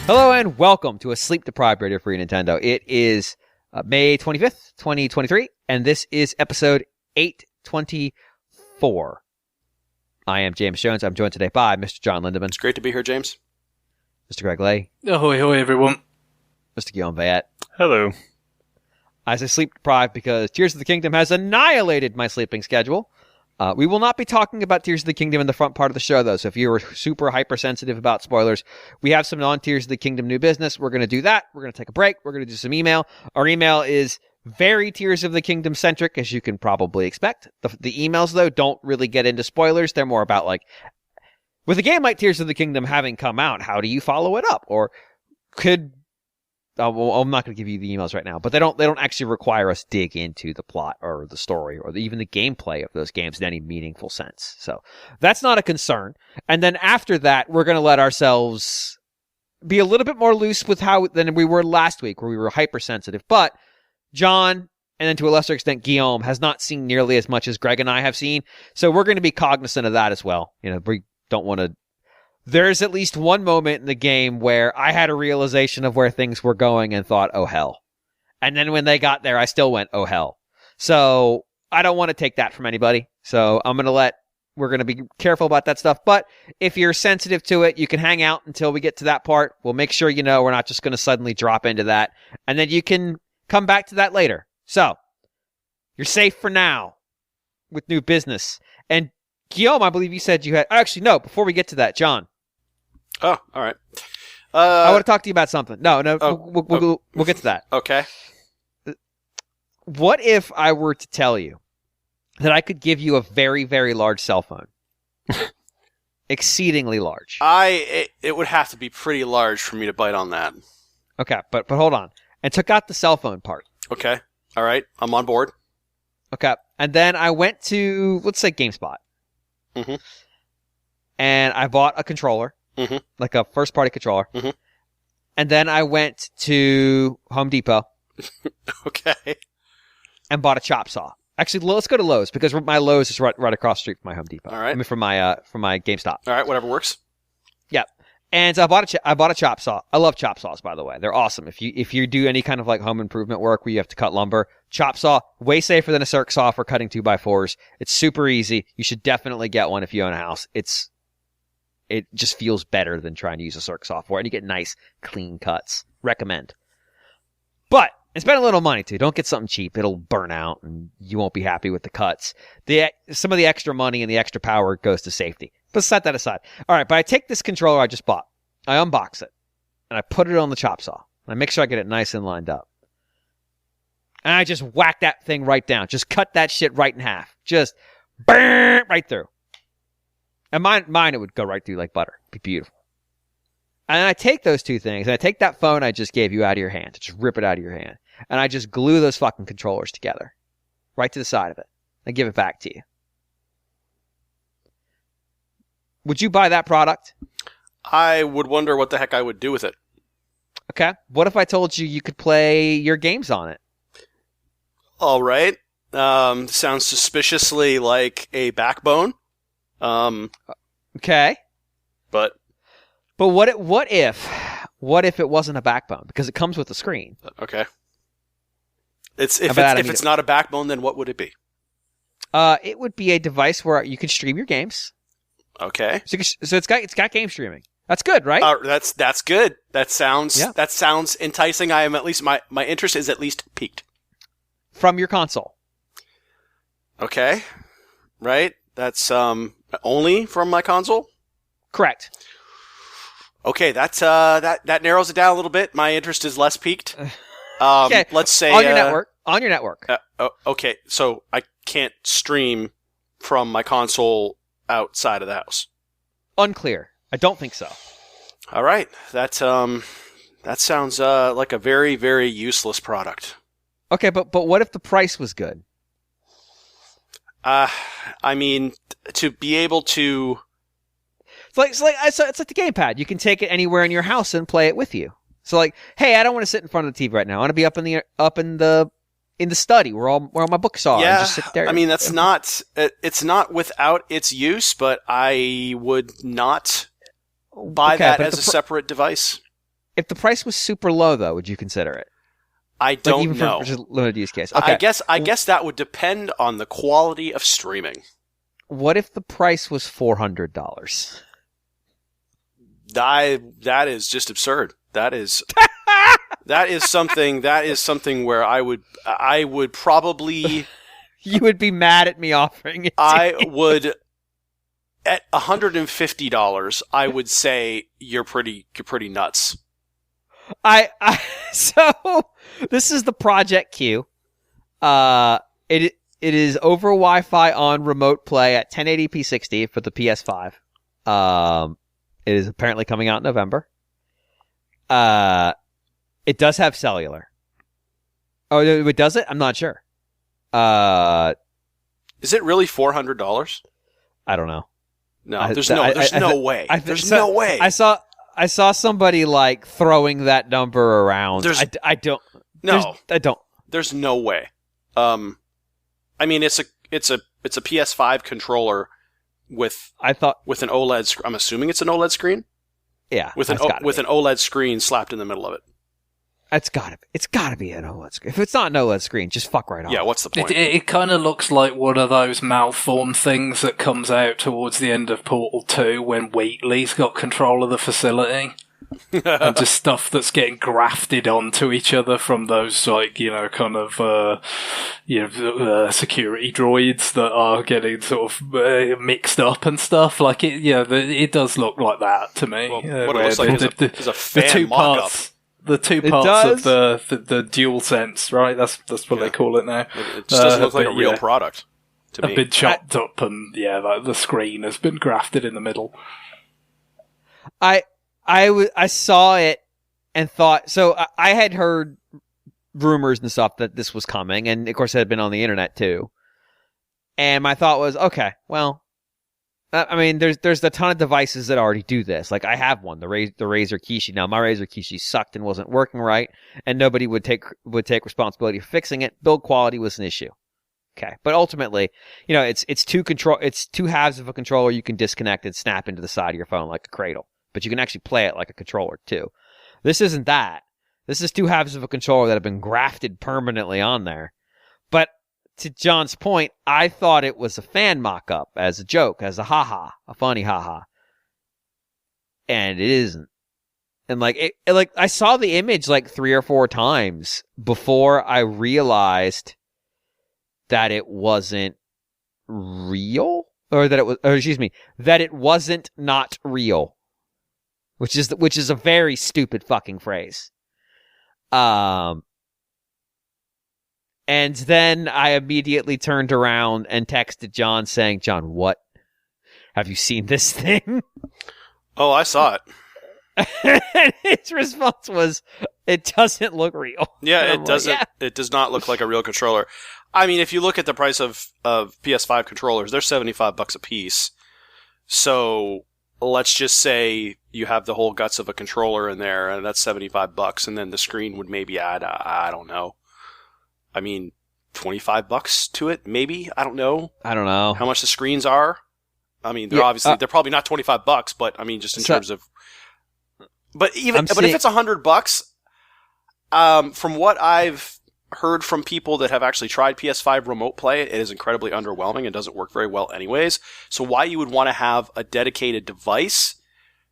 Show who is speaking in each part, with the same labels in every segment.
Speaker 1: Hello and welcome to a sleep-deprived Radio Free Nintendo. It is May 25th, 2023, and this is episode 824. I am James Jones. I'm joined today by Mr. John Lindeman.
Speaker 2: It's great to be here, James.
Speaker 1: Mr. Greg Lay.
Speaker 3: Ahoy, hoy, everyone.
Speaker 1: Mr. Guillaume Vayette.
Speaker 3: Hello.
Speaker 1: I say sleep-deprived because Tears of the Kingdom has annihilated my sleeping schedule. We will not be talking about Tears of the Kingdom in the front part of the show, though, so if you were super hypersensitive about spoilers, we have some non-Tears of the Kingdom new business. We're going to do that. We're going to take a break. We're going to do some email. Our email is very Tears of the Kingdom-centric, as you can probably expect. The emails, though, don't really get into spoilers. They're more about, like, with a game like Tears of the Kingdom having come out, how do you follow it up? Or could... well, I'm not going to give you the emails right now, but they don't actually require us dig into the plot or the story or even the gameplay of those games in any meaningful sense. So that's not a concern. And then after that, we're going to let ourselves be a little bit more loose with how than we were last week, where we were hypersensitive. But John, and then to a lesser extent Guillaume, has not seen nearly as much as Greg and I have seen. So we're going to be cognizant of that as well. You know, we don't want to. There's at least one moment in the game where I had a realization of where things were going and thought, oh, hell. And then when they got there, I still went, oh, hell. So I don't want to take that from anybody. So we're going to be careful about that stuff. But if you're sensitive to it, you can hang out until we get to that part. We'll make sure you know we're not just going to suddenly drop into that. And then you can come back to that later. So you're safe for now with new business. And Guillaume, I believe you said you had... Actually, no, before we get to that, John.
Speaker 2: Oh, all right.
Speaker 1: I want to talk to you about something. No, we'll get to that.
Speaker 2: Okay.
Speaker 1: What if I were to tell you that I could give you a very, very large cell phone? Exceedingly large.
Speaker 2: It would have to be pretty large for me to bite on that.
Speaker 1: Okay, but hold on. And took out the cell phone part.
Speaker 2: Okay. All right. I'm on board.
Speaker 1: Okay. And then I went to, let's say, GameSpot.
Speaker 2: Mm-hmm.
Speaker 1: And I bought a controller.
Speaker 2: Mm-hmm.
Speaker 1: Like a first-party controller.
Speaker 2: Mm-hmm.
Speaker 1: And then I went to Home Depot.
Speaker 2: Okay.
Speaker 1: And bought a chop saw. Actually, let's go to Lowe's, because my Lowe's is right across the street from my Home Depot.
Speaker 2: All right.
Speaker 1: I mean, from my GameStop.
Speaker 2: All right, whatever works.
Speaker 1: Yeah. And so I bought a chop saw. I love chop saws, by the way. They're awesome. If you do any kind of like home improvement work where you have to cut lumber, chop saw, way safer than a circ saw for cutting 2x4s. It's super easy. You should definitely get one if you own a house. It just feels better than trying to use a circ saw for it, and you get nice, clean cuts. Recommend. But spend a little money, too. Don't get something cheap. It'll burn out, and you won't be happy with the cuts. Some of the extra money and the extra power goes to safety. But set that aside. All right, but I take this controller I just bought. I unbox it, and I put it on the chop saw. And I make sure I get it nice and lined up. And I just whack that thing right down. Just cut that shit right in half. Just burn right through. And mine, it would go right through like butter. It'd be beautiful. And then I take those two things, and I take that phone I just gave you out of your hand. Just rip it out of your hand. And I just glue those fucking controllers together. Right to the side of it. And give it back to you. Would you buy that product?
Speaker 2: I would wonder what the heck I would do with it.
Speaker 1: Okay. What if I told you could play your games on it?
Speaker 2: All right. Sounds suspiciously like a backbone.
Speaker 1: Okay.
Speaker 2: But
Speaker 1: what if it wasn't a backbone? Because it comes with a screen.
Speaker 2: Okay. If it's not a backbone, then what would it be?
Speaker 1: It would be a device where you can stream your games.
Speaker 2: Okay.
Speaker 1: So it's got game streaming. That's good, right?
Speaker 2: That's good. That sounds enticing. I am at least my interest is at least piqued.
Speaker 1: From your console.
Speaker 2: Okay. Right? That's only from my console?
Speaker 1: Correct.
Speaker 2: Okay, that narrows it down a little bit. My interest is less piqued.
Speaker 1: Okay.
Speaker 2: Let's say
Speaker 1: on your network.
Speaker 2: Okay, so I can't stream from my console outside of the house.
Speaker 1: Unclear. I don't think so.
Speaker 2: All right. That sounds like a very, very useless product.
Speaker 1: Okay, but what if the price was good?
Speaker 2: I mean, to be able to...
Speaker 1: It's like the gamepad. You can take it anywhere in your house and play it with you. So like, hey, I don't want to sit in front of the TV right now. I want to be up in the study where all my books are.
Speaker 2: Yeah,
Speaker 1: and just sit there.
Speaker 2: I mean, it's not without its use, but I would not buy that as a separate device.
Speaker 1: If the price was super low, though, would you consider it?
Speaker 2: I don't
Speaker 1: even
Speaker 2: know.
Speaker 1: For just limited use case. Okay.
Speaker 2: I guess that would depend on the quality of streaming.
Speaker 1: What if the price was $400?
Speaker 2: That is just absurd. That is something where I would probably
Speaker 1: You would be mad at me offering it.
Speaker 2: I would at $150, I would say you're pretty nuts.
Speaker 1: So this is the Project Q. It is over Wi-Fi on remote play at 1080p 60 for the PS5. It is apparently coming out in November. It does have cellular. Oh, it does it? I'm not sure.
Speaker 2: Is it really $400?
Speaker 1: I don't know.
Speaker 2: No, there's no way. There's no way.
Speaker 1: I saw somebody like throwing that number around. I don't.
Speaker 2: No,
Speaker 1: I don't.
Speaker 2: There's no way. I mean, it's a PS5 controller with an OLED. I'm assuming it's an OLED screen.
Speaker 1: Yeah,
Speaker 2: with an OLED screen slapped in the middle of it.
Speaker 1: It's gotta be an OLED screen. If it's not an OLED screen, just fuck right off.
Speaker 2: Yeah, what's the point?
Speaker 3: It kind of looks like one of those malformed things that comes out towards the end of Portal 2 when Wheatley's got control of the facility. And just stuff that's getting grafted onto each other from those, like, security droids that are getting sort of mixed up and stuff. Like, it does look like that to me.
Speaker 2: Well, what it looks like is a fan mock-up.
Speaker 3: The two parts of the dual sense, right? That's what they call it now.
Speaker 2: It just doesn't look like a real product to me.
Speaker 3: Have been chopped up, and the screen has been grafted in the middle.
Speaker 1: I saw it and thought, so I had heard rumors and stuff that this was coming, and of course it had been on the internet too. And my thought was, okay, well, I mean, there's a ton of devices that already do this. Like, I have one, the Razer Kishi. Now, my Razer Kishi sucked and wasn't working right, and nobody would take responsibility for fixing it. Build quality was an issue. Okay, but ultimately, it's two halves of a controller you can disconnect and snap into the side of your phone like a cradle. But you can actually play it like a controller, too. This isn't that. This is two halves of a controller that have been grafted permanently on there. But to John's point, I thought it was a fan mock-up, as a joke, as a ha-ha, a funny ha-ha. And it isn't. And I saw the image like 3 or 4 times before I realized that it wasn't real, or that it wasn't not real. Which is a very stupid fucking phrase. And then I immediately turned around and texted John saying, John, what? Have you seen this thing?
Speaker 2: Oh, I saw it.
Speaker 1: And his response was, it doesn't look real.
Speaker 2: Yeah, it doesn't. Like, yeah. It does not look like a real controller. I mean, if you look at the price of PS5 controllers, they're $75 a piece. So let's just say you have the whole guts of a controller in there, and that's $75, and then the screen would maybe add, I don't know. I mean, $25 to it, maybe? I don't know. How much the screens are. I mean, they're probably not $25, but I mean, just in terms of. But if it's $100, from what I've heard from people that have actually tried PS5 remote play, it is incredibly underwhelming and doesn't work very well anyways. So why you would want to have a dedicated device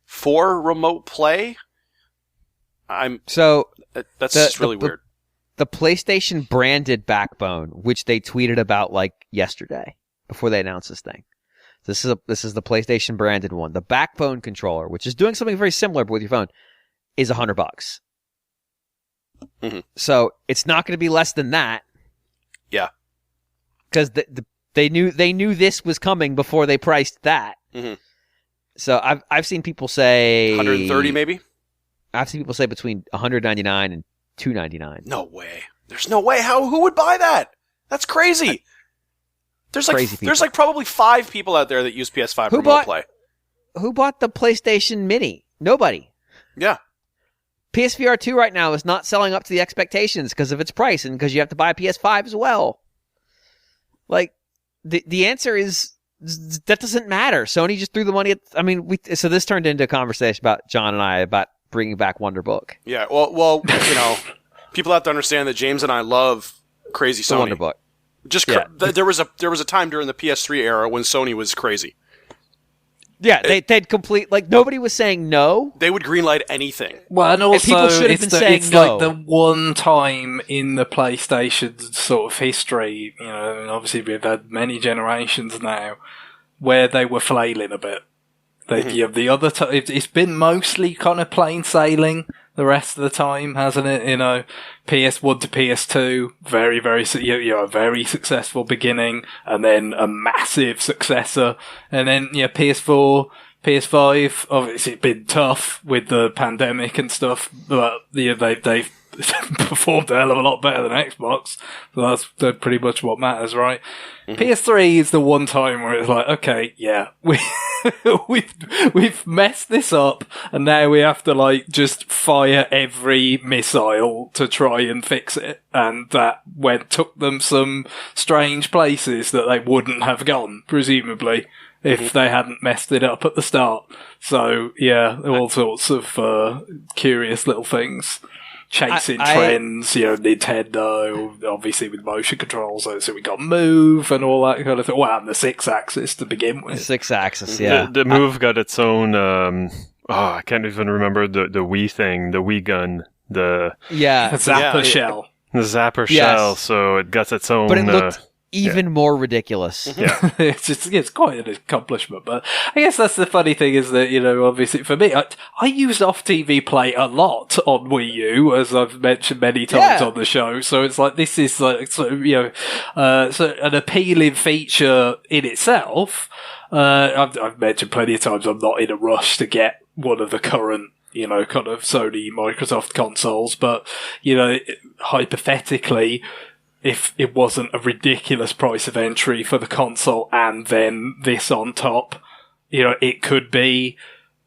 Speaker 2: for remote play? That's just really weird.
Speaker 1: The PlayStation branded backbone, which they tweeted about like yesterday before they announced this thing. This is the PlayStation branded one. The backbone controller, which is doing something very similar but with your phone, is $100.
Speaker 2: Mm-hmm.
Speaker 1: So it's not going to be less than that.
Speaker 2: Yeah,
Speaker 1: because they knew this was coming before they priced that.
Speaker 2: Mm-hmm.
Speaker 1: So I've seen people say
Speaker 2: $130 maybe. I've
Speaker 1: seen people say between $199 and $299.
Speaker 2: No way. There's no way. Who would buy that? That's crazy. There's like probably 5 people out there that use PS5 remote play.
Speaker 1: Who bought the PlayStation Mini? Nobody.
Speaker 2: Yeah.
Speaker 1: PSVR 2 right now is not selling up to the expectations because of its price and because you have to buy a PS5 as well. Like, the answer is that doesn't matter. Sony just threw the money at. I mean, so this turned into a conversation about John and I about bringing back Wonder Book.
Speaker 2: Yeah, well, people have to understand that James and I love crazy Sony.
Speaker 1: The Wonder Book.
Speaker 2: There was a time during the PS3 era when Sony was crazy.
Speaker 1: Yeah, they'd complete, like, nobody was saying no.
Speaker 2: They would greenlight anything.
Speaker 3: Well, and also,
Speaker 1: people should have been saying
Speaker 3: it's
Speaker 1: no.
Speaker 3: like the one time in the PlayStation sort of history, and obviously we've had many generations now, where they were flailing a bit. The other time, it's been mostly kind of plain sailing the rest of the time, hasn't it? PS1 to PS2, very, very, a very successful beginning, and then a massive successor, and then PS4, PS5. Obviously, it's been tough with the pandemic and stuff, but they've performed a hell of a lot better than Xbox. So that's pretty much what matters, right? Mm-hmm. PS3 is the one time where it's like, okay, yeah, we've messed this up, and now we have to just fire every missile to try and fix it, and that took them some strange places that they wouldn't have gone, presumably, if they hadn't messed it up at the start. So yeah, all sorts of curious little things. Chasing trends, Nintendo, obviously with motion controls, so we got Move and all that kind of thing. Well, and the 6-axis to begin with.
Speaker 1: The 6-axis, yeah.
Speaker 4: The Move got its own, I can't even remember the Wii thing, the Wii gun, the
Speaker 3: Zapper shell.
Speaker 4: The Zapper shell, so it got its own...
Speaker 1: But it looked even more ridiculous.
Speaker 4: Yeah.
Speaker 3: It's quite an accomplishment, but I guess that's the funny thing is that, obviously for me, I used off-TV play a lot on Wii U, as I've mentioned many times on the show, so it's like, this is like, so an appealing feature in itself. I've mentioned plenty of times I'm not in a rush to get one of the current kind of Sony, Microsoft consoles, but, hypothetically, if it wasn't a ridiculous price of entry for the console and then this on top, it could be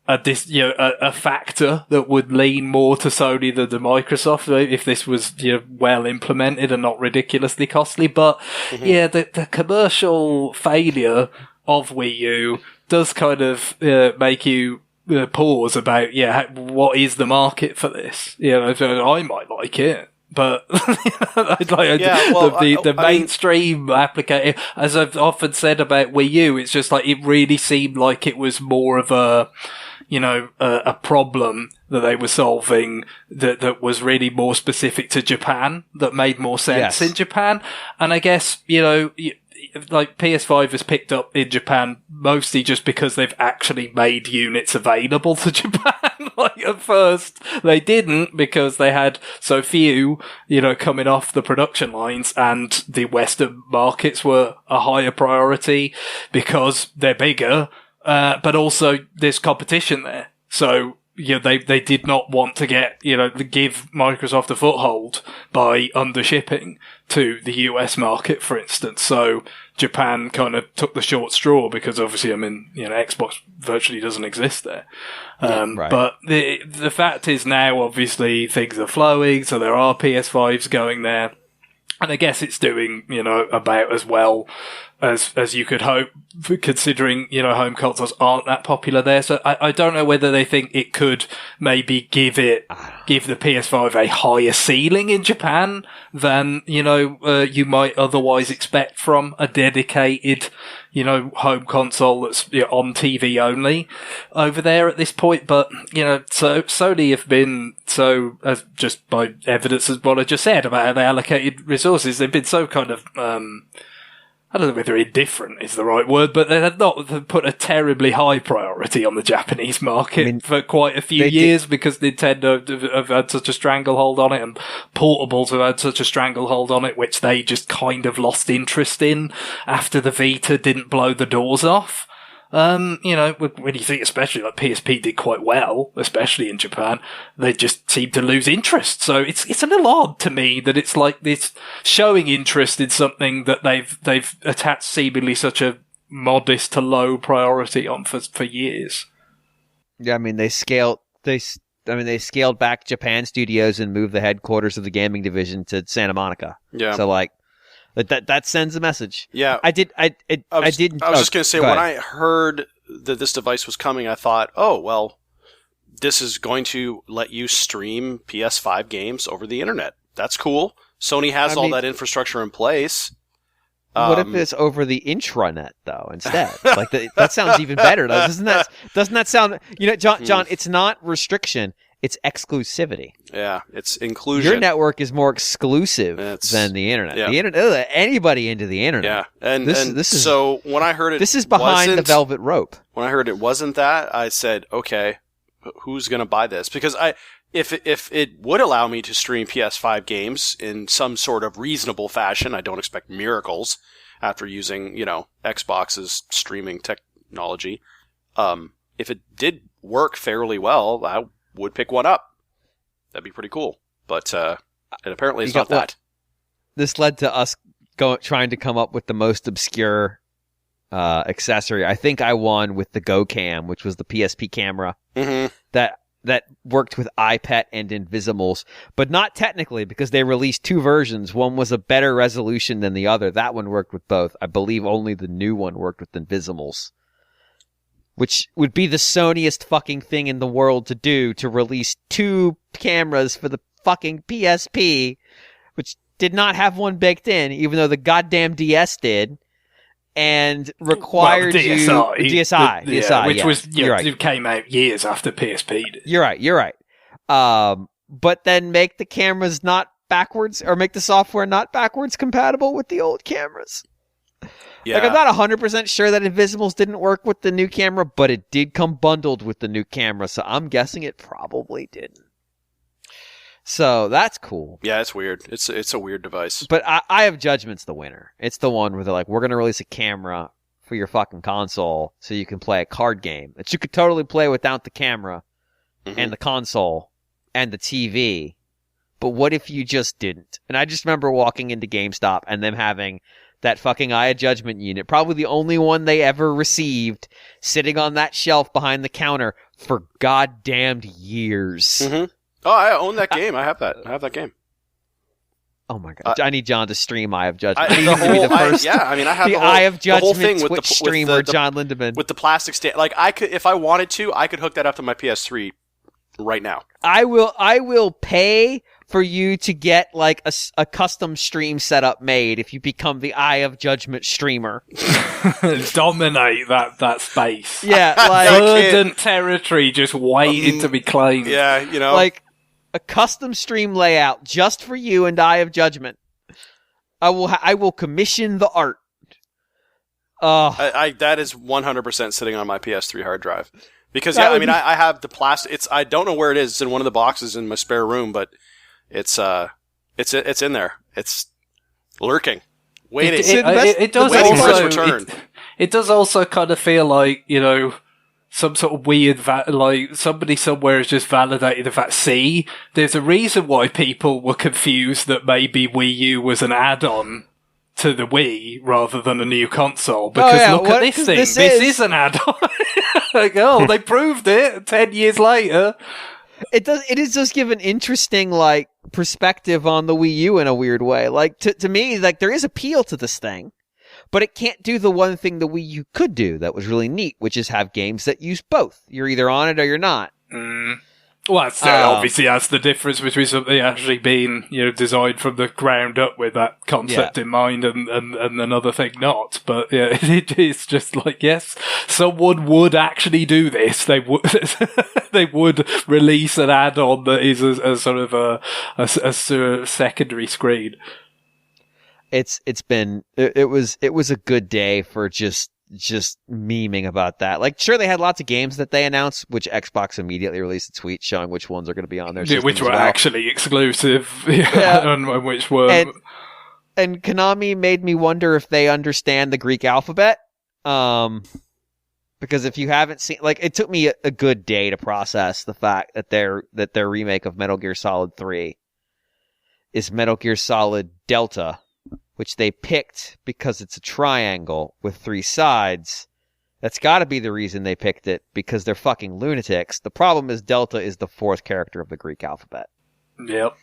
Speaker 3: a factor that would lean more to Sony than to Microsoft if this was well implemented and not ridiculously costly. But the commercial failure of Wii U does kind of make you pause about what is the market for this. So I might like it. But the mainstream application, as I've often said about Wii U, it's just like it really seemed like it was more of a problem that they were solving that was really more specific to Japan, that made more sense in Japan. And I guess, PS5 has picked up in Japan mostly just because they've actually made units available to Japan. At first they didn't, because they had so few, coming off the production lines, and the Western markets were a higher priority because they're bigger, but also there's competition there. So, they did not want to give Microsoft a foothold by undershipping to the US market, for instance. So Japan kind of took the short straw because obviously, Xbox virtually doesn't exist there.
Speaker 1: Right.
Speaker 3: But the fact is now, obviously, things are flowing, so there are PS5s going there. And I guess it's doing, about as well as you could hope, considering, home consoles aren't that popular there. So I don't know whether they think it could maybe give the PS5 a higher ceiling in Japan than, you might otherwise expect from a dedicated, home console that's on TV only over there at this point. But, so Sony have been as just by evidence as what I just said about how they allocated resources, they've been so kind of, I don't know whether indifferent is the right word, but they had not put a terribly high priority on the Japanese market for quite a few years because Nintendo have had such a stranglehold on it, and portables have had such a stranglehold on it, which they just kind of lost interest in after the Vita didn't blow the doors off. When you think, especially like PSP did quite well, especially in Japan, they just seem to lose interest. So it's a little odd to me that it's like this showing interest in something that they've attached seemingly such a modest to low priority on for years.
Speaker 1: Yeah, they scaled back Japan studios and moved the headquarters of the gaming division to Santa Monica. Yeah. So that sends a message.
Speaker 2: Yeah.
Speaker 1: I was just
Speaker 2: going to say, when I heard that this device was coming, I thought, oh, well, this is going to let you stream PS5 games over the internet. That's cool. Sony has all that infrastructure in place.
Speaker 1: What if it's over the intranet though instead? Like that sounds even better. Doesn't that sound? John, it's not restriction. It's exclusivity.
Speaker 2: Yeah, it's inclusion.
Speaker 1: Your network is more exclusive than the internet.
Speaker 2: Yeah.
Speaker 1: The internet, let anybody into the internet.
Speaker 2: Yeah, and so when I heard it,
Speaker 1: this is behind the velvet rope.
Speaker 2: When I heard it wasn't that, I said, okay, who's going to buy this? Because if it would allow me to stream PS5 games in some sort of reasonable fashion, I don't expect miracles after using Xbox's streaming technology. If it did work fairly well, I would pick one up. That'd be pretty cool. But and apparently it's not that.
Speaker 1: This led to us trying to come up with the most obscure accessory. I think I won with the Go Cam, which was the PSP camera that worked with iPet and Invisimals, but not technically because they released two versions. One was a better resolution than the other. That one worked with both. I believe only the new one worked with Invisimals, which would be the Sonyest fucking thing in the world to do, to release two cameras for the fucking PSP, which did not have one baked in, even though the goddamn DS did, and required DSi,
Speaker 3: which was
Speaker 1: right.
Speaker 3: It came out years after PSP did.
Speaker 1: You're right. But then make the cameras not backwards, or make the software not backwards compatible with the old cameras. Yeah. Like, I'm not 100% sure that Invisimals didn't work with the new camera, but it did come bundled with the new camera, so I'm guessing it probably didn't. So that's cool.
Speaker 2: Yeah, it's weird. It's a weird device.
Speaker 1: But I have Judgment's the winner. It's the one where they're like, we're going to release a camera for your fucking console so you can play a card game that you could totally play without the camera and the console and the TV. But what if you just didn't? And I just remember walking into GameStop and them having that fucking Eye of Judgment unit, probably the only one they ever received, sitting on that shelf behind the counter for goddamned years.
Speaker 2: Mm-hmm. Oh, I own that game. I have that. I have that game.
Speaker 1: Oh my god! I need John to stream Eye of Judgment.
Speaker 2: I have
Speaker 1: the Eye of Judgment
Speaker 2: whole thing
Speaker 1: Twitch
Speaker 2: with the
Speaker 1: streamer, John Lindemann,
Speaker 2: with the plastic stand. Like, I could, if I wanted to, I could hook that up to my PS3 right now.
Speaker 1: I will pay for you to get like a custom stream setup made if you become the Eye of Judgment streamer.
Speaker 3: Dominate that space.
Speaker 1: Yeah, like
Speaker 3: verdant territory just waiting to be claimed.
Speaker 2: Yeah,
Speaker 1: like a custom stream layout just for you and Eye of Judgment. I will commission the art.
Speaker 2: That is 100% sitting on my PS3 hard drive. Because I have the plastic. I don't know where it is. It's in one of the boxes in my spare room, but it's in there. It's lurking, waiting.
Speaker 3: It does
Speaker 2: waiting
Speaker 3: also
Speaker 2: for its return.
Speaker 3: It does also kind of feel like, some sort of weird, like somebody somewhere has just validated the fact, see, there's a reason why people were confused that maybe Wii U was an add-on to the Wii rather than a new console. Because look at this thing. This is an add-on. Like, they proved it 10 years later.
Speaker 1: It is just give an interesting, like, perspective on the Wii U in a weird way. Like, to me, like, there is appeal to this thing, but it can't do the one thing the Wii U could do that was really neat, which is have games that use both. You're either on it or you're not.
Speaker 3: Well, obviously that's the difference between something actually being, designed from the ground up with that concept in mind and another thing not. But yeah, it is just like, yes, someone would actually do this. They would they would release an add-on that is a sort of a secondary screen.
Speaker 1: It was a good day for just memeing about that. Like, sure, they had lots of games that they announced, which Xbox immediately released a tweet showing which ones are going to be on their system,
Speaker 3: which were actually exclusive, and which were.
Speaker 1: And Konami made me wonder if they understand the Greek alphabet, because if you haven't seen, like, it took me a good day to process the fact that their remake of Metal Gear Solid 3 is Metal Gear Solid Delta, which they picked because it's a triangle with 3 sides. That's got to be the reason they picked it, because they're fucking lunatics. The problem is Delta is the 4th character of the Greek alphabet.
Speaker 3: Yep.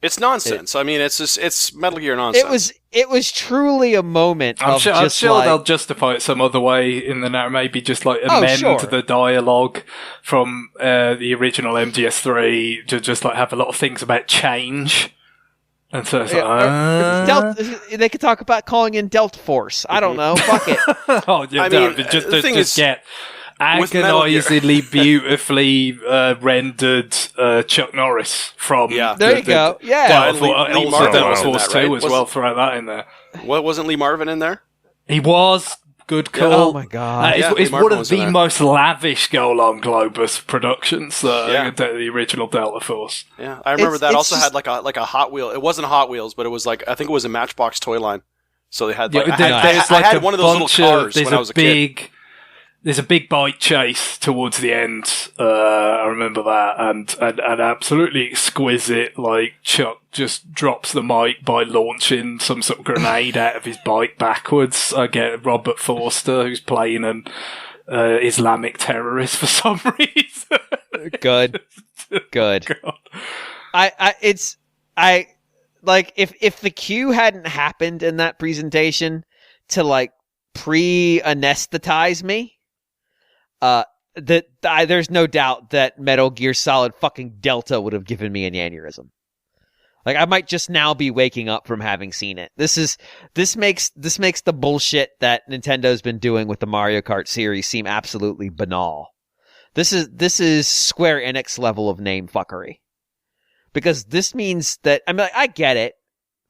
Speaker 2: It's nonsense. I mean, it's Metal Gear nonsense.
Speaker 1: It was truly a moment.
Speaker 3: I'm
Speaker 1: of
Speaker 3: sure they'll justify it some other way in the narrative. Maybe just like amend the dialogue from the original MGS3 to just like have a lot of things about change. And so it's
Speaker 1: they could talk about calling in Delta Force. I don't know. Fuck it.
Speaker 3: Just get agonizingly beautifully rendered Chuck Norris from
Speaker 1: there you go. Yeah,
Speaker 2: Lee Marvin
Speaker 3: was
Speaker 2: in
Speaker 3: Force
Speaker 2: that, right?
Speaker 3: 2 as well. Throw that in there.
Speaker 2: What, wasn't Lee Marvin in there?
Speaker 3: He was. Good call.
Speaker 1: Oh my god!
Speaker 3: It's one of the most lavish Goal on Globus productions. The original Delta Force.
Speaker 2: Yeah, I remember that also had like a Hot Wheel. It wasn't Hot Wheels, but it was like I think it was a Matchbox toy line. So they had like I had one of those little cars when I was a kid.
Speaker 3: There's a big bike chase towards the end. I remember that, and absolutely exquisite. Like Chuck just drops the mic by launching some sort of grenade out of his bike backwards. I get Robert Forster, who's playing an Islamic terrorist for some reason.
Speaker 1: Good.
Speaker 3: God.
Speaker 1: I like if the cue hadn't happened in that presentation to like pre-anesthetize me. There's no doubt that Metal Gear Solid fucking Delta would have given me an aneurysm. Like I might just now be waking up from having seen it. This makes the bullshit that Nintendo's been doing with the Mario Kart series seem absolutely banal. This is Square Enix level of name fuckery. Because this means that I get it.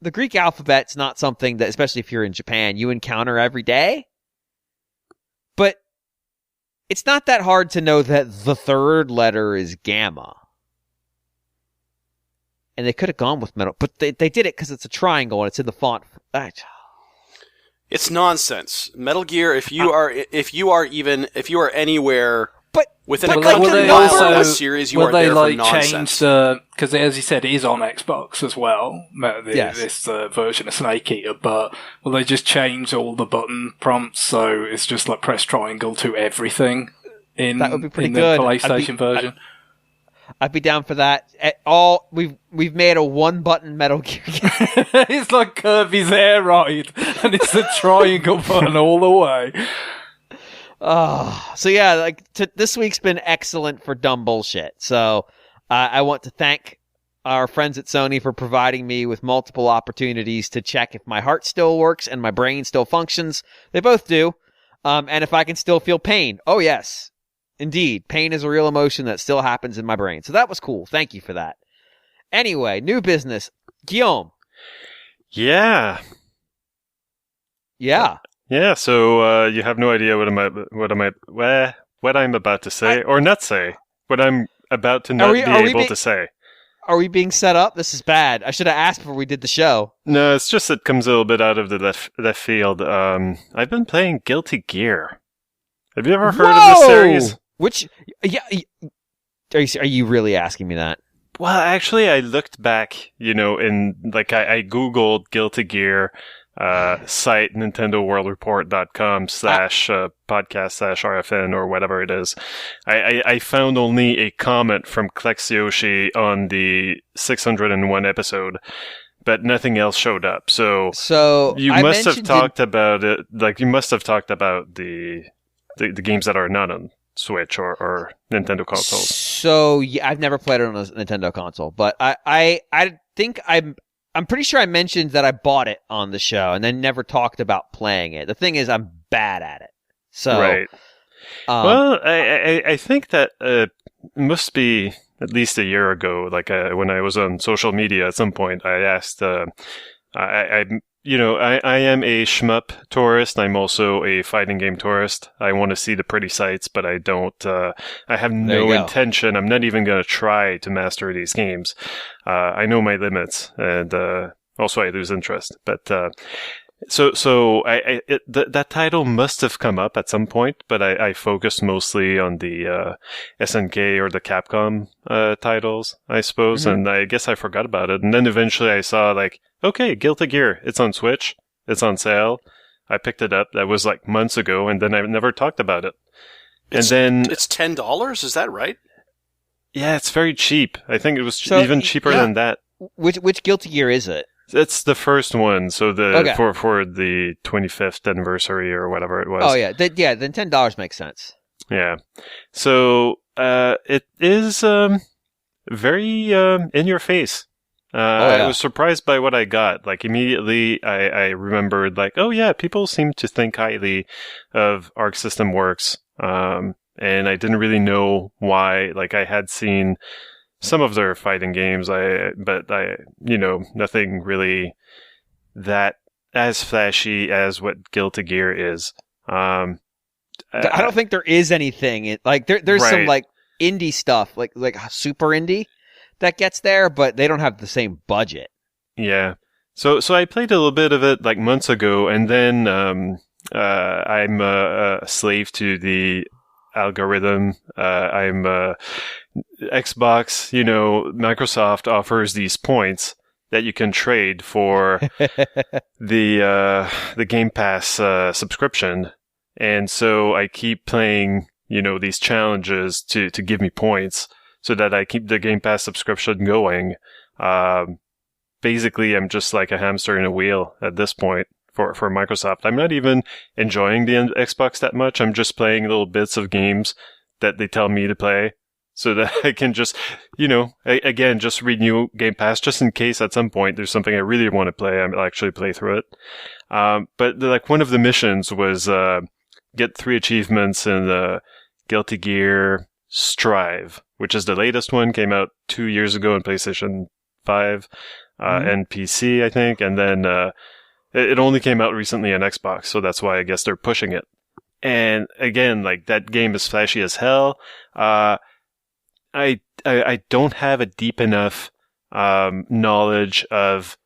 Speaker 1: The Greek alphabet's not something that, especially if you're in Japan, you encounter every day. But it's not that hard to know that the third letter is gamma. And they could have gone with metal, but they did it because it's a triangle and it's in the font.
Speaker 2: It's nonsense. Metal Gear, if you are anywhere within a country of a series, you are there for nonsense.
Speaker 3: Because as you said, it is on Xbox as well, this version of Snake Eater, but will they just change all the button prompts so it's just like press triangle to everything
Speaker 1: that would be pretty
Speaker 3: in
Speaker 1: good.
Speaker 3: The PlayStation version?
Speaker 1: I'd be down for that. We've made a one-button Metal Gear game.
Speaker 3: It's like Kirby's Air Ride, and it's a triangle button all the way.
Speaker 1: So yeah, this week's been excellent for dumb bullshit. So I want to thank our friends at Sony for providing me with multiple opportunities to check if my heart still works and my brain still functions. They both do. And if I can still feel pain. Oh yes, indeed. Pain is a real emotion that still happens in my brain. So that was cool. Thank you for that. Anyway, new business. Guillaume.
Speaker 4: Yeah.
Speaker 1: Yeah.
Speaker 4: Yeah, so you have no idea what I'm about to say or not say. What I'm about to not be able to say.
Speaker 1: Are we being set up? This is bad. I should have asked before we did the show.
Speaker 4: No, it's just it comes a little bit out of the left field. I've been playing Guilty Gear. Have you ever heard of this series?
Speaker 1: Which? Yeah. Are you really asking me that?
Speaker 4: Well, actually, I looked back. In I googled Guilty Gear. Site nintendoworldreport.com/podcast/RFN or whatever it is. I found only a comment from Klexioshi on the 601 episode, but nothing else showed up. So you must have talked about it. Like you must have talked about the games that are not on Switch or Nintendo consoles.
Speaker 1: So yeah, I've never played it on a Nintendo console, but I think I'm pretty sure I mentioned that I bought it on the show and then never talked about playing it. The thing is, I'm bad at it. So,
Speaker 4: right. Well, I think that must be at least a year ago. When I was on social media at some point, I asked. I am a shmup tourist. I'm also a fighting game tourist. I want to see the pretty sights, but I don't. I have no intention. I'm not even going to try to master these games. I know my limits, and also I lose interest. But that title must have come up at some point, but I focused mostly on the SNK or the Capcom titles, I suppose, and I guess I forgot about it. And then eventually I saw okay, Guilty Gear, it's on Switch, it's on sale. I picked it up. That was months ago, and then I never talked about it.
Speaker 2: It's $10, is that right?
Speaker 4: Yeah, it's very cheap. I think it was even cheaper than that.
Speaker 1: Which Guilty Gear is it?
Speaker 4: It's the first one, so
Speaker 1: Okay.
Speaker 4: for the 25th anniversary or whatever it was.
Speaker 1: Oh yeah, then $10 makes sense.
Speaker 4: Yeah. So it is very in your face. I was surprised by what I got. Like immediately, I remembered like, oh yeah, people seem to think highly of Arc System Works, and I didn't really know why. Like I had seen some of their fighting games, but nothing really that as flashy as what Guilty Gear is. I
Speaker 1: don't think there is anything. There's some
Speaker 4: Right.
Speaker 1: like indie stuff, like super indie that gets there, but they don't have the same budget.
Speaker 4: Yeah. So I played a little bit of it like months ago, and then I'm a slave to the algorithm. I'm Xbox. Microsoft offers these points that you can trade for the Game Pass subscription, and so I keep playing these challenges to give me points so that I keep the Game Pass subscription going. Basically, I'm just like a hamster in a wheel at this point for Microsoft. I'm not even enjoying the Xbox that much. I'm just playing little bits of games that they tell me to play so that I can just, again, just renew Game Pass just in case at some point there's something I really want to play. I'll actually play through it. But like one of the missions was get 3 achievements in the Guilty Gear Strive, which is the latest one, came out 2 years ago on PlayStation 5 and PC, I think, and then it only came out recently on Xbox, so that's why I guess they're pushing it. And again, like that game is flashy as hell. I don't have a deep enough knowledge of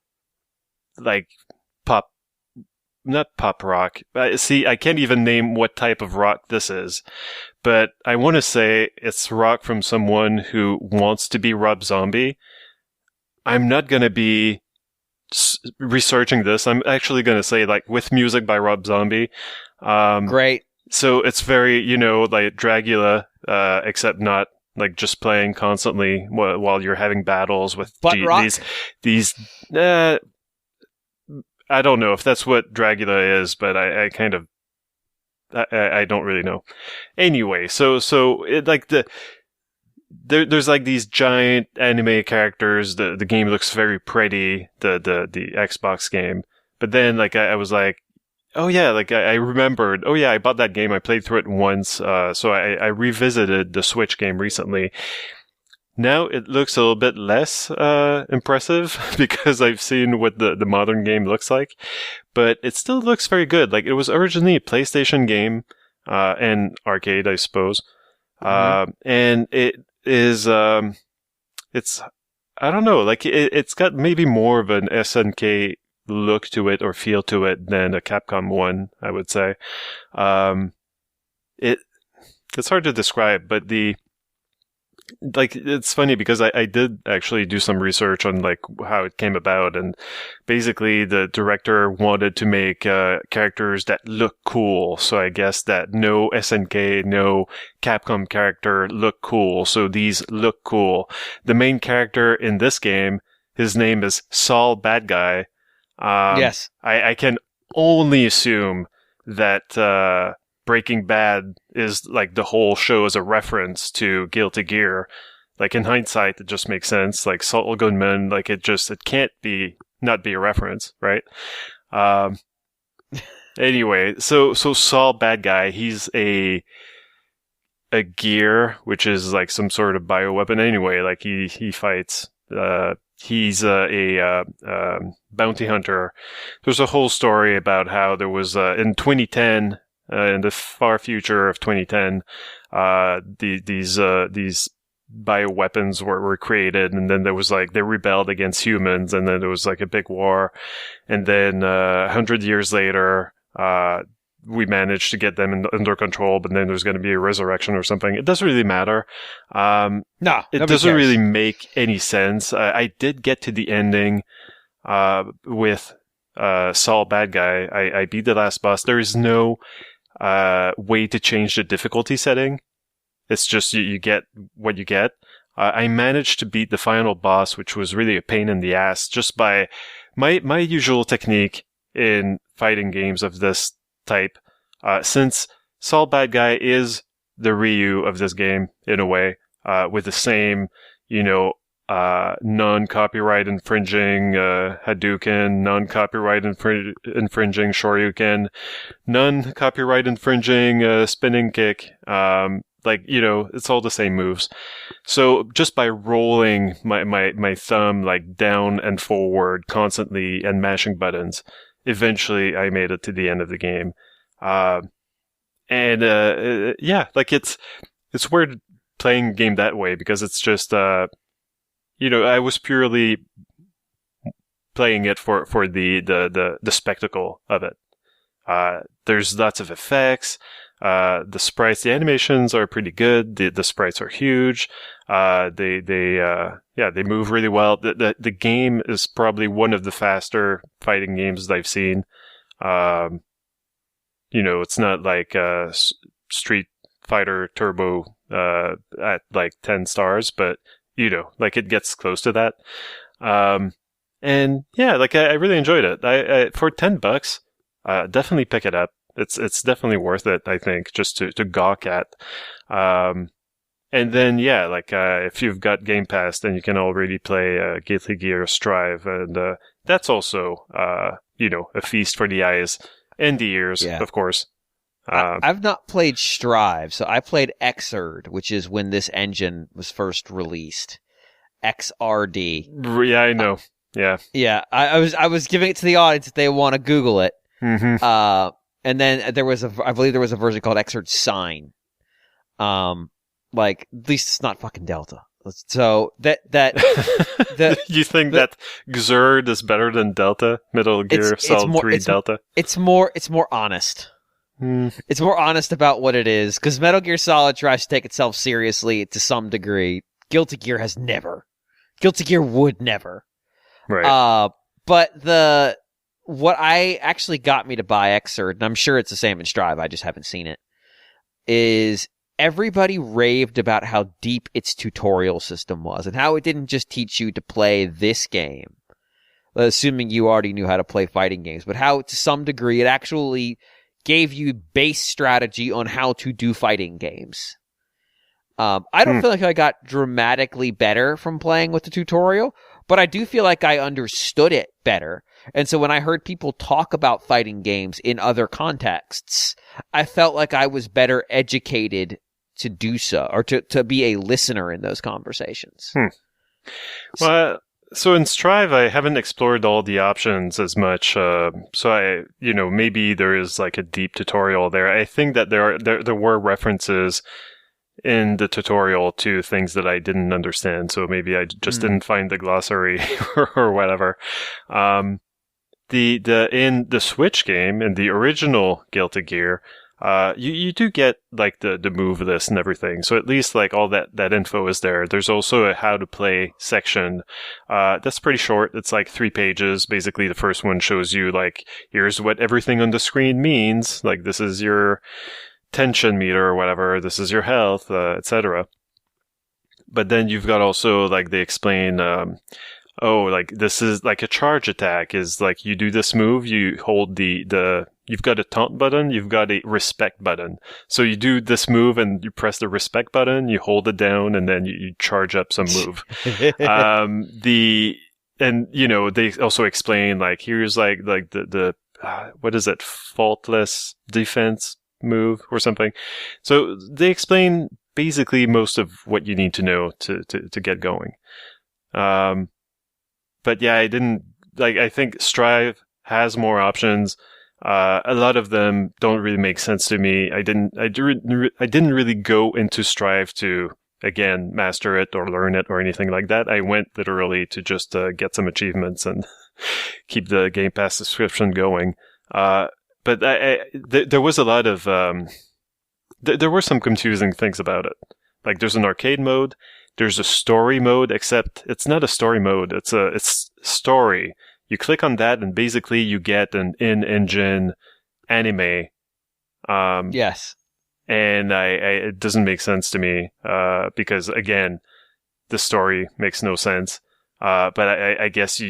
Speaker 4: like not pop rock. See, I can't even name what type of rock this is, but I want to say it's rock from someone who wants to be Rob Zombie. I'm not going to be researching this. I'm actually going to say like with music by Rob Zombie.
Speaker 1: Great.
Speaker 4: So it's very, like Dragula, except not like just playing constantly while you're having battles with these. I don't know if that's what Dragula is, but I kind of, I don't really know. Anyway, so it like there's like these giant anime characters. The game looks very pretty, the Xbox game. But then like I was like, oh yeah, like I remembered, oh yeah, I bought that game. I played through it once. So I revisited the Switch game recently. Now it looks a little bit less impressive because I've seen what the modern game looks like, but it still looks very good. Like it was originally a PlayStation game and arcade, I suppose. And it is it's I don't know, like it's got maybe more of an SNK look to it or feel to it than a Capcom one, I would say. It's hard to describe, but it's funny because I did actually do some research on like how it came about, and basically the director wanted to make characters that look cool. So I guess that no SNK, no Capcom character look cool. So these look cool. The main character in this game, his name is Saul Bad Guy.
Speaker 1: Yes.
Speaker 4: I can only assume that Breaking Bad is like the whole show as a reference to Guilty Gear. Like in hindsight, it just makes sense. Like Saul Goodman, like it can't not be a reference, right? Anyway, so Saul Bad Guy, he's a gear, which is like some sort of bioweapon. Anyway, like he fights. He's a bounty hunter. There's a whole story about how there was in 2010. In the far future of 2010, these bioweapons were created, and then there was like they rebelled against humans, and then there was like a big war, and then 100 years later, we managed to get them under control. But then there's going to be a resurrection or something. It doesn't really matter.
Speaker 1: No,
Speaker 4: it doesn't really make any sense. I did get to the ending with Saul Bad Guy. I beat the last boss. There is no way to change the difficulty setting. It's just you get what you get. I managed to beat the final boss, which was really a pain in the ass, just by my usual technique in fighting games of this type. Since Saul Bad Guy is the Ryu of this game, in a way, with the same, non-copyright infringing Hadouken, non-copyright infringing Shoryuken, non-copyright infringing spinning kick. It's all the same moves. So just by rolling my thumb like down and forward constantly and mashing buttons, eventually I made it to the end of the game. It's weird playing a game that way because it's just, I was purely playing it for the spectacle of it. There's lots of effects. The sprites, the animations are pretty good. The sprites are huge. They move really well. The game is probably one of the faster fighting games that I've seen. It's not like Street Fighter Turbo at like 10 stars, but it gets close to that. I really enjoyed it. I for $10, definitely pick it up. It's definitely worth it, I think, just to gawk at. And then, if you've got Game Pass, then you can already play Guilty Gear Strive, and that's also, a feast for the eyes and the ears, of course.
Speaker 1: I've not played Strive, so I played Xrd, which is when this engine was first released. XRD.
Speaker 4: Yeah, I know.
Speaker 1: Yeah. I was giving it to the audience if they want to Google it.
Speaker 4: Mm-hmm.
Speaker 1: And then I believe there was a version called Xrd Sign. At least it's not fucking Delta. So that
Speaker 4: you think that Xrd is better than Delta? Metal Gear Solid 3 Delta?
Speaker 1: It's more honest. It's more honest about what it is, because Metal Gear Solid tries to take itself seriously to some degree. Guilty Gear has never. Guilty Gear would never.
Speaker 4: Right.
Speaker 1: But what I actually got me to buy Xrd, and I'm sure it's the same in Strive, I just haven't seen it, is everybody raved about how deep its tutorial system was, and how it didn't just teach you to play this game, assuming you already knew how to play fighting games, but how to some degree it actually gave you base strategy on how to do fighting games. I don't feel like I got dramatically better from playing with the tutorial, but I do feel like I understood it better. And so when I heard people talk about fighting games in other contexts, I felt like I was better educated to do so, or to be a listener in those conversations.
Speaker 4: Well, so in Strive, I haven't explored all the options as much. So maybe there is like a deep tutorial there. I think that there were references in the tutorial to things that I didn't understand. So maybe I just didn't find the glossary or whatever. In the Switch game, in the original Guilty Gear, you do get like the move list and everything. So at least like all that info is there. There's also a how to play section. That's pretty short. It's like 3 pages. Basically, the first one shows you like, here's what everything on the screen means. Like, this is your tension meter or whatever. This is your health, etc. But then you've got also like they explain, this is like a charge attack is like you do this move, you hold you've got a taunt button, you've got a respect button. So you do this move and you press the respect button, you hold it down, and then you charge up some move. They also explain like here's like the what is it, faultless defense move or something. So they explain basically most of what you need to know to get going. But yeah, I think Strive has more options. A lot of them don't really make sense to me. I didn't really go into Strive to, again, master it or learn it or anything like that. I went literally to just get some achievements and keep the Game Pass subscription going. But there was a lot of there were some confusing things about it. Like there's an arcade mode, there's a story mode, except it's not a story mode. It's story. You click on that, and basically you get an in-engine anime.
Speaker 1: Yes.
Speaker 4: And it doesn't make sense to me because again, the story makes no sense. But I guess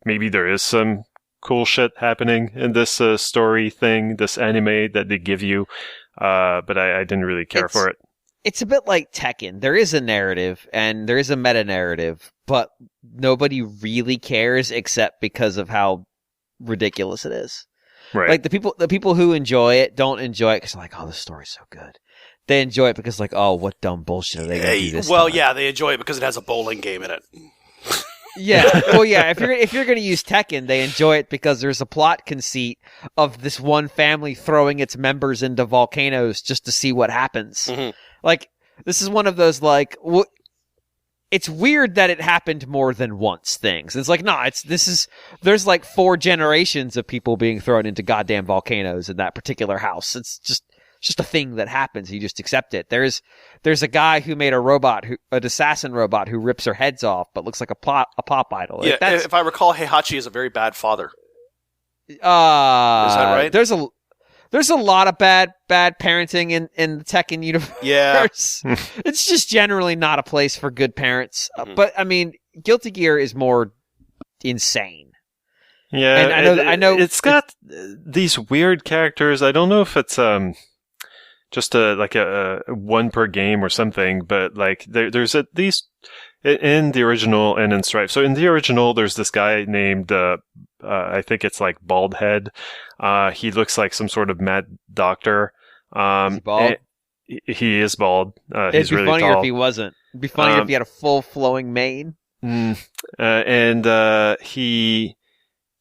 Speaker 4: maybe there is some cool shit happening in this story thing, this anime that they give you. But I didn't really care for it.
Speaker 1: It's a bit like Tekken. There is a narrative and there is a meta narrative, but nobody really cares except because of how ridiculous it is.
Speaker 4: Right.
Speaker 1: Like the people who enjoy it don't enjoy it because they're like, oh, this story's so good. They enjoy it because like, oh, what dumb bullshit are they going to do this time?
Speaker 2: Yeah, they enjoy it because it has a bowling game in it.
Speaker 1: Yeah. Well, yeah. If you're going to use Tekken, they enjoy it because there's a plot conceit of this one family throwing its members into volcanoes just to see what happens.
Speaker 2: Mm-hmm.
Speaker 1: Like, this is one of those, like, it's weird that it happened more than once things. It's like, nah, there's like 4 generations of people being thrown into goddamn volcanoes in that particular house. It's just a thing that happens. You just accept it. There's a guy who made an assassin robot who rips her heads off, but looks like a pop idol.
Speaker 2: Yeah, if I recall, Heihachi is a very bad father.
Speaker 1: Is that
Speaker 2: right?
Speaker 1: There's a lot of bad parenting in the Tekken universe.
Speaker 2: Yeah.
Speaker 1: It's just generally not a place for good parents. But I mean, Guilty Gear is more insane.
Speaker 4: Yeah,
Speaker 1: and I know
Speaker 4: it's got these weird characters. I don't know if it's just a one per game or something, but like there's at least in the original and in Strife. So in the original, there's this guy named I think it's like Bald Head. He looks like some sort of mad doctor.
Speaker 1: Is he bald?
Speaker 4: He is bald. He's
Speaker 1: It'd be
Speaker 4: really
Speaker 1: funnier
Speaker 4: tall.
Speaker 1: if he wasn't. It'd be funnier if he had a full flowing mane.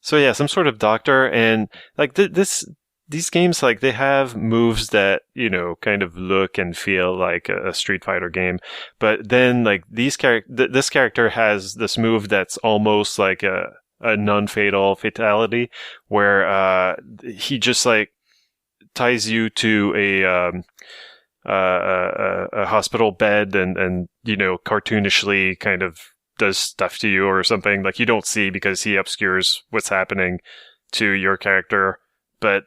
Speaker 4: So yeah, some sort of doctor, and like these games, like they have moves that, you know, kind of look and feel like a Street Fighter game, but then like this character has this move that's almost like a non-fatal fatality, where he just like ties you to a hospital bed and you know, cartoonishly kind of does stuff to you or something. Like you don't see because he obscures what's happening to your character. But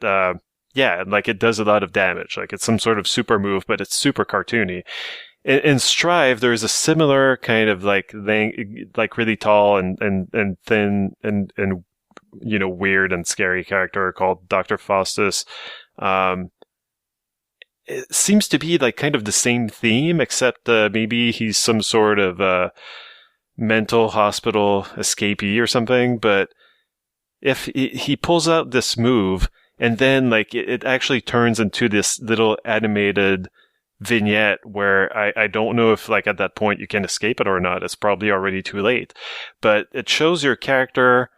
Speaker 4: yeah, like it does a lot of damage. Like it's some sort of super move, but it's super cartoony. In Strive, there's a similar kind of like thing, like really tall and thin and you know, weird and scary character called Dr. Faustus. It seems to be like kind of the same theme, except maybe he's some sort of mental hospital escapee or something. But if he pulls out this move, and then like it actually turns into this little animated vignette where I don't know if like at that point you can escape it or not. It's probably already too late. But it shows your character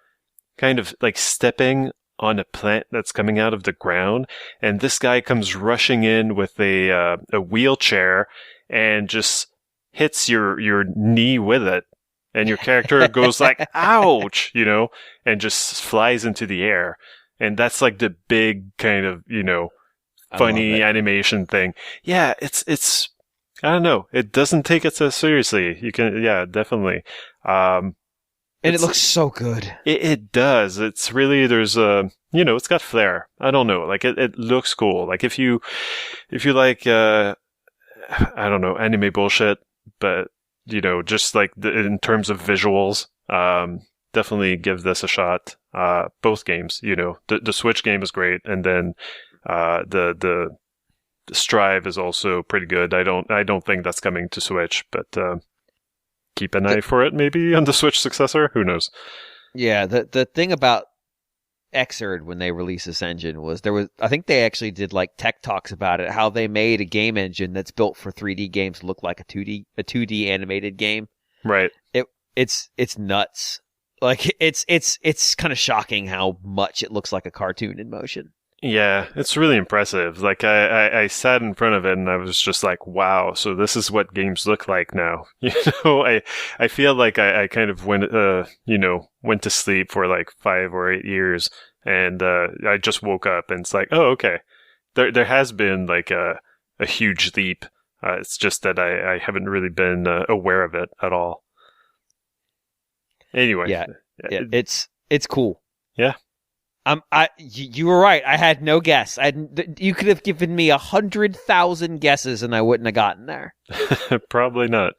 Speaker 4: kind of like stepping on a plant that's coming out of the ground, and this guy comes rushing in with a wheelchair and just hits your knee with it, and your character goes like, ouch, you know, and just flies into the air. And that's like the big kind of, you know, funny animation thing. Yeah, it's I don't know. It doesn't take it so seriously. You can, yeah, definitely.
Speaker 1: And it looks so good.
Speaker 4: It does. It's really, there's a, you know, it's got flair. I don't know. Like it looks cool. Like if you like, I don't know, anime bullshit, but you know, just like in terms of visuals, definitely give this a shot. Both games, you know, the Switch game is great. And then, the Strive is also pretty good. I don't think that's coming to Switch, but, keep an eye for it, maybe on the Switch successor. Who knows? Yeah,
Speaker 1: the thing about Xrd when they released this engine was I think they actually did like tech talks about it, how they made a game engine that's built for 3D games look like a 2D animated game.
Speaker 4: Right.
Speaker 1: It's nuts. Like it's kind of shocking how much it looks like a cartoon in motion.
Speaker 4: Yeah, it's really impressive. Like I sat in front of it and I was just like, wow, so this is what games look like now. You know, I feel like I kind of went to sleep for like 5 or 8 years, and I just woke up and it's like, oh, okay. There has been like a huge leap. It's just that I haven't really been aware of it at all. Anyway.
Speaker 1: Yeah, it's cool.
Speaker 4: Yeah.
Speaker 1: You were right. I had no guess. You could have given me 100,000 guesses and I wouldn't have gotten there.
Speaker 4: Probably not.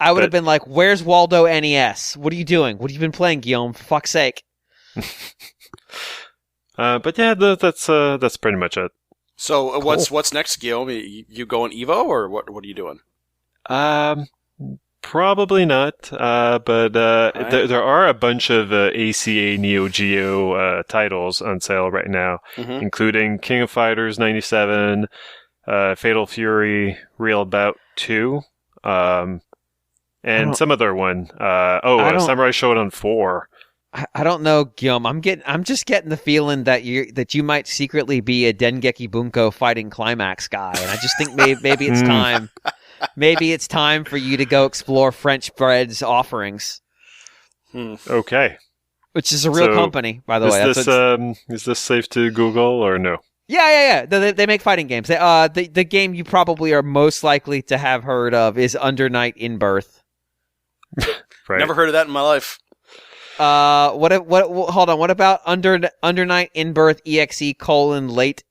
Speaker 1: I would have been like, "Where's Waldo NES? What are you doing? What have you been playing, Guillaume? For fuck's sake!"
Speaker 4: But yeah, that's pretty much it.
Speaker 2: So
Speaker 1: Cool.
Speaker 2: what's next, Guillaume? You going Evo or what are you doing?
Speaker 4: Probably not. But
Speaker 2: Right.
Speaker 4: there are a bunch of ACA Neo Geo titles on sale right now,
Speaker 2: Mhm.
Speaker 4: including King of Fighters 97, Fatal Fury, Real Bout 2, and some other one. Samurai Shodown 4.
Speaker 1: I don't know, Guillaume. I'm just getting the feeling that you might secretly be a Dengeki Bunko fighting climax guy, and I just think maybe it's time. Maybe it's time for you to go explore French Bread's offerings,
Speaker 4: Okay.
Speaker 1: which is a real company, by the way.
Speaker 4: Is this safe to Google or no?
Speaker 1: Yeah. They make fighting games. The game you probably are most likely to have heard of is Under Night in Birth.
Speaker 4: Right.
Speaker 2: Never heard of that in my life.
Speaker 1: Hold on. What about Under Night in Birth EXE : late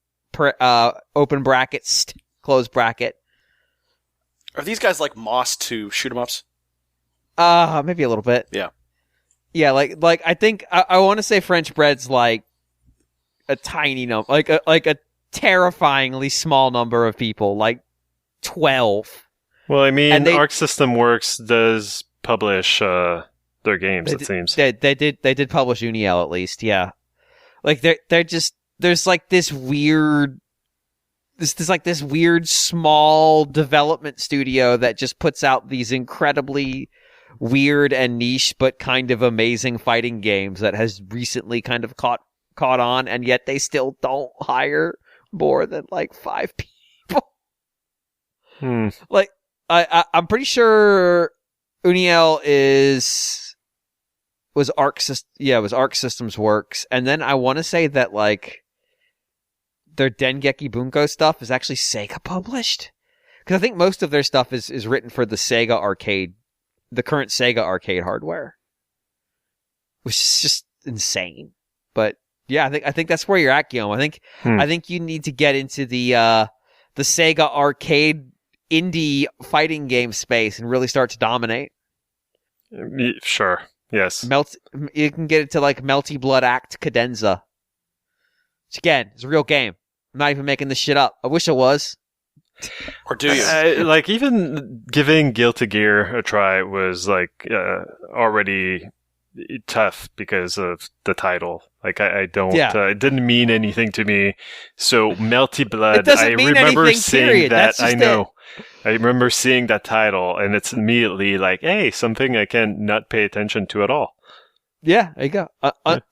Speaker 1: open bracket close bracket?
Speaker 2: Are these guys like Moss to shoot 'em ups?
Speaker 1: Maybe a little bit.
Speaker 2: Yeah.
Speaker 1: Yeah, like I think I want to say French Bread's like a tiny number, like a terrifyingly small number of people, like 12.
Speaker 4: Well, I mean,
Speaker 1: And
Speaker 4: Arc System Works does publish their games. It seems
Speaker 1: they did publish Uniel at least, yeah. Like they're just there's like this weird small development studio that just puts out these incredibly weird and niche but kind of amazing fighting games that has recently kind of caught on, and yet they still don't hire more than like 5 people. Like I'm pretty sure Uniel was Arc Systems Works, and then I want to say that like their Dengeki Bunko stuff is actually Sega published, because I think most of their stuff is written for the Sega arcade, the current Sega arcade hardware, which is just insane. But yeah, I think that's where you're at, Guillaume. I think you need to get into the Sega arcade indie fighting game space and really start to dominate.
Speaker 4: Sure. Yes.
Speaker 1: You can get into like Melty Blood Act Cadenza, which again is a real game. I'm not even making this shit up. I wish I was.
Speaker 2: Or do you?
Speaker 4: Like, even giving Guilty Gear a try was like already tough because of the title. Like, I don't. It didn't mean anything to me. So Melty Blood.
Speaker 1: It doesn't mean
Speaker 4: remember
Speaker 1: anything,
Speaker 4: seeing
Speaker 1: period.
Speaker 4: that.
Speaker 1: That's just
Speaker 4: I know. I remember seeing that title, and it's immediately like, hey, something I can not pay attention to at all.
Speaker 1: Yeah, there you go.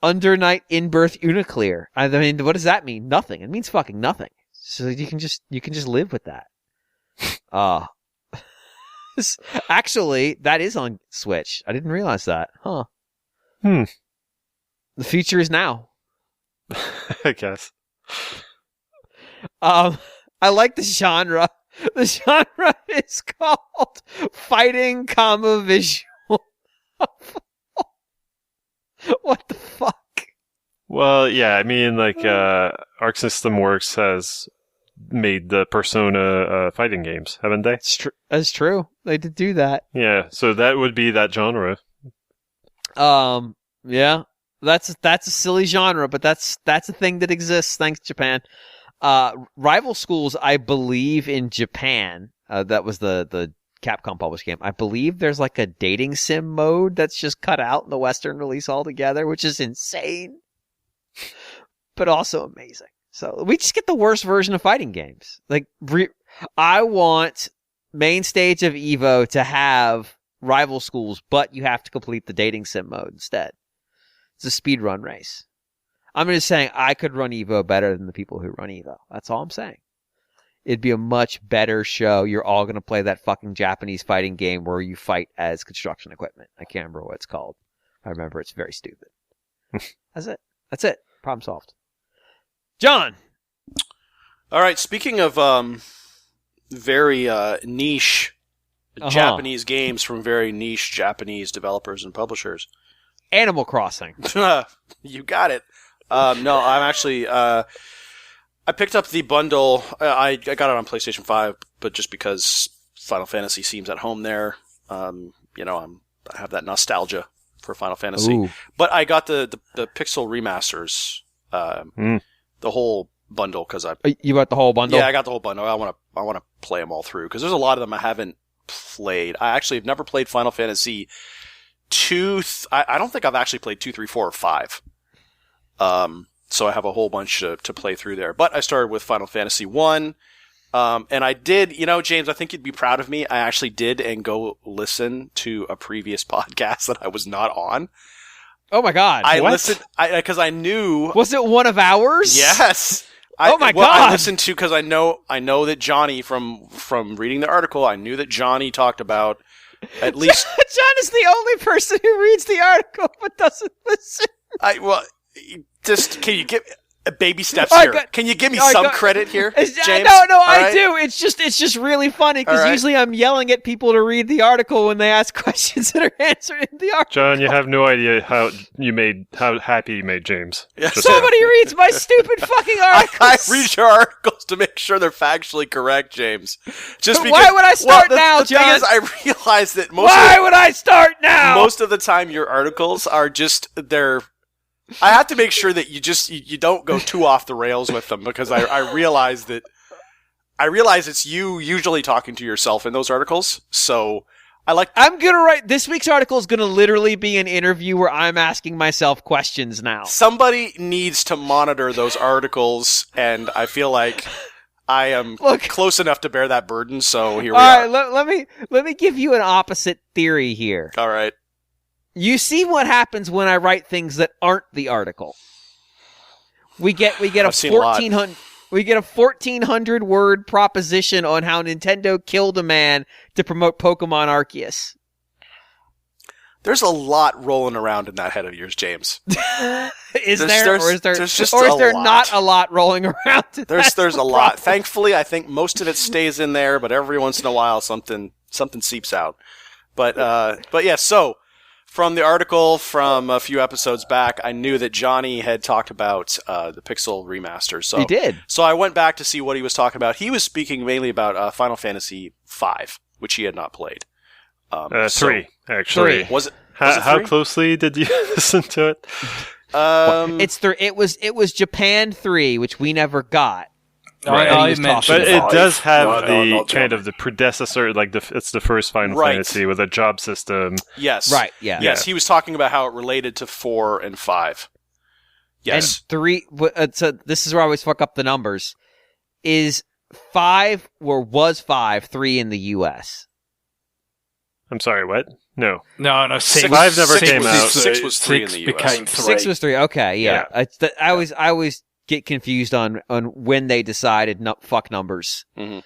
Speaker 1: Under Night in Birth Uniclear. I mean, what does that mean? Nothing. It means fucking nothing. So you can just live with that. Actually, that is on Switch. I didn't realize that. Huh. The future is now.
Speaker 4: I guess.
Speaker 1: I like the genre. The genre is called Fighting, Visual. What the fuck?
Speaker 4: Well, yeah, I mean, like, Arc System Works has made the Persona fighting games, haven't they?
Speaker 1: That's true. They did do that.
Speaker 4: Yeah, so that would be that genre.
Speaker 1: Yeah. That's a silly genre, but that's a thing that exists. Thanks, Japan. Rival Schools, I believe in Japan, that was the Capcom published game. I believe there's like a dating sim mode that's just cut out in the Western release altogether, which is insane, but also amazing. So we just get the worst version of fighting games. Like, I want main stage of Evo to have Rival Schools, but you have to complete the dating sim mode instead. It's a speedrun race. I'm just saying I could run Evo better than the people who run Evo. That's all I'm saying. It'd be a much better show. You're all going to play that fucking Japanese fighting game where you fight as construction equipment. I can't remember what it's called. I remember it's very stupid. That's it. Problem solved. John!
Speaker 2: All right, speaking of very niche Japanese games from very niche Japanese developers and publishers.
Speaker 1: Animal Crossing.
Speaker 2: You got it. No, I'm actually. I picked up the bundle. I got it on PlayStation 5, but just because Final Fantasy seems at home there, I have that nostalgia for Final Fantasy.
Speaker 1: Ooh.
Speaker 2: But I got the Pixel Remasters, the whole bundle because
Speaker 1: You got the whole bundle?
Speaker 2: Yeah, I got the whole bundle. I want to play them all through because there's a lot of them I haven't played. I actually have never played Final Fantasy 2. I don't think I've actually played 2, 3, 4, or 5. So I have a whole bunch to play through there. But I started with Final Fantasy 1. And I did, James, I think you'd be proud of me. I actually did and go listen to a previous podcast that I was not on.
Speaker 1: Oh my god.
Speaker 2: I
Speaker 1: What?
Speaker 2: listened because I knew.
Speaker 1: Was it one of ours?
Speaker 2: Yes.
Speaker 1: Oh my
Speaker 2: well,
Speaker 1: god.
Speaker 2: I listened to because I know that Johnny from reading the article. I knew that Johnny talked about at least.
Speaker 1: John is the only person who reads the article but doesn't listen.
Speaker 2: Just can you give baby steps
Speaker 1: I
Speaker 2: here?
Speaker 1: got-
Speaker 2: Can you give me
Speaker 1: I
Speaker 2: some
Speaker 1: got-
Speaker 2: credit here, James?
Speaker 1: No,
Speaker 2: All
Speaker 1: I
Speaker 2: right?
Speaker 1: do. It's just really funny because
Speaker 2: All right.
Speaker 1: usually I'm yelling at people to read the article when they ask questions that are answered in the article.
Speaker 4: John, you have no idea how happy you made James.
Speaker 2: Yes.
Speaker 4: Just now.
Speaker 1: Somebody reads my stupid fucking
Speaker 2: I
Speaker 1: articles.
Speaker 2: read your articles to make sure they're factually correct, James. Just
Speaker 1: But
Speaker 2: because,
Speaker 1: why would I start now,
Speaker 2: the
Speaker 1: John?
Speaker 2: thing is, I realize that
Speaker 1: Why would I start now?
Speaker 2: most of the time your articles are just they're. I have to make sure that you don't go too off the rails with them because I realize it's you usually talking to yourself in those articles. So
Speaker 1: I'm gonna write this week's article is gonna literally be an interview where I'm asking myself questions now.
Speaker 2: somebody needs to monitor those articles, and I feel like I am close enough to bear that burden. So here we are.
Speaker 1: All right, let me give you an opposite theory here.
Speaker 2: All right.
Speaker 1: You see what happens when I write things that aren't the article. We get a
Speaker 2: I've seen a lot.
Speaker 1: 1400 word proposition on how Nintendo killed a man to promote Pokemon Arceus.
Speaker 2: There's a lot rolling around in that head of yours, James.
Speaker 1: Is
Speaker 2: There's-
Speaker 1: there
Speaker 2: there's
Speaker 1: or is there
Speaker 2: lot.
Speaker 1: not a lot rolling around?
Speaker 2: There's a lot. Thankfully, I think most of it stays in there, but every once in a while something seeps out. But yeah, so from the article from a few episodes back, I knew that Johnny had talked about the Pixel Remasters. So
Speaker 1: He did.
Speaker 2: So I went back to see what he was talking about. He was speaking mainly about Final Fantasy V, which he had not played.
Speaker 4: 3, actually.
Speaker 1: Three.
Speaker 2: Was it
Speaker 4: How
Speaker 2: three?
Speaker 4: closely did you listen to it?
Speaker 1: It was Japan 3, which we never got.
Speaker 3: I
Speaker 1: was
Speaker 3: mentioned
Speaker 1: talking
Speaker 4: But it
Speaker 3: five.
Speaker 4: does have
Speaker 3: No,
Speaker 4: the
Speaker 3: not
Speaker 4: kind
Speaker 3: John.
Speaker 4: of the predecessor, like it's the first Final
Speaker 2: Right.
Speaker 4: Fantasy with a job system.
Speaker 2: Yes.
Speaker 1: Right, yeah.
Speaker 2: Yes, he was talking about how it related to 4 and 5. Yes.
Speaker 1: And 3, so this is where I always fuck up the numbers, is 5, or was 5, 3 in the US.
Speaker 4: I'm sorry, what? No.
Speaker 3: No, 6.
Speaker 4: 5 never
Speaker 3: six
Speaker 4: came
Speaker 3: was-
Speaker 4: out.
Speaker 2: 6 was 3 in
Speaker 3: six
Speaker 2: the US.
Speaker 3: became 3.
Speaker 1: 6 was 3, okay, yeah. I always get confused on when they decided fuck numbers.
Speaker 2: Mhm.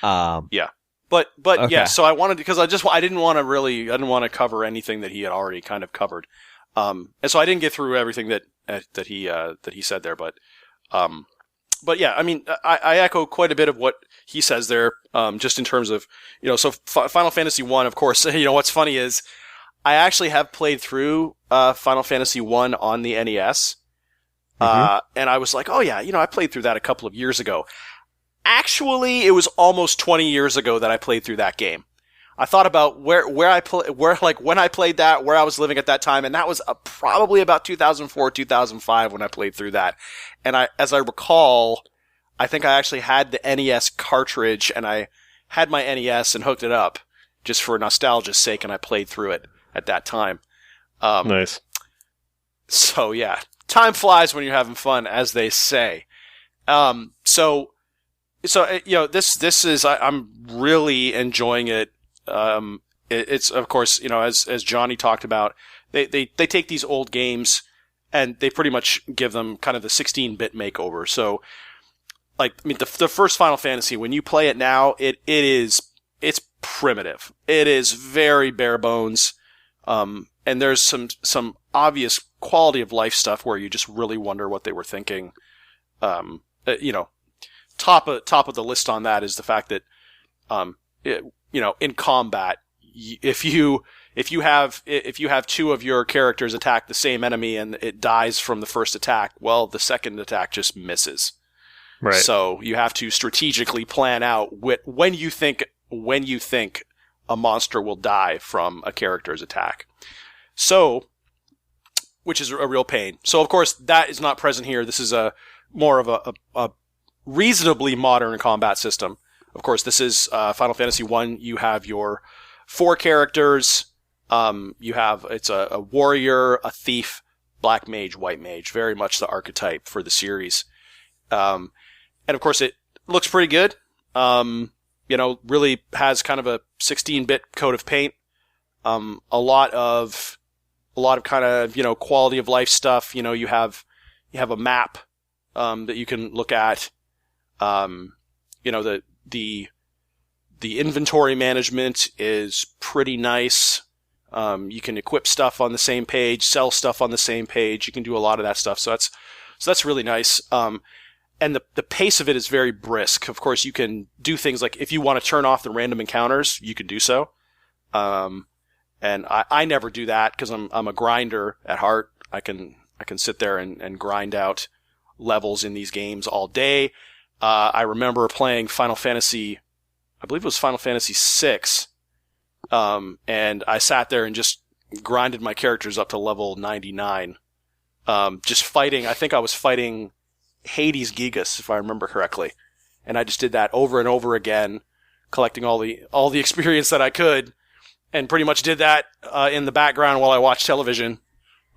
Speaker 1: But
Speaker 2: But yeah,
Speaker 1: Okay.
Speaker 2: so I wanted because I didn't want to cover anything that he had already kind of covered, and so I didn't get through everything that he said there. But yeah, I mean, I echo quite a bit of what he says there, just in terms of so Final Fantasy 1, of course. What's funny is I actually have played through Final Fantasy 1 on the NES, and I was like, oh yeah, I played through that a couple of years ago. Actually, it was almost 20 years ago that I played through that game. I thought about when I played that, where I was living at that time, and that was probably about 2004, 2005 when I played through that. And as I recall, I think I actually had the NES cartridge, and I had my NES and hooked it up just for nostalgia's sake, and I played through it at that time.
Speaker 4: Nice.
Speaker 2: So yeah, time flies when you're having fun, as they say. So this is I'm really enjoying it. It's of course as Johnny talked about, they take these old games and they pretty much give them kind of the 16-bit makeover. So the first Final Fantasy, when you play it now, it's primitive. It is very bare bones. And there's some obvious quality of life stuff where you just really wonder what they were thinking. Top of the list on that is the fact that, in combat, if you have two of your characters attack the same enemy and it dies from the first attack, well, the second attack just misses.
Speaker 4: Right.
Speaker 2: So you have to strategically plan out when you think a monster will die from a character's attack. So, which is a real pain. So, of course, that is not present here. This is more of a reasonably modern combat system. Of course, this is Final Fantasy 1. You have your 4 characters. It's a warrior, a thief, black mage, white mage. Very much the archetype for the series. And of course, it looks pretty good. Really has kind of a 16-bit coat of paint. A lot of kind of, quality of life stuff. You have a map, that you can look at. The inventory management is pretty nice. You can equip stuff on the same page, sell stuff on the same page. You can do a lot of that stuff. So that's really nice. And the pace of it is very brisk. Of course, you can do things like if you want to turn off the random encounters, you can do so. And I never do that because I'm a grinder at heart. I can sit there and grind out levels in these games all day. I remember playing Final Fantasy, I believe it was Final Fantasy VI, and I sat there and just grinded my characters up to level 99. Just fighting, I think I was fighting Hades Gigas, if I remember correctly. And I just did that over and over again, collecting all the experience that I could, and pretty much did that in the background while I watched television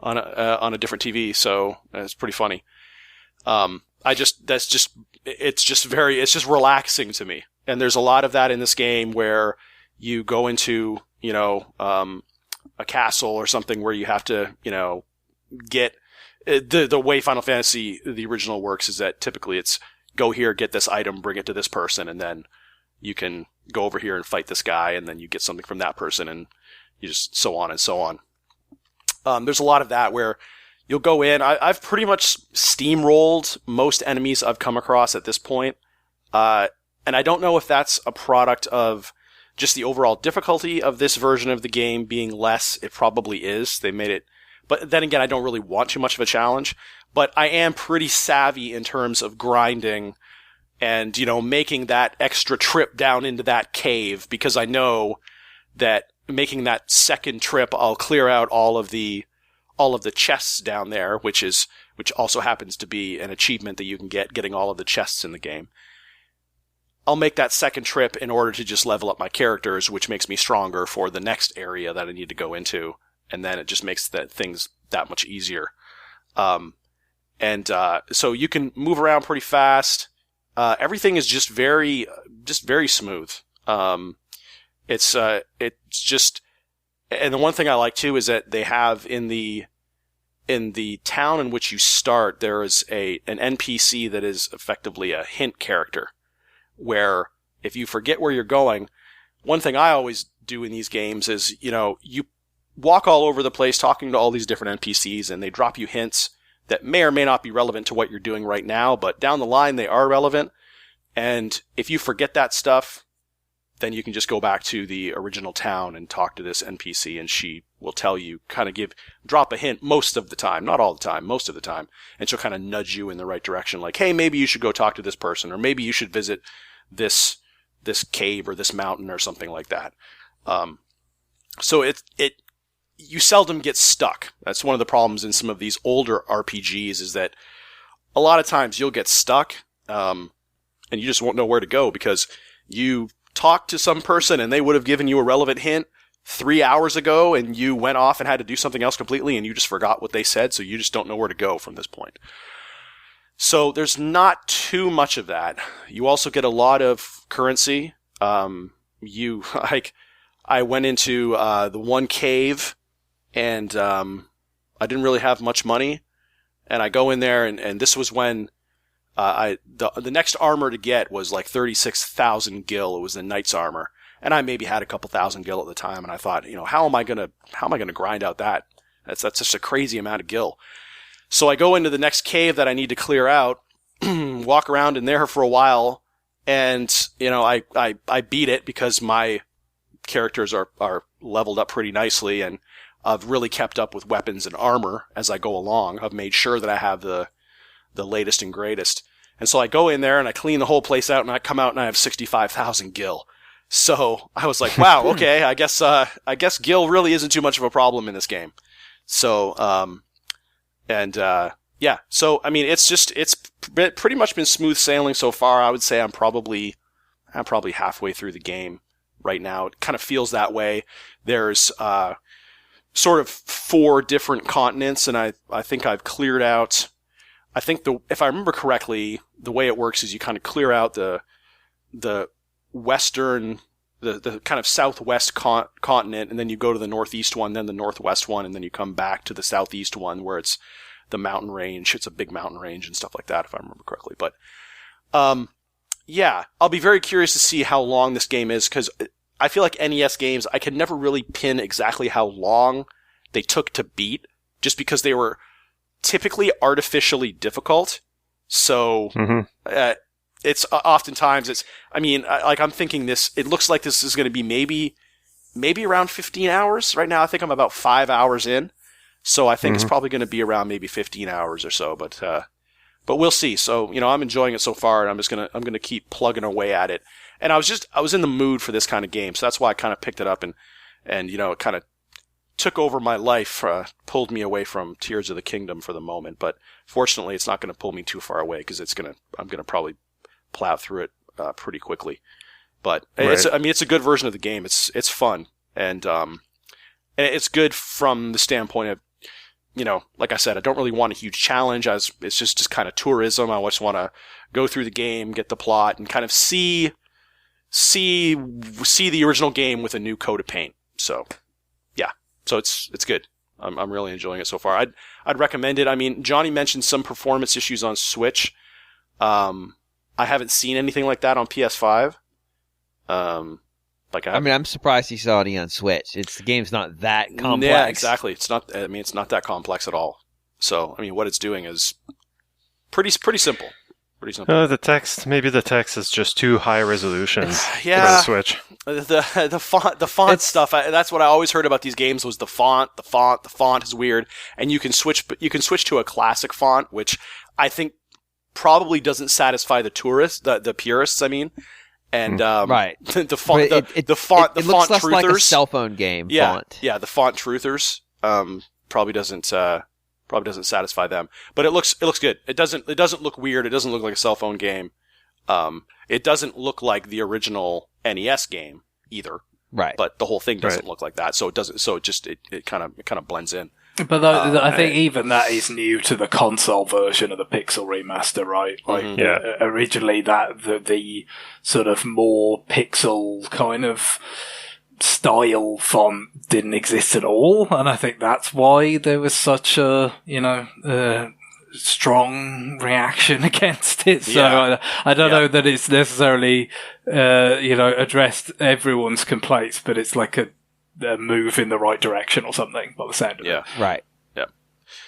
Speaker 2: on a different TV. So it's pretty funny. It's just relaxing to me. And there's a lot of that in this game where you go into, a castle or something where you have to, get the way Final Fantasy, the original works is that typically it's go here, get this item, bring it to this person, and then you can go over here and fight this guy, and then you get something from that person, and you just so on and so on. There's a lot of that where you'll go in. I've pretty much steamrolled most enemies I've come across at this point. And I don't know if that's a product of just the overall difficulty of this version of the game being less. It probably is. They made it. But then again, I don't really want too much of a challenge. But I am pretty savvy in terms of grinding and, making that extra trip down into that cave, because I know that making that second trip, I'll clear out all of the chests down there, which also happens to be an achievement that you can get, getting all of the chests in the game. I'll make that second trip in order to just level up my characters, which makes me stronger for the next area that I need to go into, and then it just makes things that much easier. So you can move around pretty fast. Everything is just very smooth. It's just, and the one thing I like too is that they have in the town in which you start, there is an NPC that is effectively a hint character, where if you forget where you're going, one thing I always do in these games is, you walk all over the place talking to all these different NPCs, and they drop you hints that may or may not be relevant to what you're doing right now, but down the line they are relevant. And if you forget that stuff, then you can just go back to the original town and talk to this NPC, and she will tell you, drop a hint most of the time, not all the time, most of the time, and she'll kind of nudge you in the right direction, like, hey, maybe you should go talk to this person, or maybe you should visit this cave or this mountain or something like that. So you seldom get stuck. That's one of the problems in some of these older RPGs, is that a lot of times you'll get stuck, and you just won't know where to go because you talked to some person and they would have given you a relevant hint 3 hours ago, and you went off and had to do something else completely, and you just forgot what they said, so you just don't know where to go from this point. So there's not too much of that. You also get a lot of currency. I went into the one cave, and I didn't really have much money, and I go in there, and this was when the next armor to get was like 36,000 gil. It was the knight's armor, and I maybe had a couple thousand gil at the time, and I thought, how am I gonna grind out that? That's just a crazy amount of gil. So I go into the next cave that I need to clear out, walk around in there for a while, and I beat it because my characters are leveled up pretty nicely, and I've really kept up with weapons and armor as I go along. I've made sure that I have the latest and greatest. And so I go in there and I clean the whole place out, and I come out and I have 65,000 gil. So I was like, wow, okay, I guess gil really isn't too much of a problem in this game. So, yeah. So, I mean, it's pretty much been smooth sailing so far. I would say I'm probably halfway through the game right now. It kind of feels that way. There's, sort of 4 different continents, and I think I've cleared out, if I remember correctly, the way it works is you kind of clear out the western, the kind of southwest continent, and then you go to the northeast one, then the northwest one, and then you come back to the southeast one where it's the mountain range. It's a big mountain range and stuff like that, if I remember correctly. But, yeah, I'll be very curious to see how long this game is, because I feel like NES games, I could never really pin exactly how long they took to beat, just because they were typically artificially difficult. So, it's oftentimes I'm thinking it looks like this is going to be maybe around 15 hours. Right now, I think I'm about 5 hours in. So I think it's probably going to be around maybe 15 hours or so, but we'll see. So, I'm enjoying it so far, and I'm going to keep plugging away at it. And I was in the mood for this kind of game, so that's why I kind of picked it up, and it kind of took over my life, pulled me away from Tears of the Kingdom for the moment. But fortunately, it's not going to pull me too far away, because I'm going to probably plow through it pretty quickly. But
Speaker 4: right.
Speaker 2: It's a good version of the game. It's fun, and it's good from the standpoint of, like I said, I don't really want a huge challenge. It's just kind of tourism. I just want to go through the game, get the plot, and kind of see the original game with a new coat of paint. So, yeah. So it's good. I'm really enjoying it so far. I'd recommend it. I mean, Johnny mentioned some performance issues on Switch. I haven't seen anything like that on PS5.
Speaker 1: I'm surprised he saw it on Switch. The game's not that complex.
Speaker 2: Yeah, exactly. It's not that complex at all. So, what it's doing is pretty simple. Pretty simple.
Speaker 4: The text is just too high resolution for
Speaker 2: Yeah.
Speaker 4: the Switch.
Speaker 2: The font stuff. That's what I always heard about these games was the font. The font is weird, and you can switch to a classic font, which I think probably doesn't satisfy the purists. And
Speaker 1: right.
Speaker 2: the font,
Speaker 1: it
Speaker 2: font
Speaker 1: looks less
Speaker 2: truthers,
Speaker 1: like a cell phone game font.
Speaker 2: Yeah, the font truthers probably doesn't satisfy them. But it looks good. It doesn't look weird. It doesn't look like a cell phone game. It doesn't look like the original NES game either.
Speaker 1: Right.
Speaker 2: But the whole thing doesn't look like that. So it doesn't. So it kind of blends in.
Speaker 3: But I think even that is new to the console version of the Pixel Remaster, right? Like, originally the sort of more pixel kind of style font didn't exist at all, and I think that's why there was such a strong reaction against it. So I don't know that it's necessarily addressed everyone's complaints, but it's like a move in the right direction or something by the sound of it.
Speaker 1: Right.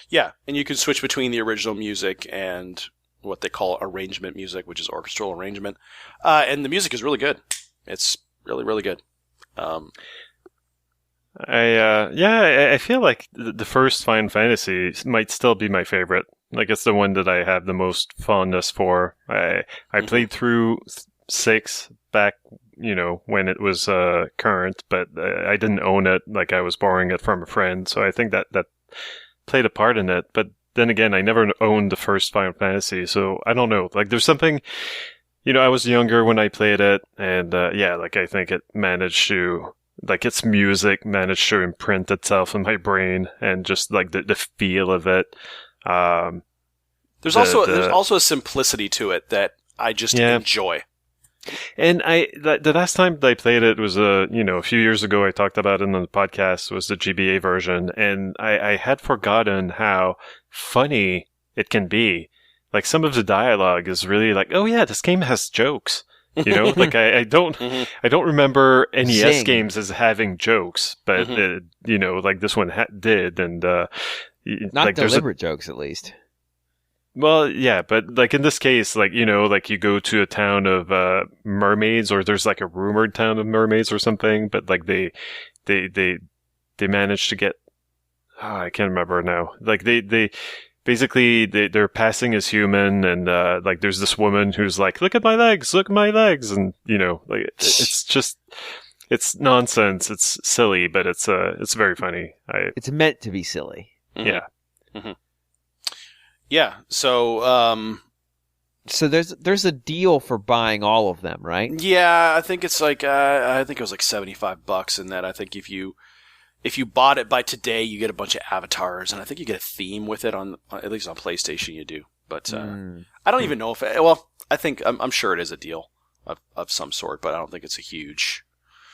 Speaker 2: Yeah, and you can switch between the original music and what they call arrangement music, which is orchestral arrangement. And the music is really good. It's really, really good.
Speaker 4: I feel like the first Final Fantasy might still be my favorite. Like, it's the one that I have the most fondness for. I played through 6 back, when it was current, but I didn't own it. Like, I was borrowing it from a friend, so I think that played a part in it. But then again, I never owned the first Final Fantasy, so I don't know. Like, there's something, I was younger when I played it, and I think it managed to, its music managed to imprint itself in my brain, and just the feel of it.
Speaker 2: There's also a simplicity to it that I just enjoy.
Speaker 4: And the last time I played it was a few years ago. I talked about it on the podcast, was the GBA version, and I had forgotten how funny it can be. Like, some of the dialogue is really like, oh yeah, this game has jokes. Like, I don't remember NES games as having jokes, but this one did, and
Speaker 1: not deliberate jokes at least.
Speaker 4: Well, yeah, but in this case, you go to a town of mermaids, or there's a rumored town of mermaids or something, but they they managed to get. Oh, I can't remember now. Like they basically they're passing as human, and like there's this woman who's like, look at my legs, and like it's just. It's nonsense. It's silly, but it's very funny.
Speaker 1: It's meant to be silly.
Speaker 2: Mm-hmm.
Speaker 4: Yeah.
Speaker 2: Mm-hmm. Yeah. So
Speaker 1: so there's a deal for buying all of them, right?
Speaker 2: Yeah, I think it's like I think it was like $75, and that I think if you bought it by today, you get a bunch of avatars, and I think you get a theme with it on at least on PlayStation you do. But I don't even know if I think I'm sure it is a deal of some sort, but I don't think it's a huge.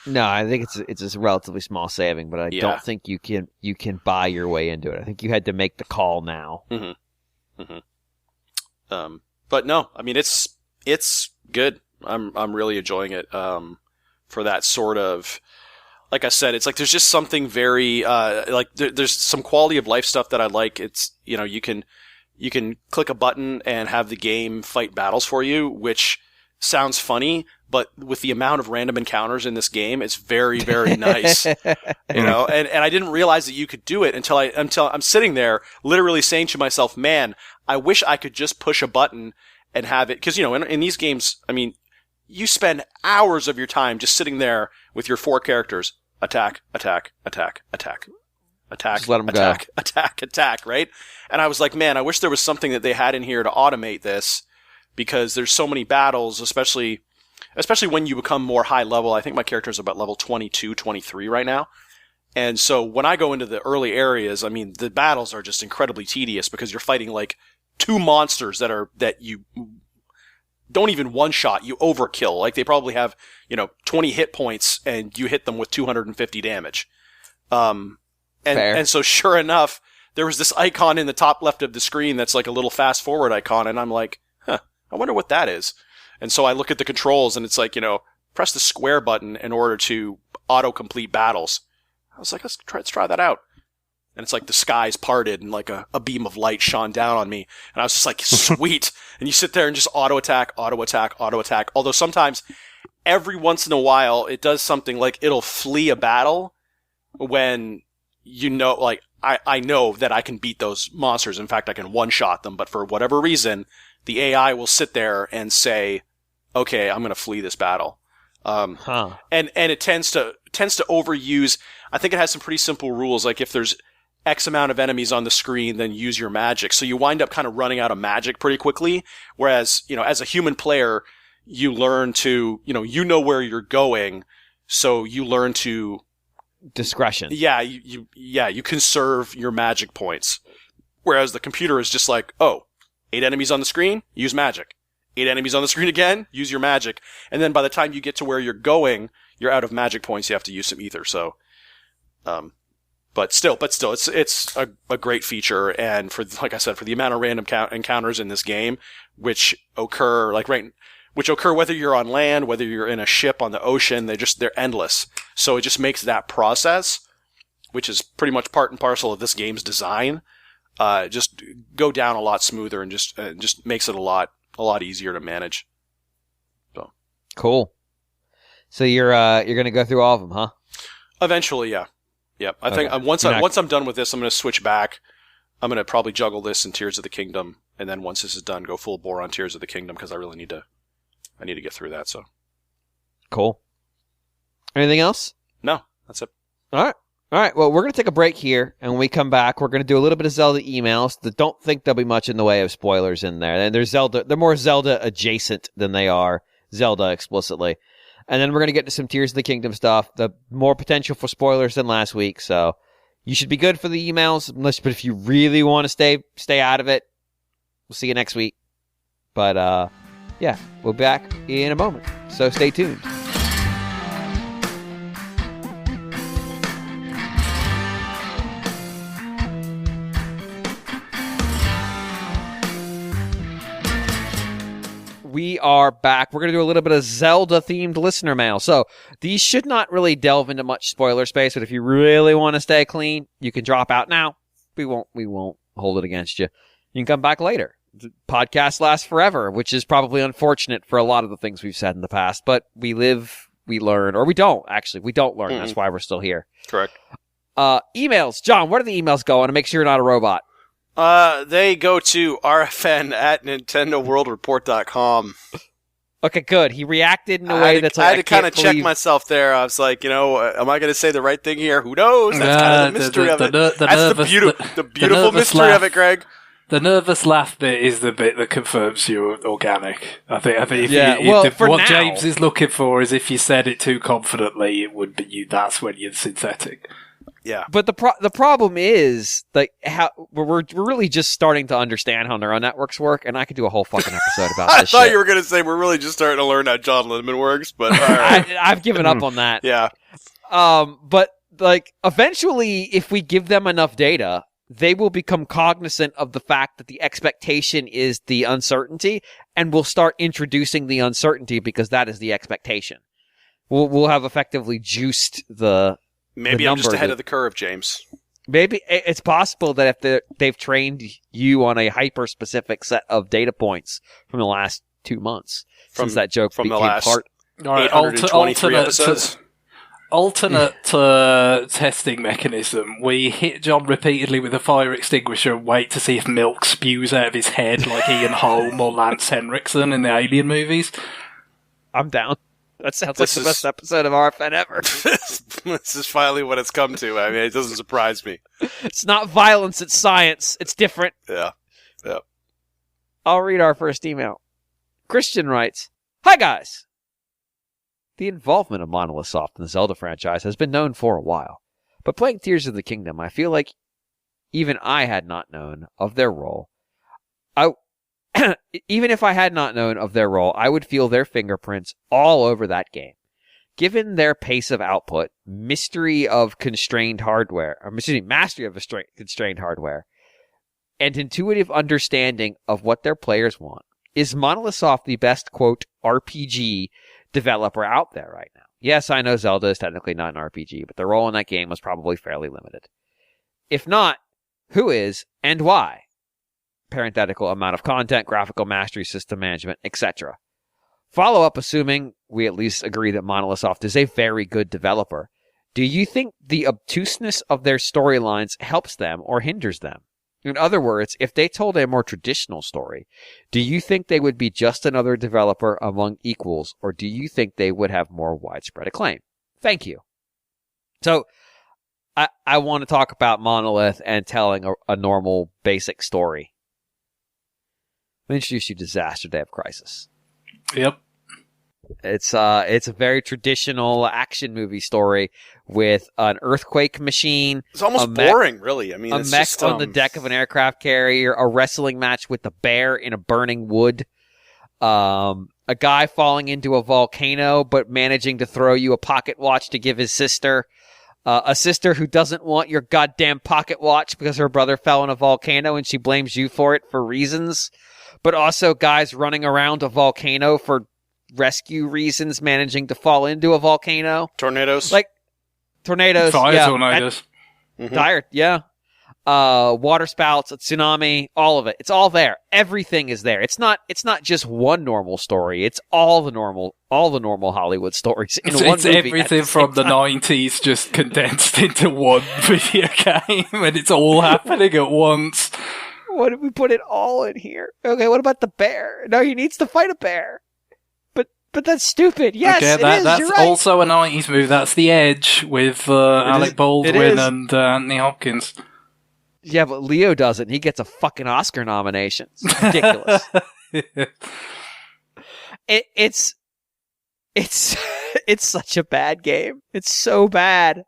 Speaker 1: No, I think it's a relatively small saving, but I don't think you can buy your way into it. I think you had to make the call now.
Speaker 2: Mm-hmm. Mm-hmm. But no, I mean it's good. I'm really enjoying it. For that sort of, like I said, it's like there's just something very like there's some quality of life stuff that I like. It's you can click a button and have the game fight battles for you, which sounds funny. But with the amount of random encounters in this game, it's very, very nice. And I didn't realize that you could do it until I'm sitting there literally saying to myself, man, I wish I could just push a button and have it. Cause in these games, I mean, you spend hours of your time just sitting there with your 4 characters. Attack, attack, attack, attack, attack,
Speaker 1: just let them
Speaker 2: attack,
Speaker 1: go.
Speaker 2: attack, right? And I was like, man, I wish there was something that they had in here to automate this, because there's so many battles, especially when you become more high level. I think my character is about level 22, 23 right now. And so when I go into the early areas, I mean, the battles are just incredibly tedious because you're fighting like 2 monsters that you don't even one-shot, you overkill. Like they probably have, 20 hit points and you hit them with 250 damage. And so sure enough, there was this icon in the top left of the screen that's like a little fast forward icon, and I'm like, I wonder what that is. And so I look at the controls, and it's like, press the square button in order to auto-complete battles. I was like, let's try that out. And it's like the skies parted, and like a beam of light shone down on me. And I was just like, sweet. And you sit there and just auto-attack, auto-attack, auto-attack. Although sometimes, every once in a while, it does something like it'll flee a battle when I know that I can beat those monsters. In fact, I can one-shot them. But for whatever reason, the AI will sit there and say, okay, I'm going to flee this battle. And it tends to overuse. I think it has some pretty simple rules. Like if there's X amount of enemies on the screen, then use your magic. So you wind up kind of running out of magic pretty quickly. Whereas, as a human player, you learn to, you know where you're going. So you learn to
Speaker 1: discretion.
Speaker 2: Yeah. You conserve your magic points. Whereas the computer is just like, 8 enemies on the screen, use magic. 8 enemies on the screen again, use your magic. And then by the time you get to where you're going, you're out of magic points, you have to use some ether. So, but still, it's a great feature. And like I said, for the amount of random encounters in this game, which occur whether you're on land, whether you're in a ship on the ocean, they're endless. So it just makes that process, which is pretty much part and parcel of this game's design, just go down a lot smoother, and just makes it a lot easier to manage. So
Speaker 1: cool. So you're going to go through all of them, huh?
Speaker 2: Eventually, yeah. Yep. I think once I'm done with this, I'm going to switch back. I'm going to probably juggle this in Tears of the Kingdom, and then once this is done, go full bore on Tears of the Kingdom, because I really need to get through that. So
Speaker 1: cool. Anything else?
Speaker 2: No, that's it.
Speaker 1: All right. Well, we're going to take a break here, and when we come back, we're going to do a little bit of Zelda emails. Don't think there'll be much in the way of spoilers in there. And they're more Zelda adjacent than they are Zelda explicitly. And then we're going to get to some Tears of the Kingdom stuff. The more potential for spoilers than last week, so you should be good for the emails. But if you really want to stay out of it, we'll see you next week. But yeah, we'll be back in a moment. So stay tuned. We are back. We're going to do a little bit of Zelda-themed listener mail. So these should not really delve into much spoiler space, but if you really want to stay clean, you can drop out now. We won't hold it against you. You can come back later. The podcast lasts forever, which is probably unfortunate for a lot of the things we've said in the past, but we live we learn, or we don't, actually. We don't learn. That's why we're still here.
Speaker 2: Correct.
Speaker 1: Emails. John, where do the emails go? I want to make sure you're not a robot.
Speaker 2: They go to rfn@nintendoworldreport.com.
Speaker 1: Okay, good. He reacted in a way that's like,
Speaker 2: I had to kind of check myself there. I was like, am I going to say the right thing here? Who knows? That's kind of the mystery of it. That's the beautiful mystery of it, Greg.
Speaker 3: The nervous laugh bit is the bit that confirms you're organic. I think what James is looking for is if you said it too confidently, it would be you. That's when you're synthetic.
Speaker 2: Yeah,
Speaker 1: but the problem is like how we're really just starting to understand how neural networks work, and I could do a whole fucking episode about this.
Speaker 2: I thought you were going to say we're really just starting to learn how John Linneman works, but all right.
Speaker 1: I've given up on that.
Speaker 2: Yeah,
Speaker 1: but like eventually, if we give them enough data, they will become cognizant of the fact that the expectation is the uncertainty, and will start introducing the uncertainty because that is the expectation. We'll have effectively juiced the.
Speaker 2: Maybe I'm just ahead of the curve, James.
Speaker 1: Maybe it's possible that if they've trained you on a hyper-specific set of data points from the last 2 months, since that joke
Speaker 2: from
Speaker 1: became
Speaker 2: the last
Speaker 1: part.
Speaker 2: 823 episodes.
Speaker 3: Alternate testing mechanism. We hit John repeatedly with a fire extinguisher and wait to see if milk spews out of his head like Ian Holm or Lance Henriksen in the Alien movies.
Speaker 1: I'm down. That sounds like the best episode of RFN ever.
Speaker 2: This is finally what it's come to. I mean, it doesn't surprise me.
Speaker 1: It's not violence, it's science. It's different.
Speaker 2: Yeah.
Speaker 1: I'll read our first email. Christian writes, "Hi guys. The involvement of Monolith Soft in the Zelda franchise has been known for a while, but playing Tears of the Kingdom, I feel like even I had not known of their role. Even if I had not known of their role, I would feel their fingerprints all over that game. Given their pace of output, mastery of constrained hardware, and intuitive understanding of what their players want, is Monolith Soft the best, quote, RPG developer out there right now? Yes, I know Zelda is technically not an RPG, but their role in that game was probably fairly limited. If not, who is and why? Parenthetical amount of content, graphical mastery, system management, etc. Follow up, assuming we at least agree that Monolith Soft is a very good developer. Do you think the obtuseness of their storylines helps them or hinders them? In other words, if they told a more traditional story, do you think they would be just another developer among equals, or do you think they would have more widespread acclaim? Thank you." So, I want to talk about Monolith and telling a normal, basic story. Let me introduce you to Disaster Day of Crisis.
Speaker 3: Yep.
Speaker 1: It's a very traditional action movie story with an earthquake machine.
Speaker 2: It's almost boring, really. I mean,
Speaker 1: a
Speaker 2: it's
Speaker 1: mech
Speaker 2: just,
Speaker 1: on the deck of an aircraft carrier, a wrestling match with the bear in a burning wood, a guy falling into a volcano but managing to throw you a pocket watch to give his sister, a sister who doesn't want your goddamn pocket watch because her brother fell in a volcano and she blames you for it for reasons, but also guys running around a volcano for rescue reasons, managing to fall into a volcano.
Speaker 2: Tornadoes.
Speaker 1: Like, tornadoes.
Speaker 3: Fire tornadoes.
Speaker 1: Dire, yeah. Water spouts, a tsunami, all of it. It's all there. Everything is there. It's not just one normal story. It's all the normal Hollywood stories in one movie. It's
Speaker 3: everything from the 90s just condensed into one video game, and it's all happening at once.
Speaker 1: What did we put it all in here? Okay, what about the bear? No, he needs to fight a bear. But that's stupid. Yes,
Speaker 3: okay,
Speaker 1: it is.
Speaker 3: That's
Speaker 1: You're right.
Speaker 3: also a 90s movie. That's The Edge with Alec Baldwin and Anthony Hopkins.
Speaker 1: Yeah, but Leo doesn't. He gets a fucking Oscar nomination. It's ridiculous. It's such a bad game. It's so bad,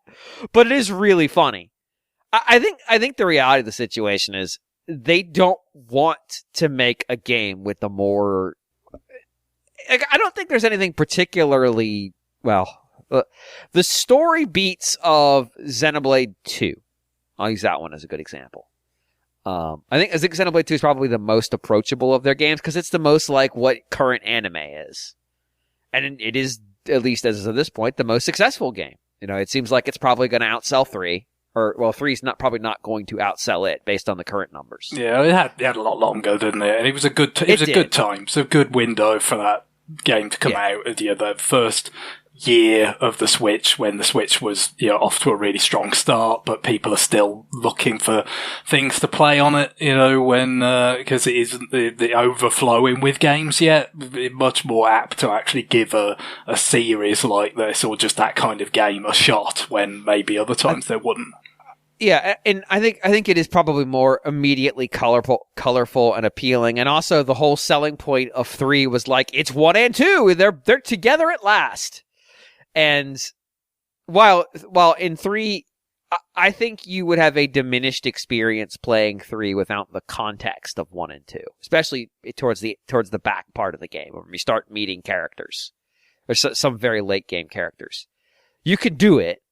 Speaker 1: but it is really funny. I think the reality of the situation is they don't want to make a game with a more. I don't think there's anything particularly the story beats of Xenoblade 2. I'll use that one as a good example. I think Xenoblade 2 is probably the most approachable of their games because it's the most like what current anime is. And it is, at least as of this point, the most successful game. You know, it seems like it's probably going to outsell 3. Or, well, 3's probably not going to outsell it based on the current numbers.
Speaker 3: Yeah, it had a lot longer, didn't it? And it was a good time. It's a good window for that game to come out. The first year of the Switch, when the Switch was, you know, off to a really strong start, but people are still looking for things to play on it, you know, when, because it isn't the overflowing with games yet. It's much more apt to actually give a series like this, or just that kind of game, a shot, when maybe other times there wouldn't.
Speaker 1: Yeah, and I think it is probably more immediately colorful and appealing, and also the whole selling point of 3 was like, it's 1 and 2, they're together at last. And while in 3, I think you would have a diminished experience playing 3 without the context of 1 and 2, especially towards the back part of the game when you start meeting characters, or some very late game characters. You could do it,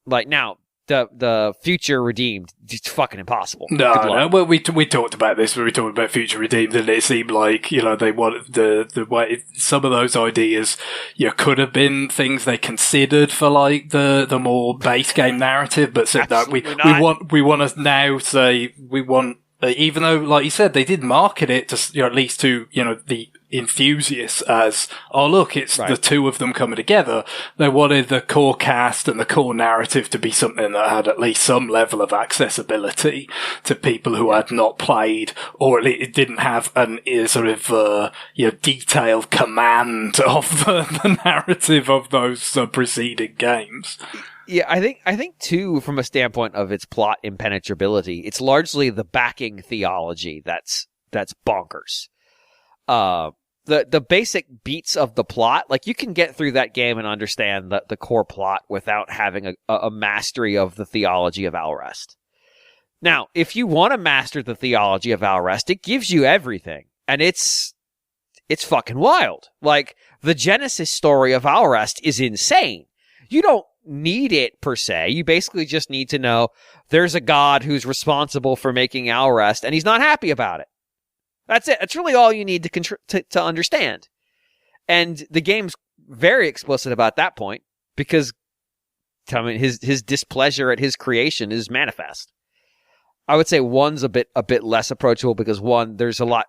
Speaker 1: like now. The Future Redeemed, it's fucking impossible.
Speaker 3: No. Well, we talked about this when we talked about Future Redeemed, and it seemed like, you know, they wanted the way some of those ideas, you know, could have been things they considered for like the more base game narrative, but said that we want to now say we want. Even though, like you said, they did market it to, you know, at least to, you know, the enthusiasts as, oh look, it's the two of them coming together. They wanted the core cast and the core narrative to be something that had at least some level of accessibility to people who had not played, or at least it didn't have an sort of, you know, detailed command of the narrative of those preceding games.
Speaker 1: Yeah, I think too, from a standpoint of its plot impenetrability, it's largely the backing theology that's bonkers. The basic beats of the plot, like you can get through that game and understand the core plot without having a mastery of the theology of Alrest. Now, if you want to master the theology of Alrest, it gives you everything, and it's fucking wild. Like, the Genesis story of Alrest is insane. You don't need it per se. You basically just need to know there's a god who's responsible for making Alrest, and he's not happy about it. That's it. That's really all you need to understand. And the game's very explicit about that point, because I mean, his displeasure at his creation is manifest. I would say 1's a bit less approachable, because 1, there's a lot.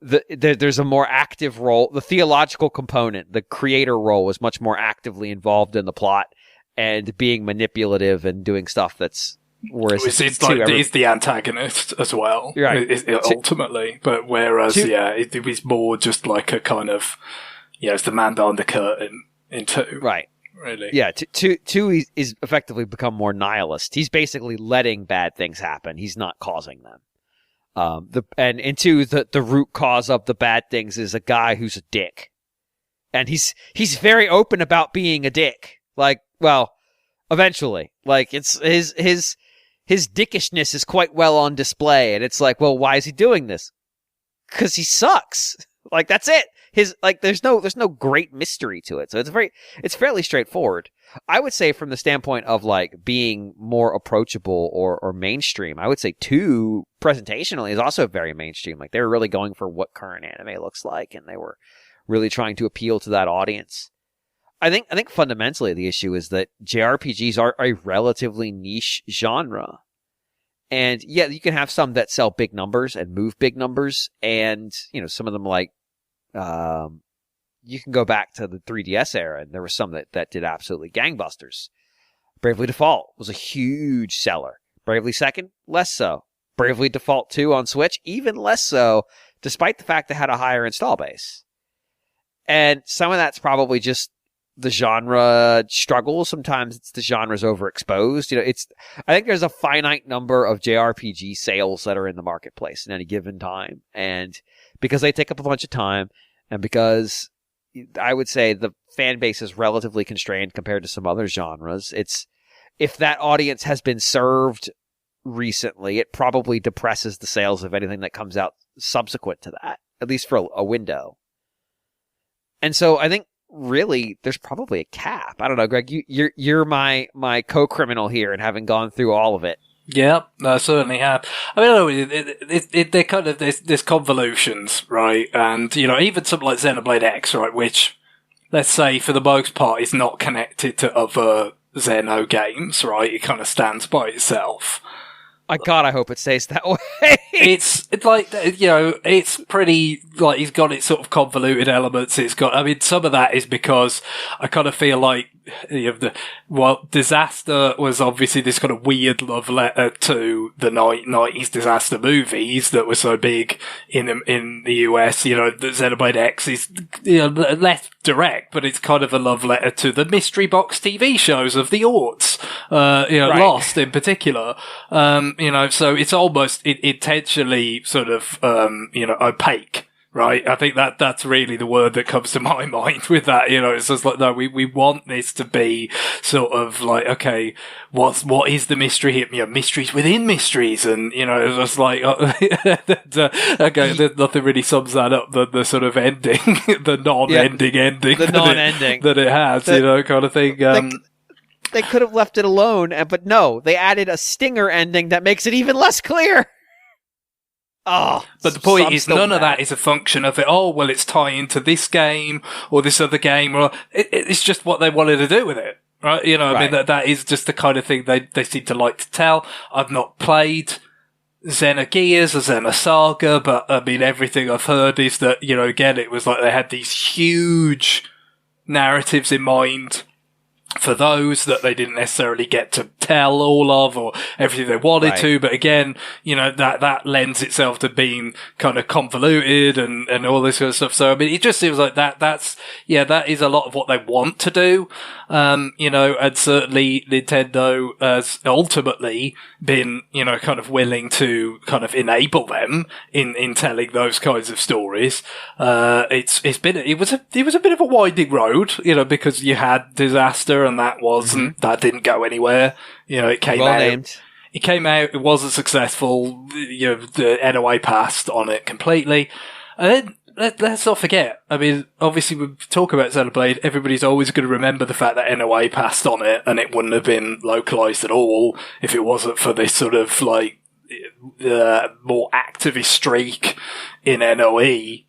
Speaker 1: There's a more active role. The theological component, the creator role, is much more actively involved in the plot and being manipulative and doing stuff that's whereas
Speaker 3: it's the antagonist as well,
Speaker 1: right?
Speaker 3: Ultimately, but whereas it was more just like a kind of, you know, it's the man behind the curtain in 2,
Speaker 1: right?
Speaker 3: Really,
Speaker 1: yeah. Two is effectively become more nihilist. He's basically letting bad things happen. He's not causing them. And in 2, the root cause of the bad things is a guy who's a dick, and he's very open about being a dick. Like, well, eventually, like it's his dickishness is quite well on display, and it's like, well, why is he doing this? Because he sucks. Like, that's it. There's no great mystery to it, so it's fairly straightforward. I would say, from the standpoint of like being more approachable or mainstream, I would say 2 presentationally is also very mainstream. Like, they were really going for what current anime looks like, and they were really trying to appeal to that audience. I think fundamentally the issue is that JRPGs are a relatively niche genre. And yeah, you can have some that sell big numbers and move big numbers, and, you know, some of them, like, you can go back to the 3DS era, and there were some that did absolutely gangbusters. Bravely Default was a huge seller. Bravely Second, less so. Bravely Default 2 on Switch, even less so, despite the fact it had a higher install base. And some of that's probably just the genre struggles. Sometimes it's the genre's overexposed. You know, I think there's a finite number of JRPG sales that are in the marketplace at any given time. And because they take up a bunch of time, and because I would say the fan base is relatively constrained compared to some other genres, if that audience has been served recently, it probably depresses the sales of anything that comes out subsequent to that, at least for a window. And so I think, really, there's probably a cap. I don't know, Greg. You're my co-criminal here, and having gone through all of it.
Speaker 3: Yeah, I certainly have. I mean, they're kind of there's convolutions, right? And, you know, even something like Xenoblade X, right, which, let's say, for the most part, is not connected to other Xeno games, right? It kind of stands by itself.
Speaker 1: God, I hope it stays that way.
Speaker 3: It's like, it's pretty, like, he's got its sort of convoluted elements. I mean, some of that is because I kind of feel like, Disaster was obviously this kind of weird love letter to the 90s disaster movies that were so big in the US. The Xenoblade X is, less direct, but it's kind of a love letter to the mystery box TV shows of the aughts, right. Lost in particular. So it's almost intentionally sort of, opaque. Right, I think that's really the word that comes to my mind with that. It's just like, no, we want this to be sort of like, okay, what is the mystery here? Mysteries within mysteries, and it's just like, okay, there's nothing really sums that up than the sort of ending, the non-ending ending,
Speaker 1: the non-ending
Speaker 3: that it has, kind of thing.
Speaker 1: They could have left it alone, but no, they added a stinger ending that makes it even less clear. Oh,
Speaker 3: but the point is, none of that is a function of it. Oh, well, it's tying to this game or this other game, or it's just what they wanted to do with it, right? Right. I mean, that is just the kind of thing they seem to like to tell. I've not played Xenogears or Xenosaga, but I mean, everything I've heard is that, again, it was like they had these huge narratives in mind for those that they didn't necessarily get to tell all of, or everything they wanted to. But again, that lends itself to being kind of convoluted and all this kind of stuff. So, I mean, it just seems like that is a lot of what they want to do. And certainly Nintendo has ultimately been, kind of willing to kind of enable them in telling those kinds of stories. It was a bit of a winding road, because you had Disaster, and that that didn't go anywhere. It came out. Named. It came out. It wasn't successful. The NOA passed on it completely. And then let's not forget. I mean, obviously, we talk about Xenoblade. Everybody's always going to remember the fact that NOA passed on it, and it wouldn't have been localized at all if it wasn't for this sort of like more activist streak in NOE.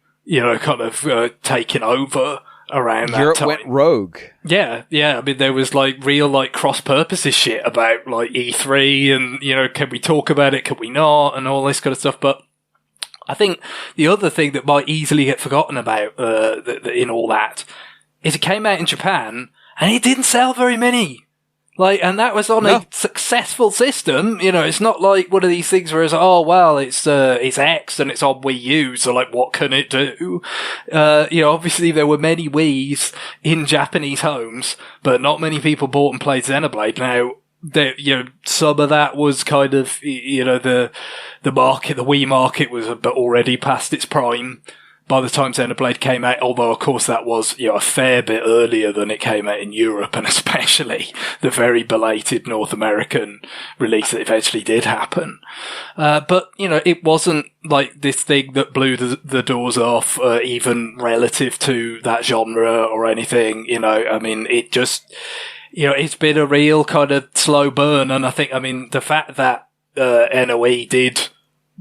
Speaker 3: Kind of taking over around that
Speaker 1: Europe
Speaker 3: time.
Speaker 1: went rogue.
Speaker 3: Yeah. I mean, there was like real like cross-purposes shit about like E3 and, can we talk about it? Can we not? And all this kind of stuff. But I think the other thing that might easily get forgotten about, in all that is it came out in Japan and it didn't sell very many. Like, and that was on a successful system. It's not like one of these things where it's like, oh, well, it's X and it's on Wii U, so like, what can it do? Obviously there were many Wiis in Japanese homes, but not many people bought and played Xenoblade. Now, some of that was kind of, the market, the Wii market was already past its prime by the time Xenoblade came out, although of course that was, a fair bit earlier than it came out in Europe, and especially the very belated North American release that eventually did happen. But, it wasn't like this thing that blew the doors off, even relative to that genre or anything, I mean, it just, it's been a real kind of slow burn, and I think, I mean, the fact that, NOE did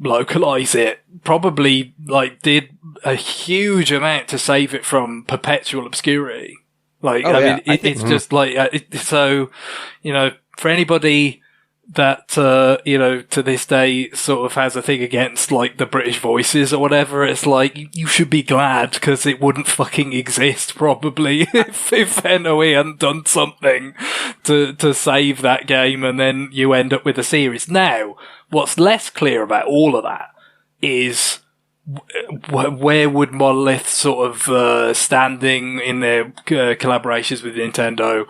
Speaker 3: localize it probably like did a huge amount to save it from perpetual obscurity. Like, it's just like, so, for anybody that, to this day sort of has a thing against like the British voices or whatever, it's like, you should be glad because it wouldn't fucking exist probably if NOE hadn't done something to save that game, and then you end up with a series. Now, what's less clear about all of that is where would Monolith sort of standing in their collaborations with Nintendo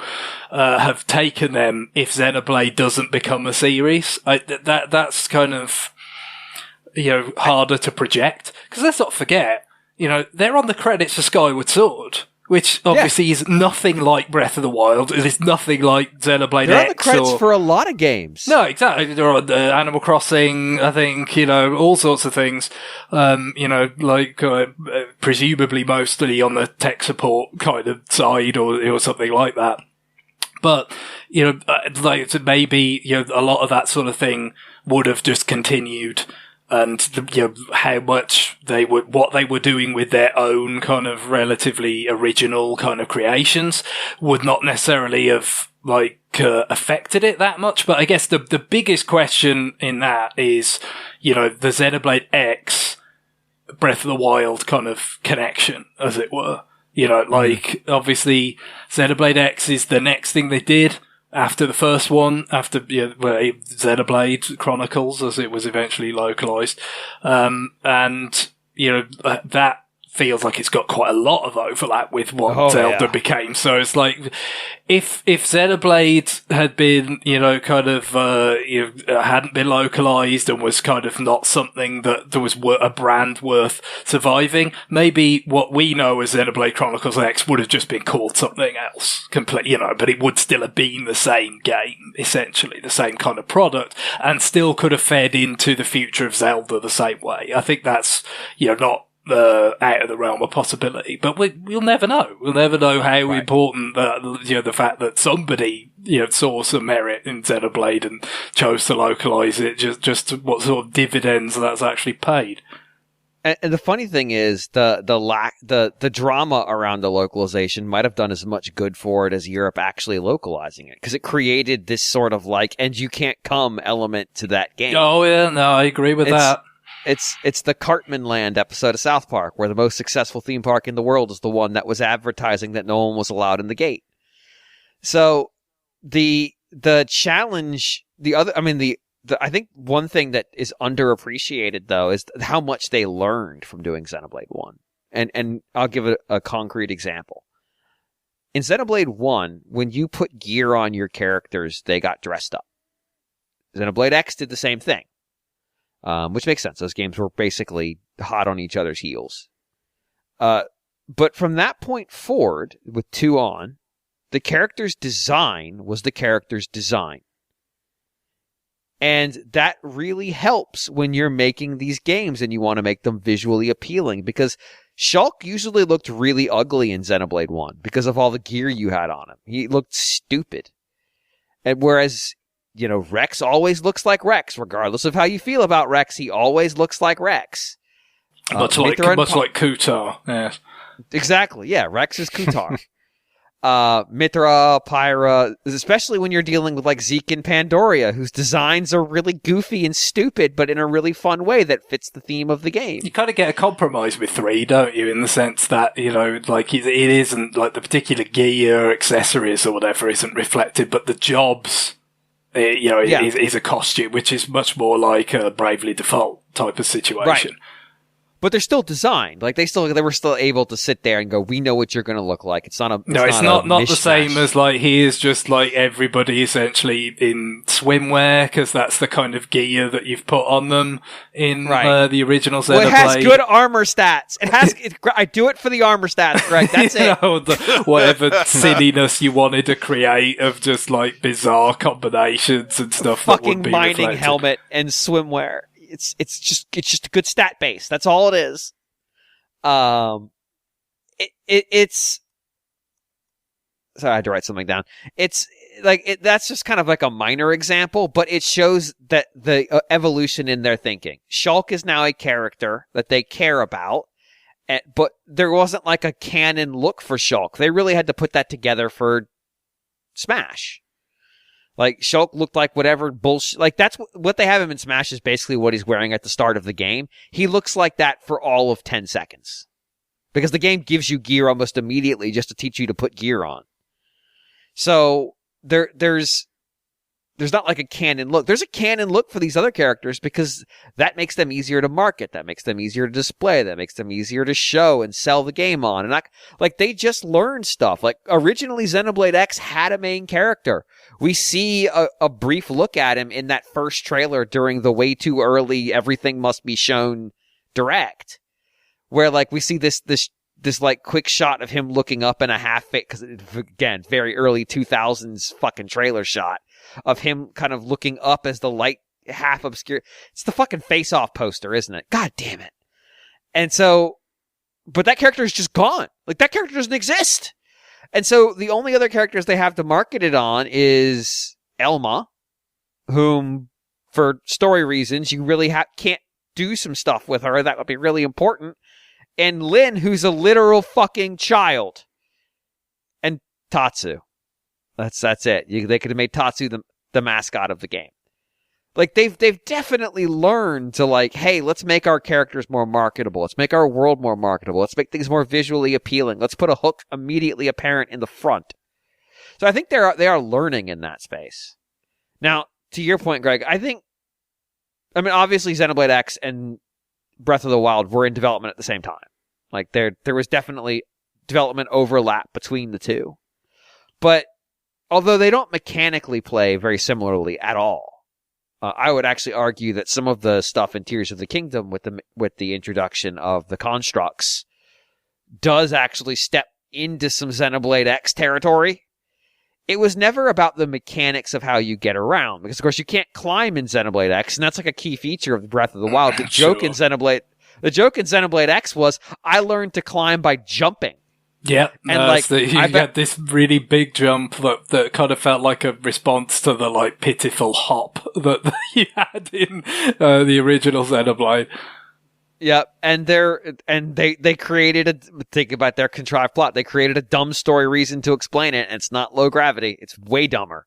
Speaker 3: have taken them if Xenoblade doesn't become a series? That's kind of harder to project, because let's not forget, they're on the credits for Skyward Sword, which obviously is nothing like Breath of the Wild. It is nothing like Xenoblade X.
Speaker 1: They're on the credits for a lot of games.
Speaker 3: No, exactly. They're on Animal Crossing, I think, all sorts of things. Presumably mostly on the tech support kind of side or something like that. But, maybe, a lot of that sort of thing would have just continued. And how much what they were doing with their own kind of relatively original kind of creations would not necessarily have affected it that much. But I guess the biggest question in that is, the Xenoblade X Breath of the Wild kind of connection, as it were. Obviously Xenoblade X is the next thing they did after the first one, after Xenoblade Chronicles, as it was eventually localized. That feels like it's got quite a lot of overlap with what Zelda became. So it's like, if Xenoblade had been, hadn't been localized and was kind of not something that there was a brand worth surviving, maybe what we know as Xenoblade Chronicles X would have just been called something else, completely, but it would still have been the same game, essentially, the same kind of product, and still could have fed into the future of Zelda the same way. I think that's, not out of the realm of possibility, but we'll never know. We'll never know how important the fact that somebody saw some merit in Xenoblade and chose to localize it, just what sort of dividends that's actually paid.
Speaker 1: And the funny thing is, the drama around the localization might have done as much good for it as Europe actually localizing it, because it created this sort of and you can't come element to that game.
Speaker 3: Oh yeah, no, I agree with that.
Speaker 1: It's the Cartman Land episode of South Park, where the most successful theme park in the world is the one that was advertising that no one was allowed in the gate. So the challenge, I think one thing that is underappreciated though is how much they learned from doing Xenoblade 1. And I'll give it a concrete example. In Xenoblade 1, when you put gear on your characters, they got dressed up. Xenoblade X did the same thing. Which makes sense. Those games were basically hot on each other's heels. But from that point forward, with 2 on, the character's design was the character's design. And that really helps when you're making these games and you want to make them visually appealing, because Shulk usually looked really ugly in Xenoblade 1 because of all the gear you had on him. He looked stupid. And whereas Rex always looks like Rex, regardless of how you feel about Rex. He always looks like Rex.
Speaker 3: Much like Kutar, yes.
Speaker 1: Exactly, yeah. Rex is Kutar. Mithra, Pyra, especially when you're dealing with Zeke and Pandoria, whose designs are really goofy and stupid, but in a really fun way that fits the theme of the game.
Speaker 3: You kind of get a compromise with 3, don't you? In the sense that, it isn't the particular gear, accessories or whatever isn't reflected, but the jobs... is a costume, which is much more like a Bravely Default type of situation.
Speaker 1: Right. But they're still designed. They were still able to sit there and go, we know what you're going to look like. It's not
Speaker 3: the same as he is just like everybody essentially in swimwear, because that's the kind of gear that you've put on them in the original Xenoblade. Well,
Speaker 1: it has good armor stats. I do it for the armor stats, Greg. That's it.
Speaker 3: Whatever silliness you wanted to create of just bizarre combinations and stuff.
Speaker 1: Fucking mining helmet and swimwear. It's just a good stat base. That's all it is. It's sorry, I had to write something down. It's that's just kind of a minor example, but it shows that the evolution in their thinking. Shulk is now a character that they care about, but there wasn't a canon look for Shulk. They really had to put that together for Smash. Shulk looked like whatever bullshit. That's what they have him in Smash is basically what he's wearing at the start of the game. He looks like that for all of 10 seconds. Because the game gives you gear almost immediately just to teach you to put gear on. So, there's not a canon look. There's a canon look for these other characters because that makes them easier to market. That makes them easier to display. That makes them easier to show and sell the game on. And they just learned stuff. Originally Xenoblade X had a main character. We see a brief look at him in that first trailer during the way too early everything must be shown direct, where we see this quick shot of him looking up in a half face, because again, very early 2000s fucking trailer shot of him kind of looking up as the light half obscure. It's the fucking Face Off poster, isn't it? God damn it. And so, but that character is just gone. That character doesn't exist. And so the only other characters they have to market it on is Elma, whom, for story reasons, you really can't do some stuff with her that would be really important. And Lyn, who's a literal fucking child. And Tatsu. That's it. They could have made Tatsu the mascot of the game. Like they've definitely learned to like, hey, let's make our characters more marketable. Let's make our world more marketable. Let's make things more visually appealing. Let's put a hook immediately apparent in the front. So I think they are learning in that space. Now, to your point, Greg, I mean, obviously Xenoblade X and Breath of the Wild were in development at the same time. Like there was definitely development overlap between the two. But although they don't mechanically play very similarly at all, I would actually argue that some of the stuff in Tears of the Kingdom with the introduction of the constructs does actually step into some Xenoblade X territory. It was never about the mechanics of how you get around, because of course you can't climb in Xenoblade X, and that's like a key feature of Breath of the Wild. The joke in Xenoblade X was I learned to climb by jumping.
Speaker 3: Yeah,
Speaker 1: and
Speaker 3: you had this really big jump that kind of felt like a response to the like pitiful hop that you had in the original Xenoblade.
Speaker 1: Yeah, and they created think about their contrived plot. They created a dumb story reason to explain it, and it's not low gravity. It's way dumber.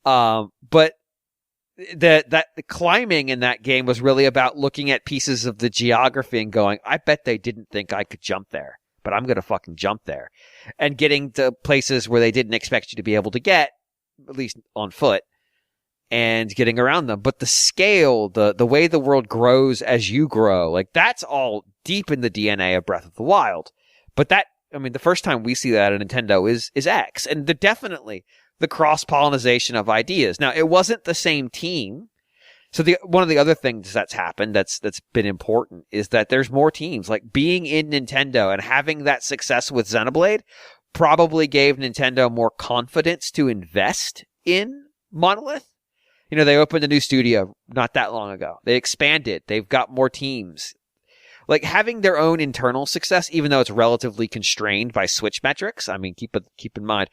Speaker 1: But the climbing in that game was really about looking at pieces of the geography and going, I bet they didn't think I could jump there, but I'm going to fucking jump there. And getting to places where they didn't expect you to be able to get, at least on foot, and getting around them. But the scale, the way the world grows as you grow, like that's all deep in the DNA of Breath of the Wild. But the first time we see that at Nintendo is X. And definitely the cross-pollination of ideas. Now, it wasn't the same team. So one of the other things that's happened that's been important is that there's more teams. Like being in Nintendo and having that success with Xenoblade probably gave Nintendo more confidence to invest in Monolith. You know, they opened a new studio not that long ago. They expanded. They've got more teams. Like having their own internal success, even though it's relatively constrained by Switch metrics. I mean, keep in mind,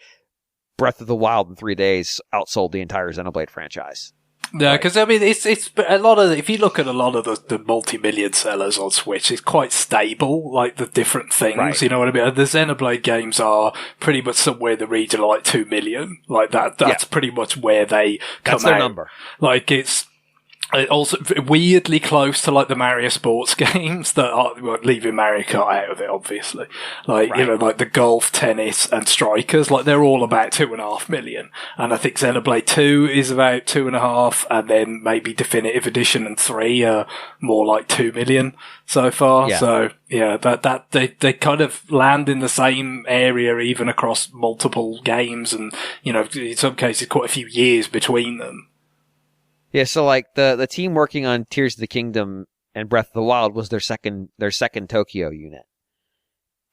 Speaker 1: Breath of the Wild in 3 days outsold the entire Xenoblade franchise.
Speaker 3: Yeah, because I mean, it's a lot of. If you look at a lot of the multi-million sellers on Switch, it's quite stable. Like the different things,
Speaker 1: right.
Speaker 3: You know what I mean. The Xenoblade games are pretty much somewhere in the region of like 2 million. Like that. That's pretty much where they come out.
Speaker 1: That's their number.
Speaker 3: Like it's also weirdly close to like the Mario sports games that are leaving Mario Kart out of it, obviously. Like, right. You know, like the golf, tennis and strikers, like they're all about 2.5 million. And I think Xenoblade 2 is about 2.5, and then maybe Definitive Edition and 3 are more like 2 million so far. Yeah. So yeah, that they kind of land in the same area even across multiple games, and you know, in some cases quite a few years between them.
Speaker 1: Yeah, so like the team working on Tears of the Kingdom and Breath of the Wild was their second Tokyo unit.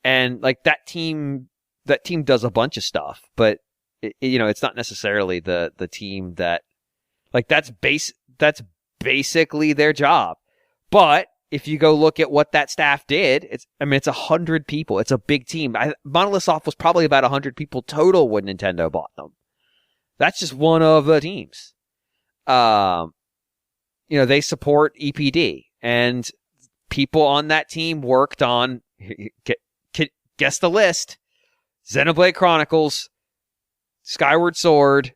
Speaker 1: And like that team does a bunch of stuff, but it's not necessarily the team that like that's basically their job. But if you go look at what that staff did, it's 100 people. It's a big team. Monolith Soft was probably about 100 people total when Nintendo bought them. That's just one of the teams. They support EPD, and people on that team worked on, guess the list, Xenoblade Chronicles, Skyward Sword,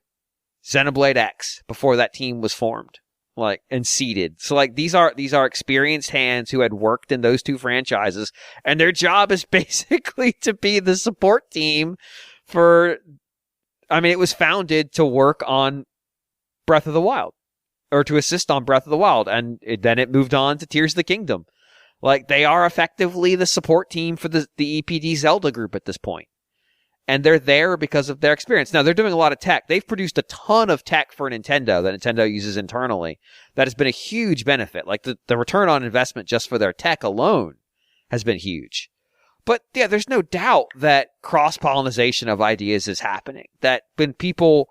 Speaker 1: Xenoblade X, before that team was formed, and seeded. So, these are experienced hands who had worked in those two franchises, and their job is basically to be the support team it was founded to work on Breath of the Wild, or to assist on Breath of the Wild, and then it moved on to Tears of the Kingdom. Like, they are effectively the support team for the EPD Zelda group at this point. And they're there because of their experience. Now, they're doing a lot of tech. They've produced a ton of tech for Nintendo that Nintendo uses internally. That has been a huge benefit. Like, the return on investment just for their tech alone has been huge. But, yeah, there's no doubt that cross-pollination of ideas is happening. That when people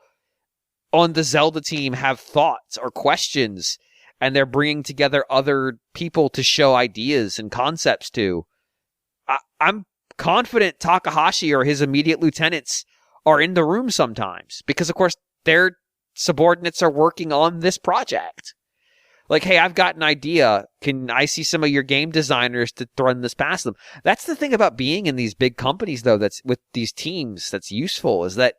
Speaker 1: on the Zelda team have thoughts or questions, and they're bringing together other people to show ideas and concepts to, I'm confident Takahashi or his immediate lieutenants are in the room sometimes, because of course their subordinates are working on this project. Like, hey, I've got an idea. Can I see some of your game designers to run this past them? That's the thing about being in these big companies, though, that's with these teams that's useful, is that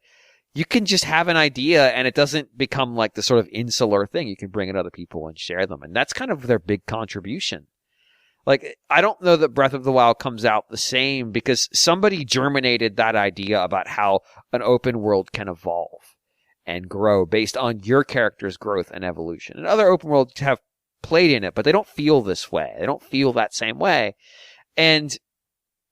Speaker 1: you can just have an idea and it doesn't become like the sort of insular thing. You can bring in other people and share them. And that's kind of their big contribution. Like, I don't know that Breath of the Wild comes out the same because somebody germinated that idea about how an open world can evolve and grow based on your character's growth and evolution. And other open worlds have played in it, but they don't feel this way. They don't feel that same way. And,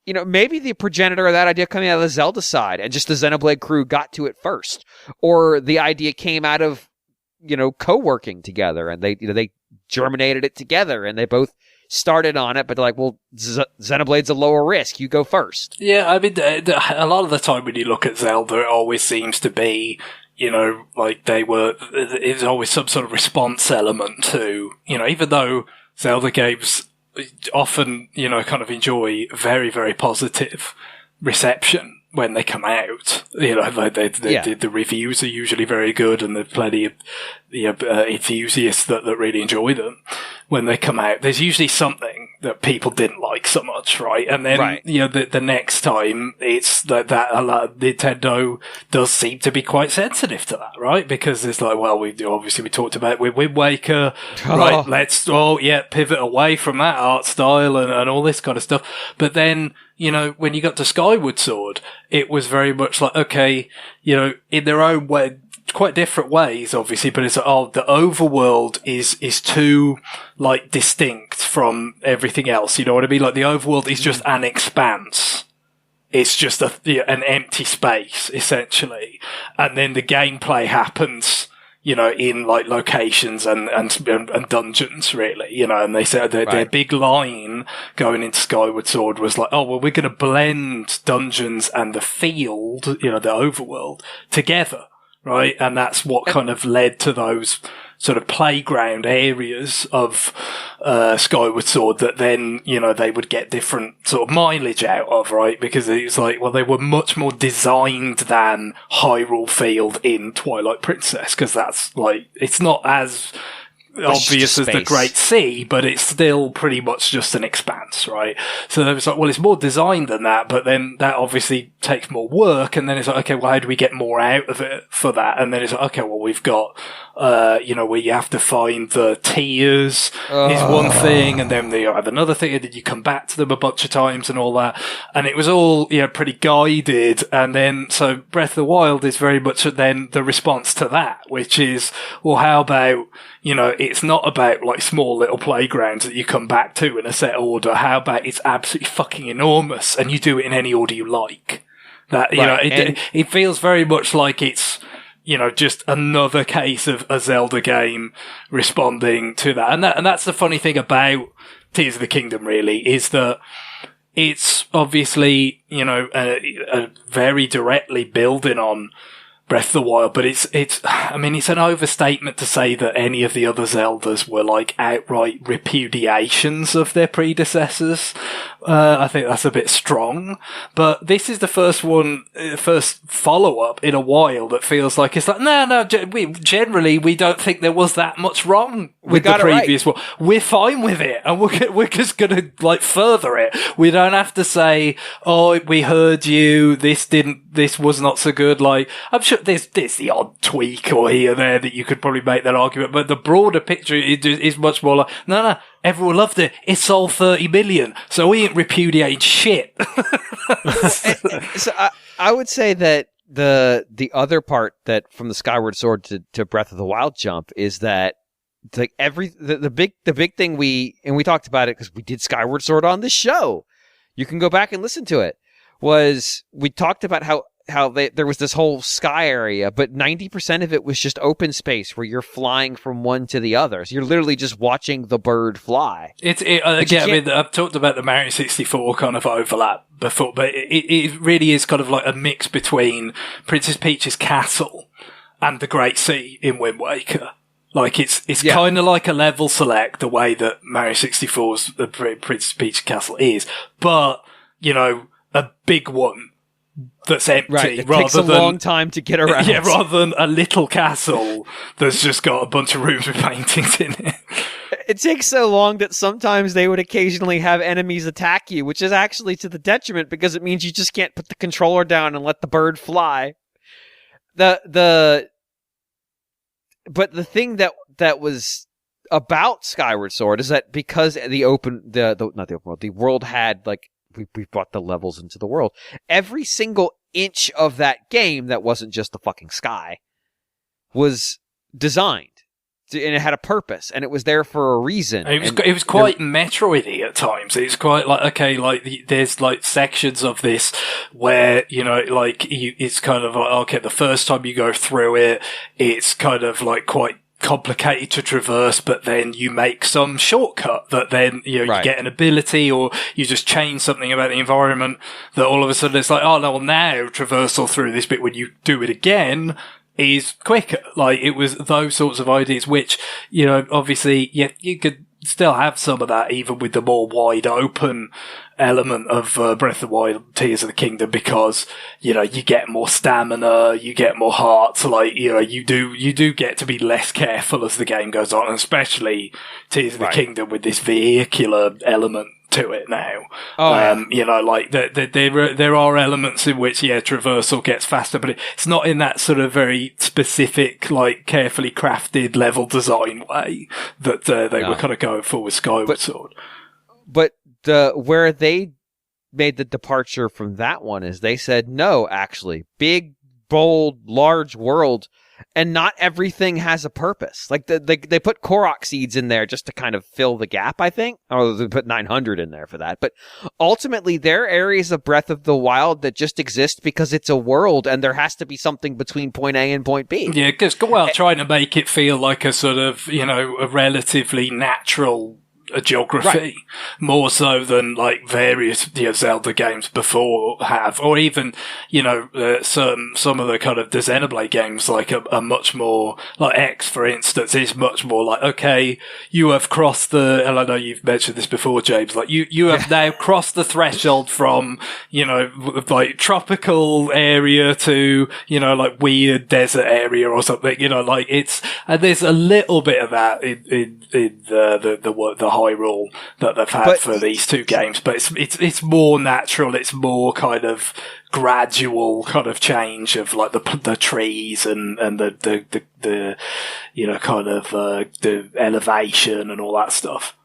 Speaker 1: you know, maybe the progenitor of that idea coming out of the Zelda side and just the Xenoblade crew got to it first. Or the idea came out of, you know, co-working together and they germinated it together and they both started on it, but they're like, well, Xenoblade's a lower risk. You go first.
Speaker 3: Yeah, I mean, a lot of the time when you look at Zelda, it always seems to be, you know, like there's always some sort of response element to, you know, even though Zelda games often, you know, kind of enjoy very, very positive reception when they come out. You know, the reviews are usually very good and there's plenty of enthusiasts that really enjoy them when they come out. There's usually something that people didn't like so much, right? And then, you know, the next time it's that Nintendo does seem to be quite sensitive to that, right? Because it's like, well, we talked about with Wind Waker, right? Let's, pivot away from that art style and all this kind of stuff. But then, you know, when you got to Skyward Sword, it was very much like, okay, you know, in their own way, quite different ways, obviously, but it's like, the overworld is too, like, distinct from everything else. You know what I mean? Like, the overworld is just an expanse. It's just an empty space, essentially. And then the gameplay happens, you know, in like locations and dungeons, really, you know, and they said their big line going into Skyward Sword was like, oh, well, we're going to blend dungeons and the field, you know, the overworld together, right? And that's what kind of led to those sort of playground areas of Skyward Sword that then, you know, they would get different sort of mileage out of, right? Because it was like, well, they were much more designed than Hyrule Field in Twilight Princess, because that's like, it's not as obvious as the Great Sea, but it's still pretty much just an expanse, right? So it was like, well, it's more designed than that, but then that obviously takes more work, and then it's like, okay, well, how do we get more out of it for that? And then it's like, okay, well, we've got, you know, where you have to find the tiers is one thing, and then you have another thing, and then you come back to them a bunch of times and all that. And it was all, you know, pretty guided. And then, so Breath of the Wild is very much then the response to that, which is, well, how about, you know, it's not about like small little playgrounds that you come back to in a set order. How about it's absolutely fucking enormous and you do it in any order you like? That, you know, it feels very much like it's, you know, just another case of a Zelda game responding to that. And that's the funny thing about Tears of the Kingdom, really, is that it's obviously, you know, very directly building on Breath of the Wild, but it's I mean, it's an overstatement to say that any of the other Zeldas were like outright repudiations of their predecessors. I think that's a bit strong, but this is the first follow-up in a while that feels like it's like, no, we don't think there was that much wrong with the previous one. We're fine with it, and we're just gonna like further it. We don't have to say, oh, we heard you, this was not so good. Like, I'm sure there's the odd tweak or here or there that you could probably make that argument, but the broader picture is much more like, no, everyone loved it. It sold 30 million, so we ain't repudiating shit.
Speaker 1: So I would say that the other part that from the Skyward Sword to Breath of the Wild jump is that like the big thing we talked about it because we did Skyward Sword on this show. You can go back and listen to it. Was we talked about how there was this whole sky area, but 90% of it was just open space where you're flying from one to the other. So you're literally just watching the bird fly. I mean, I've talked about the Mario 64 kind of overlap before, but it really is kind of like a mix between Princess Peach's castle and the Great Sea in Wind Waker. Like, it's kind of like a level select, the way that Mario 64's the Princess Peach castle is, but, you know, a big one that's empty. Right, it takes a long time to get around.
Speaker 3: Yeah, rather than a little castle that's just got a bunch of rooms with paintings in it.
Speaker 1: It takes so long that sometimes they would occasionally have enemies attack you, which is actually to the detriment because it means you just can't put the controller down and let the bird fly. But the thing that was about Skyward Sword is that because the world had, like, we brought the levels into the world. Every single inch of that game that wasn't just the fucking sky was designed. And it had a purpose, and it was there for a reason.
Speaker 3: It was quite Metroidy at times. It's quite like, okay, like there's like sections of this where, you know, like it's kind of like, okay, the first time you go through it, it's kind of like quite complicated to traverse, but then you make some shortcut that then, you know, you get an ability, or you just change something about the environment that all of a sudden it's like, oh no, well now traversal through this bit when you do it again is quicker. Like, it was those sorts of ideas, which, you know, obviously, yeah, you could still have some of that even with the more wide open element of Breath of the Wild, Tears of the Kingdom, because, you know, you get more stamina, you get more hearts, like, you know, you do get to be less careful as the game goes on, and especially Tears of the Kingdom with this vehicular element to it now. You know, like there are elements in which, yeah, traversal gets faster, but it's not in that sort of very specific, like, carefully crafted level design way that they were kind of going for with Skyward Sword.
Speaker 1: But where they made the departure from that one is they said, no, actually, big, bold, large world, and not everything has a purpose. Like, they put Korok seeds in there just to kind of fill the gap, I think. Or they put 900 in there for that. But ultimately, there are areas of Breath of the Wild that just exist because it's a world, and there has to be something between point A and point B.
Speaker 3: Yeah, because, well, trying to make it feel like a sort of, you know, a relatively natural geography, more so than like various, you know, Zelda games before have, or even, you know, some of the kind of the Xenoblade games, like are much more, like X, for instance, is much more like, okay, you have crossed the, and I know you've mentioned this before, James, like you have now crossed the threshold from, you know, like tropical area to, you know, like weird desert area or something, you know, like it's, and there's a little bit of that in the Hyrule that they've had for these two games, but it's more natural. It's more kind of gradual kind of change of like the trees and the you know, kind of the elevation and all that stuff.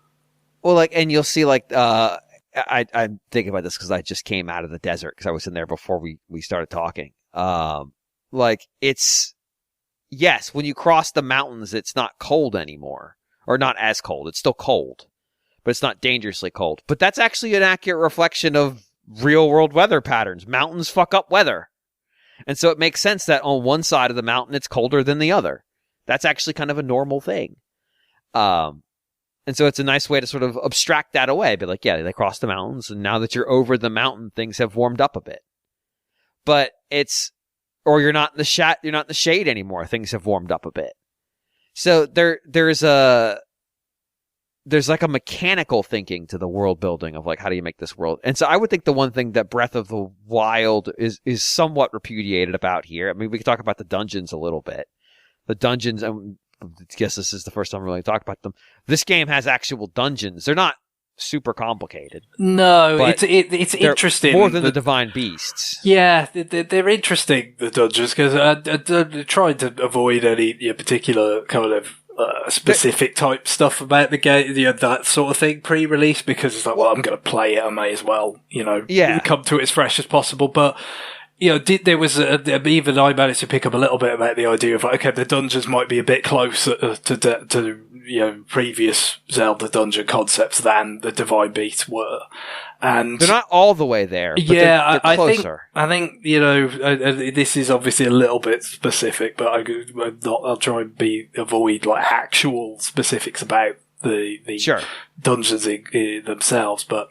Speaker 1: Well, like, and you'll see, like, I'm thinking about this because I just came out of the desert because I was in there before we started talking. Like, it's, yes, when you cross the mountains, it's not cold anymore. Or not as cold. It's still cold. But it's not dangerously cold. But that's actually an accurate reflection of real-world weather patterns. Mountains fuck up weather. And so it makes sense that on one side of the mountain, it's colder than the other. That's actually kind of a normal thing. And so it's a nice way to sort of abstract that away. Be like, yeah, they crossed the mountains, and now that you're over the mountain, things have warmed up a bit. But it's... Or you're not in the shade anymore. Things have warmed up a bit. So there's like a mechanical thinking to the world building of like, how do you make this world? And so I would think the one thing that Breath of the Wild is somewhat repudiated about here. I mean, we could talk about the dungeons a little bit. The dungeons, I guess this is the first time we really talk about them. This game has actual dungeons. They're not super complicated.
Speaker 3: No, it's interesting.
Speaker 1: More than the divine beasts.
Speaker 3: Yeah, they're interesting, the dungeons, because I tried to avoid any particular kind of specific type stuff about the game, you know, that sort of thing pre-release, because it's like, well, I'm going to play it, I may as well, you know, come to it as fresh as possible. But, you know, even I managed to pick up a little bit about the idea of, like, okay, the dungeons might be a bit closer to you know, previous Zelda dungeon concepts than the divine beasts were. And
Speaker 1: they're not all the way there, but
Speaker 3: yeah,
Speaker 1: they're closer.
Speaker 3: I think, you know, this is obviously a little bit specific, but I'll try and avoid like actual specifics about the dungeons themselves. But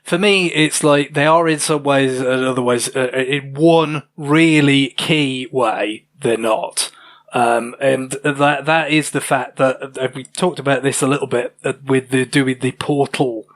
Speaker 3: for me, it's like they are in some ways, and other ways, in one really key way, they're not. And that is the fact that we talked about this a little bit with doing the Portal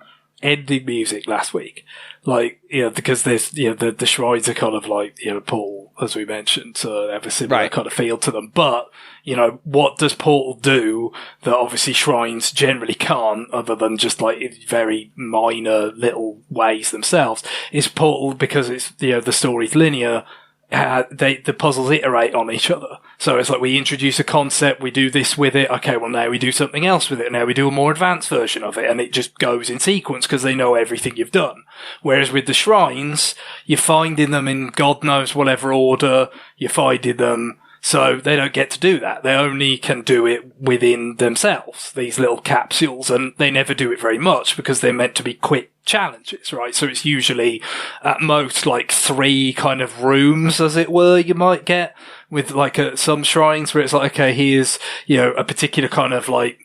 Speaker 3: ending music last week. Like, you know, because there's, you know, the shrines are kind of like, you know, Portal, as we mentioned, so they have a similar kind of feel to them. But, you know, what does Portal do that obviously shrines generally can't, other than just like very minor little ways themselves, is Portal, because it's, you know, the story's linear, the puzzles iterate on each other. So it's like we introduce a concept, we do this with it, okay, well now we do something else with it, now we do a more advanced version of it, and it just goes in sequence because they know everything you've done. Whereas with the shrines, you're finding them in God knows whatever order, you're finding them, so they don't get to do that. They only can do it within themselves, these little capsules, and they never do it very much because they're meant to be quick challenges, right? So it's usually at most like 3 kind of rooms, as it were, you might get with like some shrines where it's like, okay, here's, a particular kind of like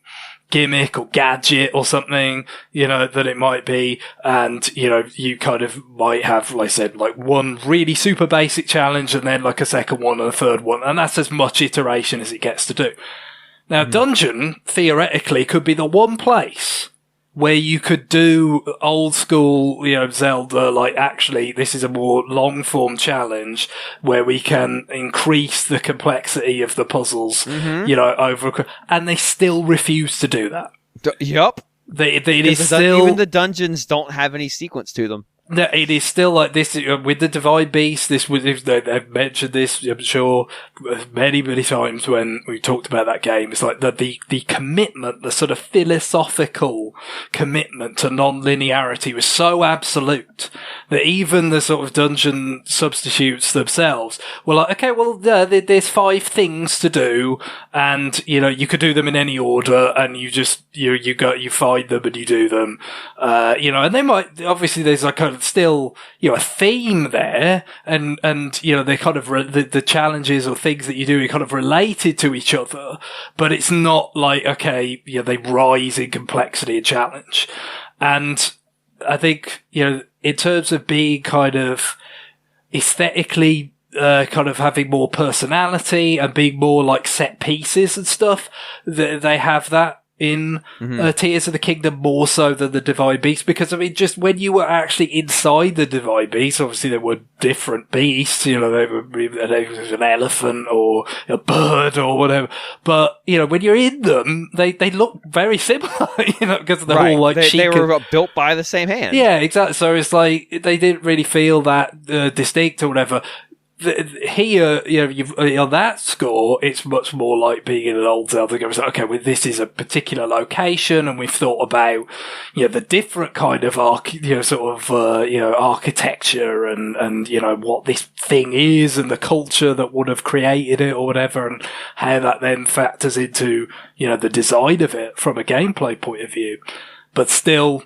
Speaker 3: gimmick or gadget or something, that it might be. And, you kind of might have, like I said, like one really super basic challenge and then like a second one and a third one. And that's as much iteration as it gets to do. Now, Dungeon, theoretically, could be the one place where you could do old school, Zelda, like actually this is a more long form challenge where we can increase the complexity of the puzzles, over, and they still refuse to do that.
Speaker 1: Yep.
Speaker 3: It is still,
Speaker 1: even the dungeons don't have any sequence to them.
Speaker 3: No, it is still like this with the Divide Beast. They've mentioned this, I'm sure, many, many times when we talked about that game. It's like the commitment, the sort of philosophical commitment to non-linearity was so absolute that even the sort of dungeon substitutes themselves were like, okay, well, there's 5 things to do, and you could do them in any order, and you just you find them and you do them, and they might obviously there's like kind of still a theme there, and they kind of the challenges or things that you do are kind of related to each other, but it's not like, okay, they rise in complexity and challenge. And I think in terms of being kind of aesthetically kind of having more personality and being more like set pieces and stuff, they have that in Tears of the Kingdom more so than the Divine Beast, because I mean, just when you were actually inside the Divine Beast, obviously there were different beasts, there was an elephant or a bird or whatever, but when you're in them, they look very similar, because of the whole like
Speaker 1: they were built by the same hand.
Speaker 3: Yeah, exactly. So it's like they didn't really feel that distinct or whatever. Here, on that score, it's much more like being in an old Zelda game. It's like, okay, well, this is a particular location, and we've thought about, the different kind of architecture and what this thing is and the culture that would have created it or whatever, and how that then factors into, the design of it from a gameplay point of view. But still,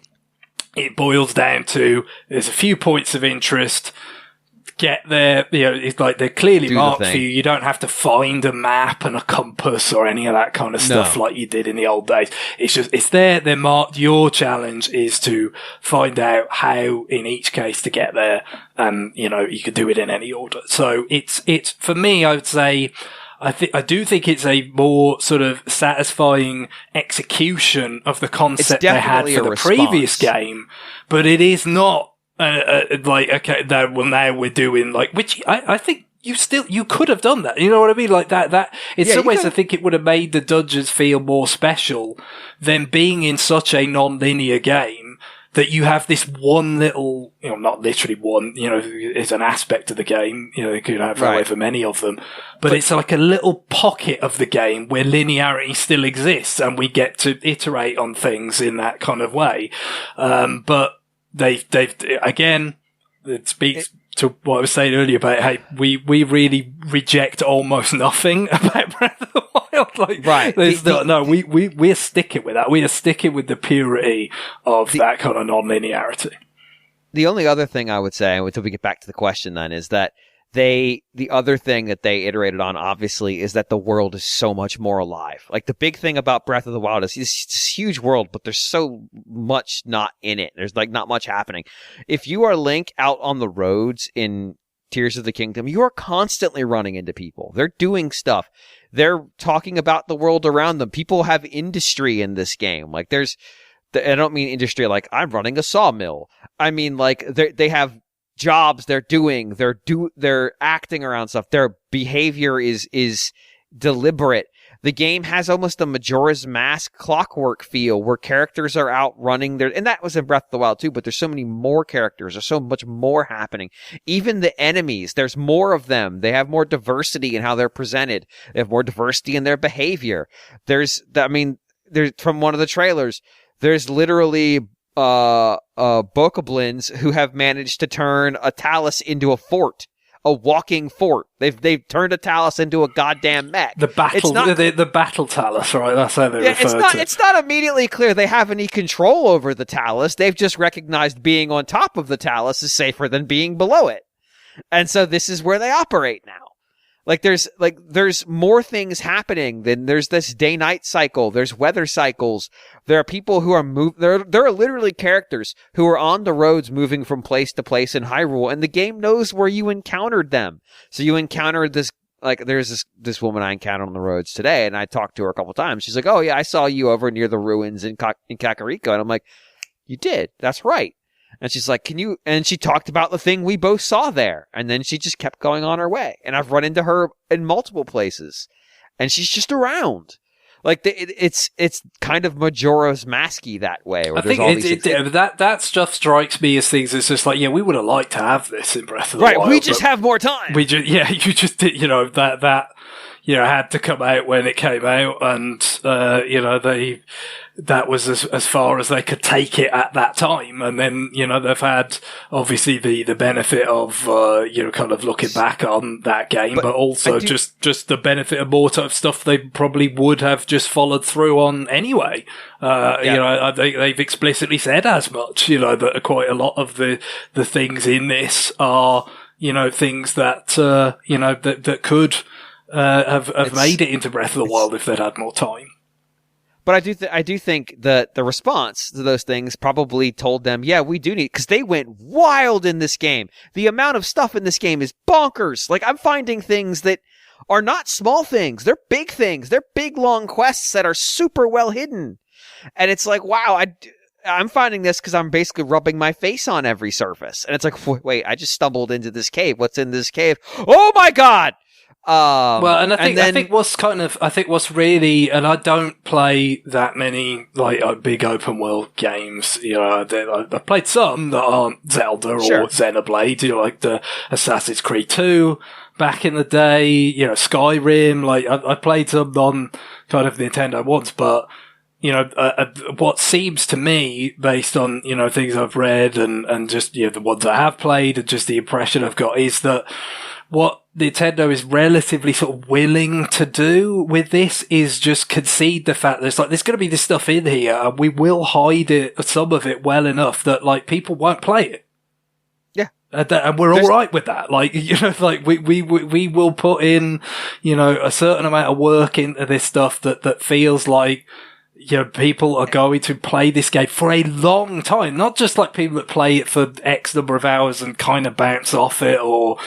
Speaker 3: it boils down to, there's a few points of interest. Get there, it's like they're clearly marked for you. You don't have to find a map and a compass or any of that kind of stuff like you did in the old days. It's there, they're marked. Your challenge is to find out how, in each case, to get there. And, you could do it in any order. So it's, for me, I would say, I do think it's a more sort of satisfying execution of the concept they had for the previous game, but it is not. Like, okay, now we're doing like, which I think you could have done that. You know what I mean? Like that in some ways, I think it would have made the dungeons feel more special than being in such a non-linear game that you have this one little, not literally one, it's an aspect of the game, you could have however many of them, but it's like a little pocket of the game where linearity still exists and we get to iterate on things in that kind of way. But They've again, it speaks to what I was saying earlier about, hey, we really reject almost nothing about Breath of the Wild. Like, we're sticking with that. We are sticking with the purity of that kind of non-linearity.
Speaker 1: The only other thing I would say, until we get back to the question then, is that the other thing that they iterated on, obviously, is that the world is so much more alive. Like, the big thing about Breath of the Wild is it's this huge world, but there's so much not in it. There's, like, not much happening. If you are Link out on the roads in Tears of the Kingdom, you are constantly running into people. They're doing stuff. They're talking about the world around them. People have industry in this game. Like, I don't mean industry like, I'm running a sawmill. I mean, like, they have jobs they're doing, they're acting around stuff. Their behavior is deliberate. The game has almost a Majora's Mask clockwork feel where characters are out running there. And that was in Breath of the Wild too, but there's so many more characters. There's so much more happening. Even the enemies, there's more of them. They have more diversity in how they're presented. They have more diversity in their behavior. There's from one of the trailers, there's literally bokoblins who have managed to turn a talus into a fort. A walking fort. They've turned a talus into a goddamn mech.
Speaker 3: The battle talus, right? That's how they refer to it.
Speaker 1: It's not immediately clear they have any control over the talus. They've just recognized being on top of the talus is safer than being below it. And so this is where they operate now. There's more things happening than there's this day-night cycle. There's weather cycles. There are people who are there are literally characters who are on the roads moving from place to place in Hyrule, and the game knows where you encountered them. So you encountered this, there's this woman I encountered on the roads today, and I talked to her a couple times. She's like, "Oh yeah, I saw you over near the ruins in Kakariko," and I'm like, "You did? That's right." And she's like, and she talked about the thing we both saw there. And then she just kept going on her way. And I've run into her in multiple places. And she's just around. It's kind of Majora's Masky that way.
Speaker 3: I think that stuff strikes me as things that's just like, yeah, we would have liked to have this in Breath of the Wild.
Speaker 1: Right, we just have more time.
Speaker 3: You just did, that had to come out when it came out, and that was as far as they could take it at that time. And then they've had obviously the benefit of kind of looking back on that game, but also just the benefit of more type of stuff they probably would have just followed through on anyway. They've explicitly said as much. That quite a lot of the things in this are things that that could have made it into Breath of the Wild if they'd had more time.
Speaker 1: But I do think that the response to those things probably told them, yeah, we do need, because they went wild in this game. The amount of stuff in this game is bonkers. I'm finding things that are not small things. They're big things. They're big, long quests that are super well hidden. And it's like, wow, I'm finding this because I'm basically rubbing my face on every surface. And it's like, wait, I just stumbled into this cave. What's in this cave? Oh my God!
Speaker 3: I think what's really, and I don't play that many big open world games. I've played some that aren't Zelda or Xenoblade. Like the Assassin's Creed 2 back in the day. Skyrim. I played some on kind of Nintendo once, but what seems to me, based on things I've read and just the ones I have played and just the impression I've got, is that what Nintendo is relatively sort of willing to do with this is just concede the fact that there's going to be this stuff in here, and we will hide some of it well enough that people won't play it.
Speaker 1: Yeah,
Speaker 3: and we're all right with that. We will put in a certain amount of work into this stuff that feels like people are going to play this game for a long time, not just people that play it for X number of hours and kind of bounce off it, or,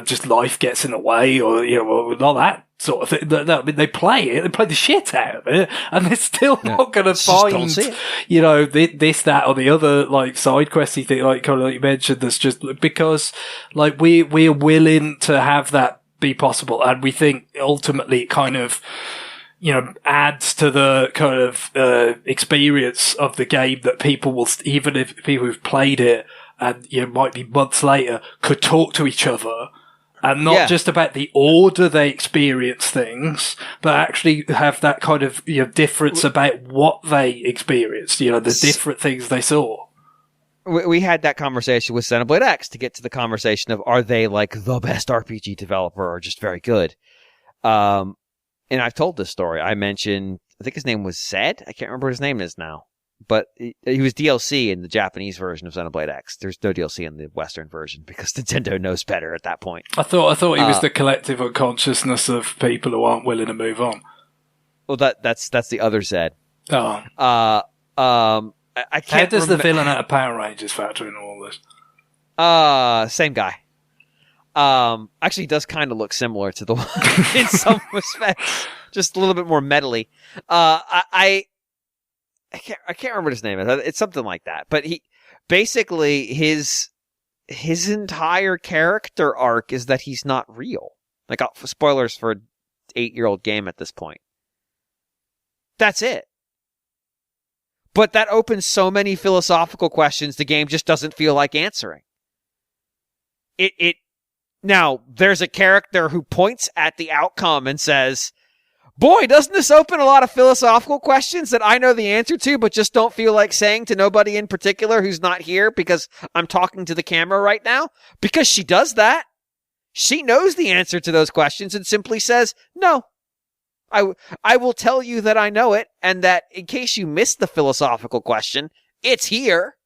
Speaker 3: just life gets in the way, or, not that sort of thing. No, I mean, they play the shit out of it, and they're still not going to find, this, that, or the other, side questy thing, kind of like you mentioned, that's just because, we're willing to have that be possible, and we think ultimately it kind of, adds to the kind of experience of the game that people will, even if people who've played it and might be months later, could talk to each other, and not just about the order they experience things, but actually have that kind of difference about what they experienced, the different things they saw.
Speaker 1: We had that conversation with Xenoblade X to get to the conversation of, are they the best RPG developer or just very good? And I've told this story. I mentioned, I think his name was Zed. I can't remember what his name is now. But he was DLC in the Japanese version of Xenoblade X. There's no DLC in the Western version because Nintendo knows better at that point.
Speaker 3: I thought he was the collective unconsciousness of people who aren't willing to move on.
Speaker 1: Well, that's the other Zed.
Speaker 3: Oh.
Speaker 1: I can't.
Speaker 3: How does the villain out of Power Rangers factor into all this?
Speaker 1: Same guy. Actually, he does kind of look similar to the one in some respects, just a little bit more metally. I can't remember what his name is. It's something like that. But he basically his entire character arc is that he's not real. Spoilers for an 8-year-old game at this point. That's it. But that opens so many philosophical questions the game just doesn't feel like answering. Now, there's a character who points at the outcome and says, boy, doesn't this open a lot of philosophical questions that I know the answer to, but just don't feel like saying to nobody in particular who's not here because I'm talking to the camera right now? Because she does that. She knows the answer to those questions and simply says, no. I will tell you that I know it, and that in case you missed the philosophical question, it's here.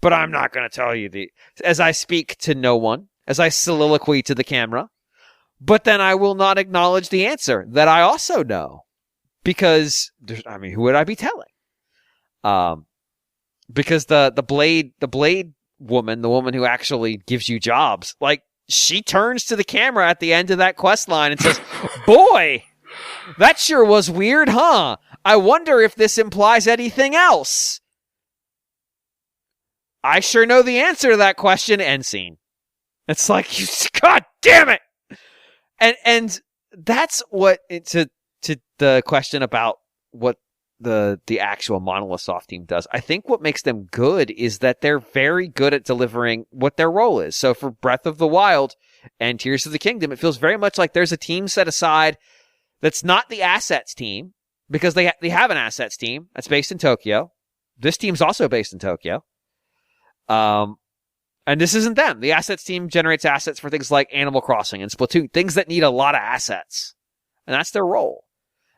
Speaker 1: But I'm not going to tell you as I speak to no one, as I soliloquy to the camera. But then I will not acknowledge the answer that I also know. Because, who would I be telling? Because the blade woman, the woman who actually gives you jobs, like, she turns to the camera at the end of that quest line and says, boy, that sure was weird, huh? I wonder if this implies anything else. I sure know the answer to that question. End scene. It's like, God damn it! And that's what, to the question about what the actual Monolith Soft team does. I think what makes them good is that they're very good at delivering what their role is. So for Breath of the Wild and Tears of the Kingdom, it feels very much like there's a team set aside that's not the assets team, because they have an assets team that's based in Tokyo. This team's also based in Tokyo. And this isn't them. The assets team generates assets for things like Animal Crossing and Splatoon, things that need a lot of assets. And that's their role.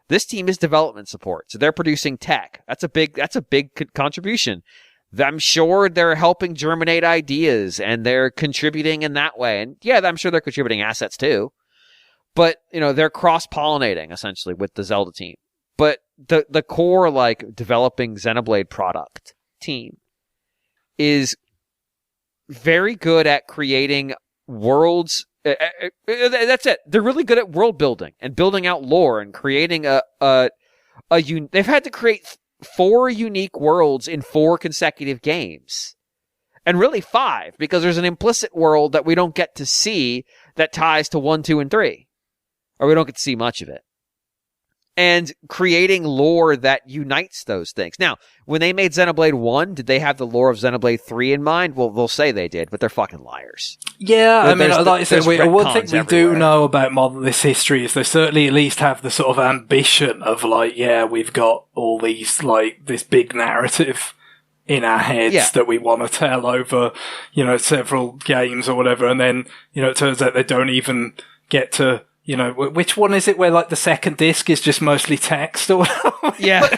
Speaker 1: This team is development support, so they're producing tech. That's a big contribution. I'm sure they're helping germinate ideas, and they're contributing in that way. And yeah, I'm sure they're contributing assets too. But, they're cross-pollinating, essentially, with the Zelda team. But the core, like, developing Xenoblade product team is very good at creating worlds. That's it. They're really good at world building and building out lore and creating they've had to create 4 unique worlds in 4 consecutive games. And really 5, because there's an implicit world that we don't get to see that ties to 1, 2, and 3. Or we don't get to see much of it. And creating lore that unites those things. Now, when they made Xenoblade 1, did they have the lore of Xenoblade 3 in mind? Well, they'll say they did, but they're fucking liars.
Speaker 3: Yeah, like I said, one thing we
Speaker 1: everywhere.
Speaker 3: do know about Monolith's history is they certainly at least have the sort of ambition of, like, yeah, we've got all these, like, this big narrative in our heads that we want to tell over, several games or whatever, and then, it turns out they don't even get to, which one is it where, like, the second disc is just mostly text or whatever?
Speaker 1: Yeah.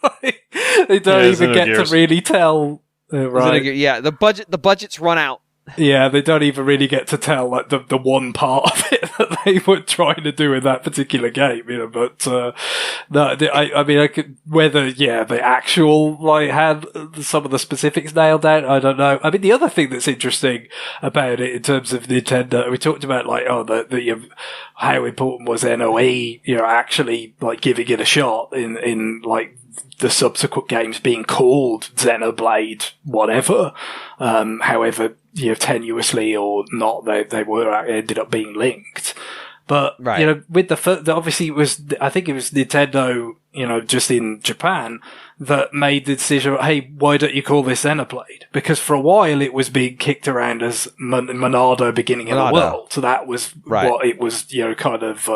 Speaker 3: Like, they don't even get to really tell. Right.
Speaker 1: Yeah, the budget's run out.
Speaker 3: Yeah, they don't even really get to tell, like, the one part of it that they were trying to do in that particular game, but, no, I could, whether, the actual, like, had some of the specifics nailed down, I don't know. I mean, the other thing that's interesting about it in terms of Nintendo, we talked about, like, how important was NOE, actually, like, giving it a shot in like, the subsequent games being called Xenoblade whatever, however, tenuously or not, they ended up being linked. But, with obviously I think it was Nintendo, just in Japan that made the decision, hey, why don't you call this Xenoblade? Because for a while it was being kicked around as Monado Beginning of the World. So that was what it was, kind of,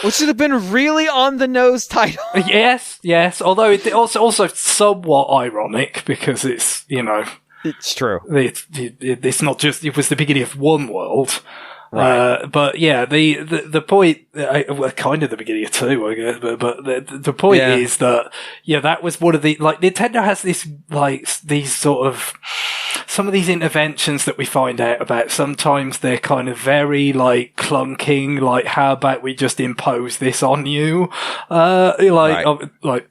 Speaker 1: which would have been really on the nose title.
Speaker 3: Yes. Although it also somewhat ironic because it's,
Speaker 1: it's true.
Speaker 3: It's not just, it was the beginning of one world.
Speaker 1: Right.
Speaker 3: But yeah, the point, kind of the beginning of 2, I guess, but the point is that, that was one of the, like, Nintendo has this, like, these sort of, some of these interventions that we find out about, sometimes they're kind of very, like, clunking, like, how about we just impose this on you? Like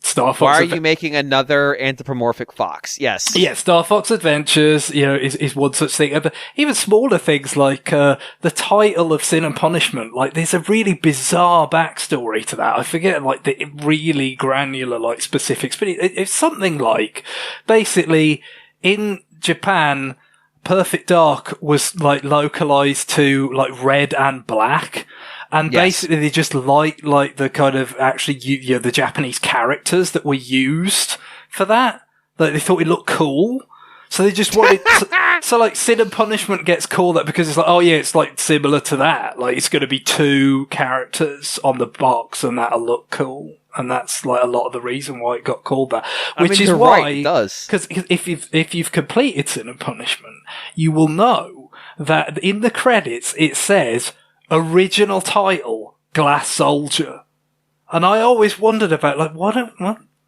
Speaker 3: Star Fox.
Speaker 1: Why are you making another anthropomorphic fox? Yes.
Speaker 3: Yeah, Star Fox Adventures, is one such thing. But even smaller things like, the title of Sin and Punishment, like, there's a really bizarre backstory to that. I forget, like, the really granular, like, specifics, but it's something like, basically, in Japan, Perfect Dark was, like, localized to, like, red and black. And
Speaker 1: Yes.
Speaker 3: basically they just like the kind of actually, the Japanese characters that were used for that. Like, they thought it looked cool. So they just wanted so like Sin and Punishment gets called that because it's like, oh yeah, it's like similar to that. Like, it's going to be 2 characters on the box and that'll look cool. And that's like a lot of the reason why it got called that. Which is
Speaker 1: you're
Speaker 3: why,
Speaker 1: right, it does.
Speaker 3: Because if you've completed Sin and Punishment, you will know that in the credits it says original title, Glass Soldier. And I always wondered about, like, what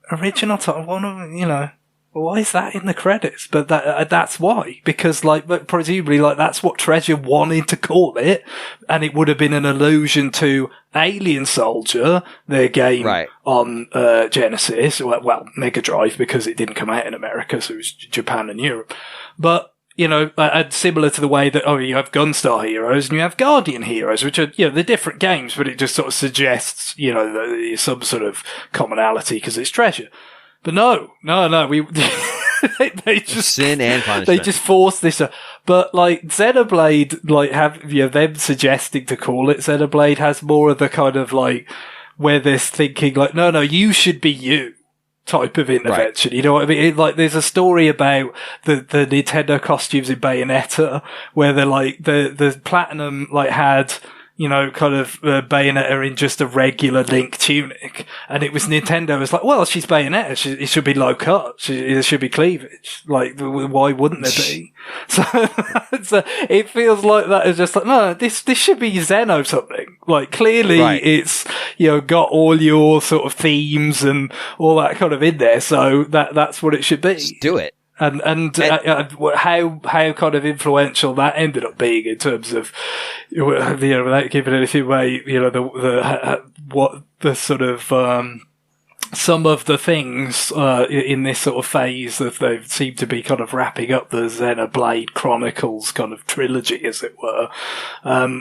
Speaker 3: original title, why is that in the credits? But that's why. Because, like, presumably, like, that's what Treasure wanted to call it. And it would have been an allusion to Alien Soldier, their game on Genesis. Well, Mega Drive, because it didn't come out in America, so it was Japan and Europe. But, similar to the way that, you have Gunstar Heroes and you have Guardian Heroes, which are, they're different games, but it just sort of suggests, some sort of commonality because it's Treasure. But no, they just
Speaker 1: Sin and Punishment.
Speaker 3: They just forced this. But like Xenoblade, like them suggesting to call it Xenoblade has more of the kind of like where they're thinking like, no, you should be you type of intervention. Right. You know what I mean? Like, there's a story about the Nintendo costumes in Bayonetta where they're like the Platinum like had, kind of Bayonetta in just a regular Link tunic. And it was Nintendo was like, well, she's Bayonetta. It should be low cut. There should be cleavage. Like, why wouldn't there be? So it feels like that is just like, no, this should be Xeno something. Like, clearly it's, got all your sort of themes and all that kind of in there. So that's what it should be.
Speaker 1: Just do it.
Speaker 3: And how kind of influential that ended up being in terms of, without giving anything away, what the sort of, some of the things, in this sort of phase that they seem to be kind of wrapping up the Xenoblade Chronicles kind of trilogy, as it were,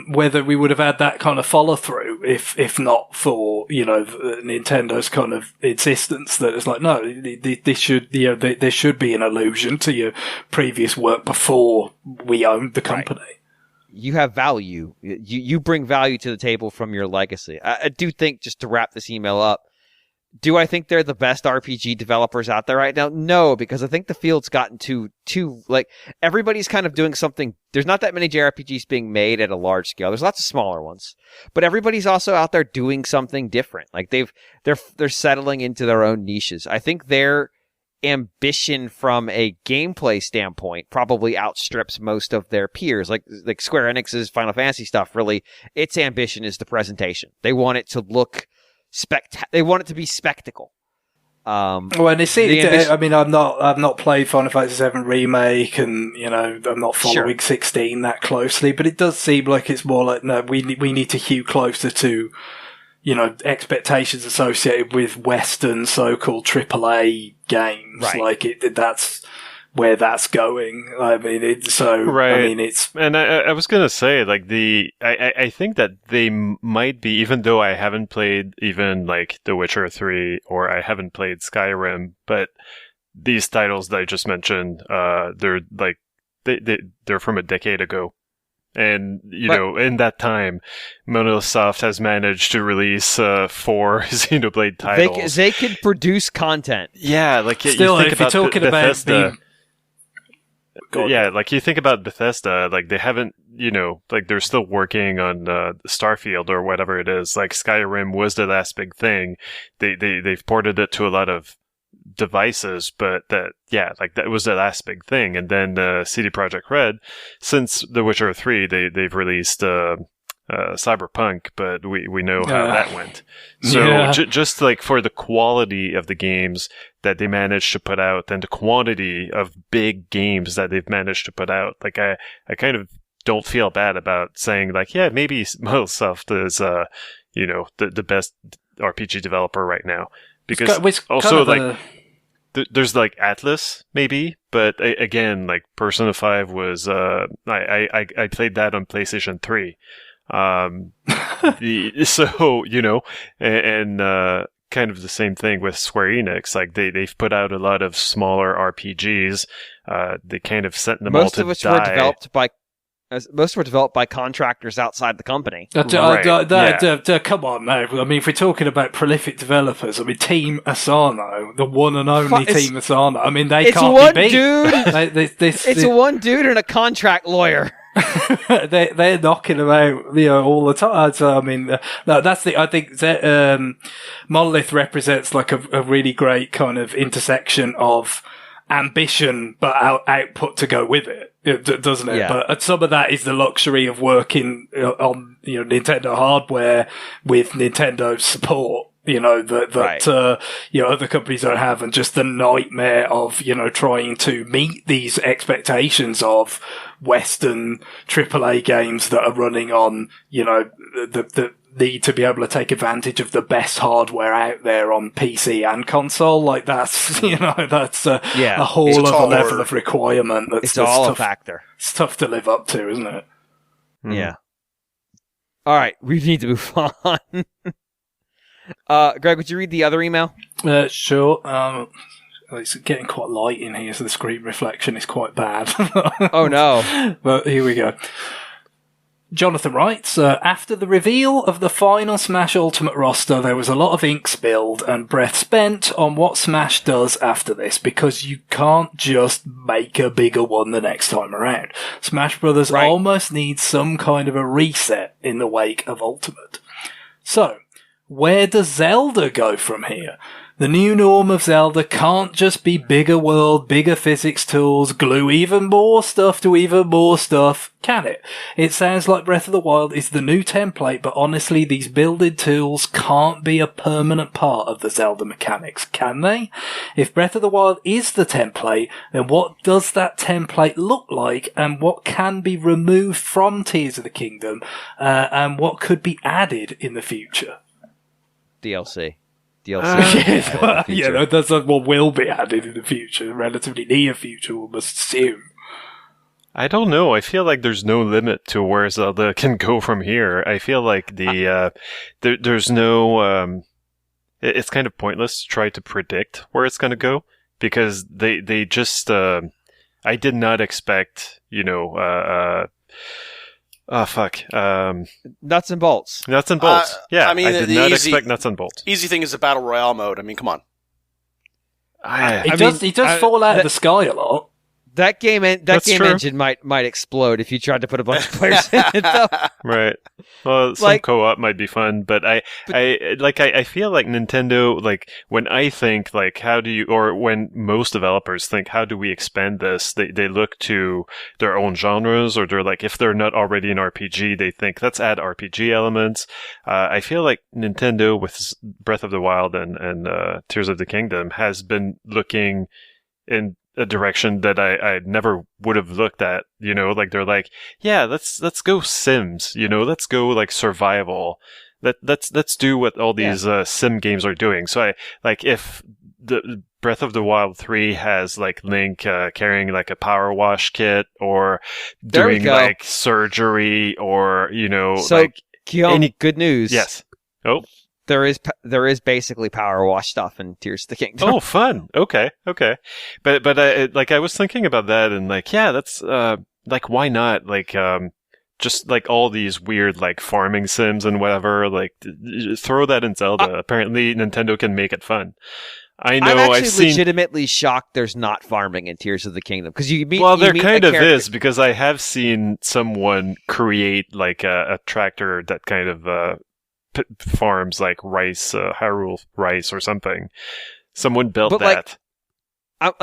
Speaker 3: whether we would have had that kind of follow through if not for, Nintendo's kind of insistence that it's like, no, this should, there should be an allusion to your previous work before we owned the company. Right.
Speaker 1: You have value. You bring value to the table from your legacy. I do think, just to wrap this email up, do I think they're the best RPG developers out there right now? No, because I think the field's gotten too like, everybody's kind of doing something. There's not that many JRPGs being made at a large scale. There's lots of smaller ones, but everybody's also out there doing something different. Like, they're settling into their own niches. I think their ambition from a gameplay standpoint probably outstrips most of their peers. Like Square Enix's Final Fantasy stuff, really, its ambition is the presentation. They want it to look they want it to be spectacle.
Speaker 3: Well, and you see, I mean, I've not played Final Fantasy VII Remake, and I'm not following 16 that closely, but it does seem like it's more like, no, we need to hew closer to, expectations associated with Western so-called AAA games. Right. Like, that's where that's going. I mean, it's.
Speaker 4: And I was gonna say, like, I think that they might be, even though I haven't played even like The Witcher 3 or I haven't played Skyrim, but these titles that I just mentioned, they're like they're from a decade ago. And, in that time, Monolith Soft has managed to release 4 Xenoblade titles.
Speaker 1: They can produce content.
Speaker 4: Yeah, like,
Speaker 3: still,
Speaker 4: you think
Speaker 3: if you're talking
Speaker 4: Bethesda, yeah, like, you think about Bethesda, like, they haven't, like, they're still working on Starfield or whatever it is. Like, Skyrim was the last big thing. They've ported it to a lot of devices, but that was the last big thing. And then CD Projekt Red, since The Witcher 3, they've released Cyberpunk, but we know how that went. So just like for the quality of the games that they managed to put out and the quantity of big games that they've managed to put out, like, I kind of don't feel bad about saying, like, yeah, maybe Monolith Soft is the best RPG developer right now, because also like there's like Atlas maybe, but again, like, Persona 5 was I played that on PlayStation 3. Kind of the same thing with Square Enix. Like, they've put out a lot of smaller RPGs. They kind of sent them all to die.
Speaker 1: Most of which were developed by Most were developed by contractors outside the company.
Speaker 3: Come on, no. I mean, if we're talking about prolific developers, I mean, Team Asano, the one and only Team Asano. I mean, they can't be beat.
Speaker 1: It's one dude and a contract lawyer.
Speaker 3: They're knocking them out, all the time. So I mean, I think that Monolith represents like a really great kind of intersection of ambition but output to go with it, doesn't it? Yeah. But some of that is the luxury of working on Nintendo hardware with Nintendo support. Other companies don't have, and just the nightmare of trying to meet these expectations of Western AAA games that are running on the need to be able to take advantage of the best hardware out there on PC and console. Like that's a whole other level of requirement.
Speaker 1: It's all a factor.
Speaker 3: It's tough to live up to, isn't it?
Speaker 1: Yeah. All right, we need to move on. Greg, would you read the other email?
Speaker 3: Sure. It's getting quite light in here, so the screen reflection is quite bad.
Speaker 1: Oh no.
Speaker 3: But here we go. Jonathan writes, after the reveal of the final Smash Ultimate roster, there was a lot of ink spilled and breath spent on what Smash does after this, because you can't just make a bigger one the next time around. Smash Brothers almost needs some kind of a reset in the wake of Ultimate. So, where does Zelda go from here? The new norm of Zelda can't just be bigger world, bigger physics tools, glue even more stuff to even more stuff, can it? It sounds like Breath of the Wild is the new template, but honestly, these built-in tools can't be a permanent part of the Zelda mechanics, can they? If Breath of the Wild is the template, then what does that template look like, and what can be removed from Tears of the Kingdom, and what could be added in the future?
Speaker 1: DLC.
Speaker 3: That's what will be added in the future, relatively near future, we must assume.
Speaker 4: I don't know. I feel like there's no limit to where Zelda can go from here. I feel like there's no. It's kind of pointless to try to predict where it's going to go, because they just. I did not expect,
Speaker 1: nuts and bolts.
Speaker 4: Nuts and bolts. I did not expect nuts and bolts.
Speaker 2: Easy thing is the Battle Royale mode. I mean, come on.
Speaker 3: He does fall out of the sky a lot.
Speaker 1: That game engine might explode if you tried to put a bunch of players in it, though.
Speaker 4: Right. Well, some co-op might be fun, but I feel like Nintendo, like, when I think, like, when most developers think, how do we expand this? They look to their own genres, or they're like, if they're not already an RPG, they think, let's add RPG elements. I feel like Nintendo, with Breath of the Wild and Tears of the Kingdom, has been looking in a direction that I never would have looked at, like they're like, yeah, let's go Sims, let's go like survival. Let's do what all these sim games are doing. So if the Breath of the Wild 3 has like Link carrying like a power wash kit, or doing like surgery, or
Speaker 1: Guillaume, good news.
Speaker 4: Yes. Oh.
Speaker 1: There is basically power wash stuff in Tears of the Kingdom.
Speaker 4: Oh, fun. Okay. But I was thinking about that, and like, yeah, that's like, why not? Like, just like all these weird like farming sims and whatever. Like, throw that in Zelda. Apparently, Nintendo can make it fun. I know.
Speaker 1: I'm actually legitimately shocked there's not farming in Tears of the Kingdom, because
Speaker 4: there kind of is, because I have seen someone create like a tractor that kind of farms like rice, Hyrule rice or something. Someone built that.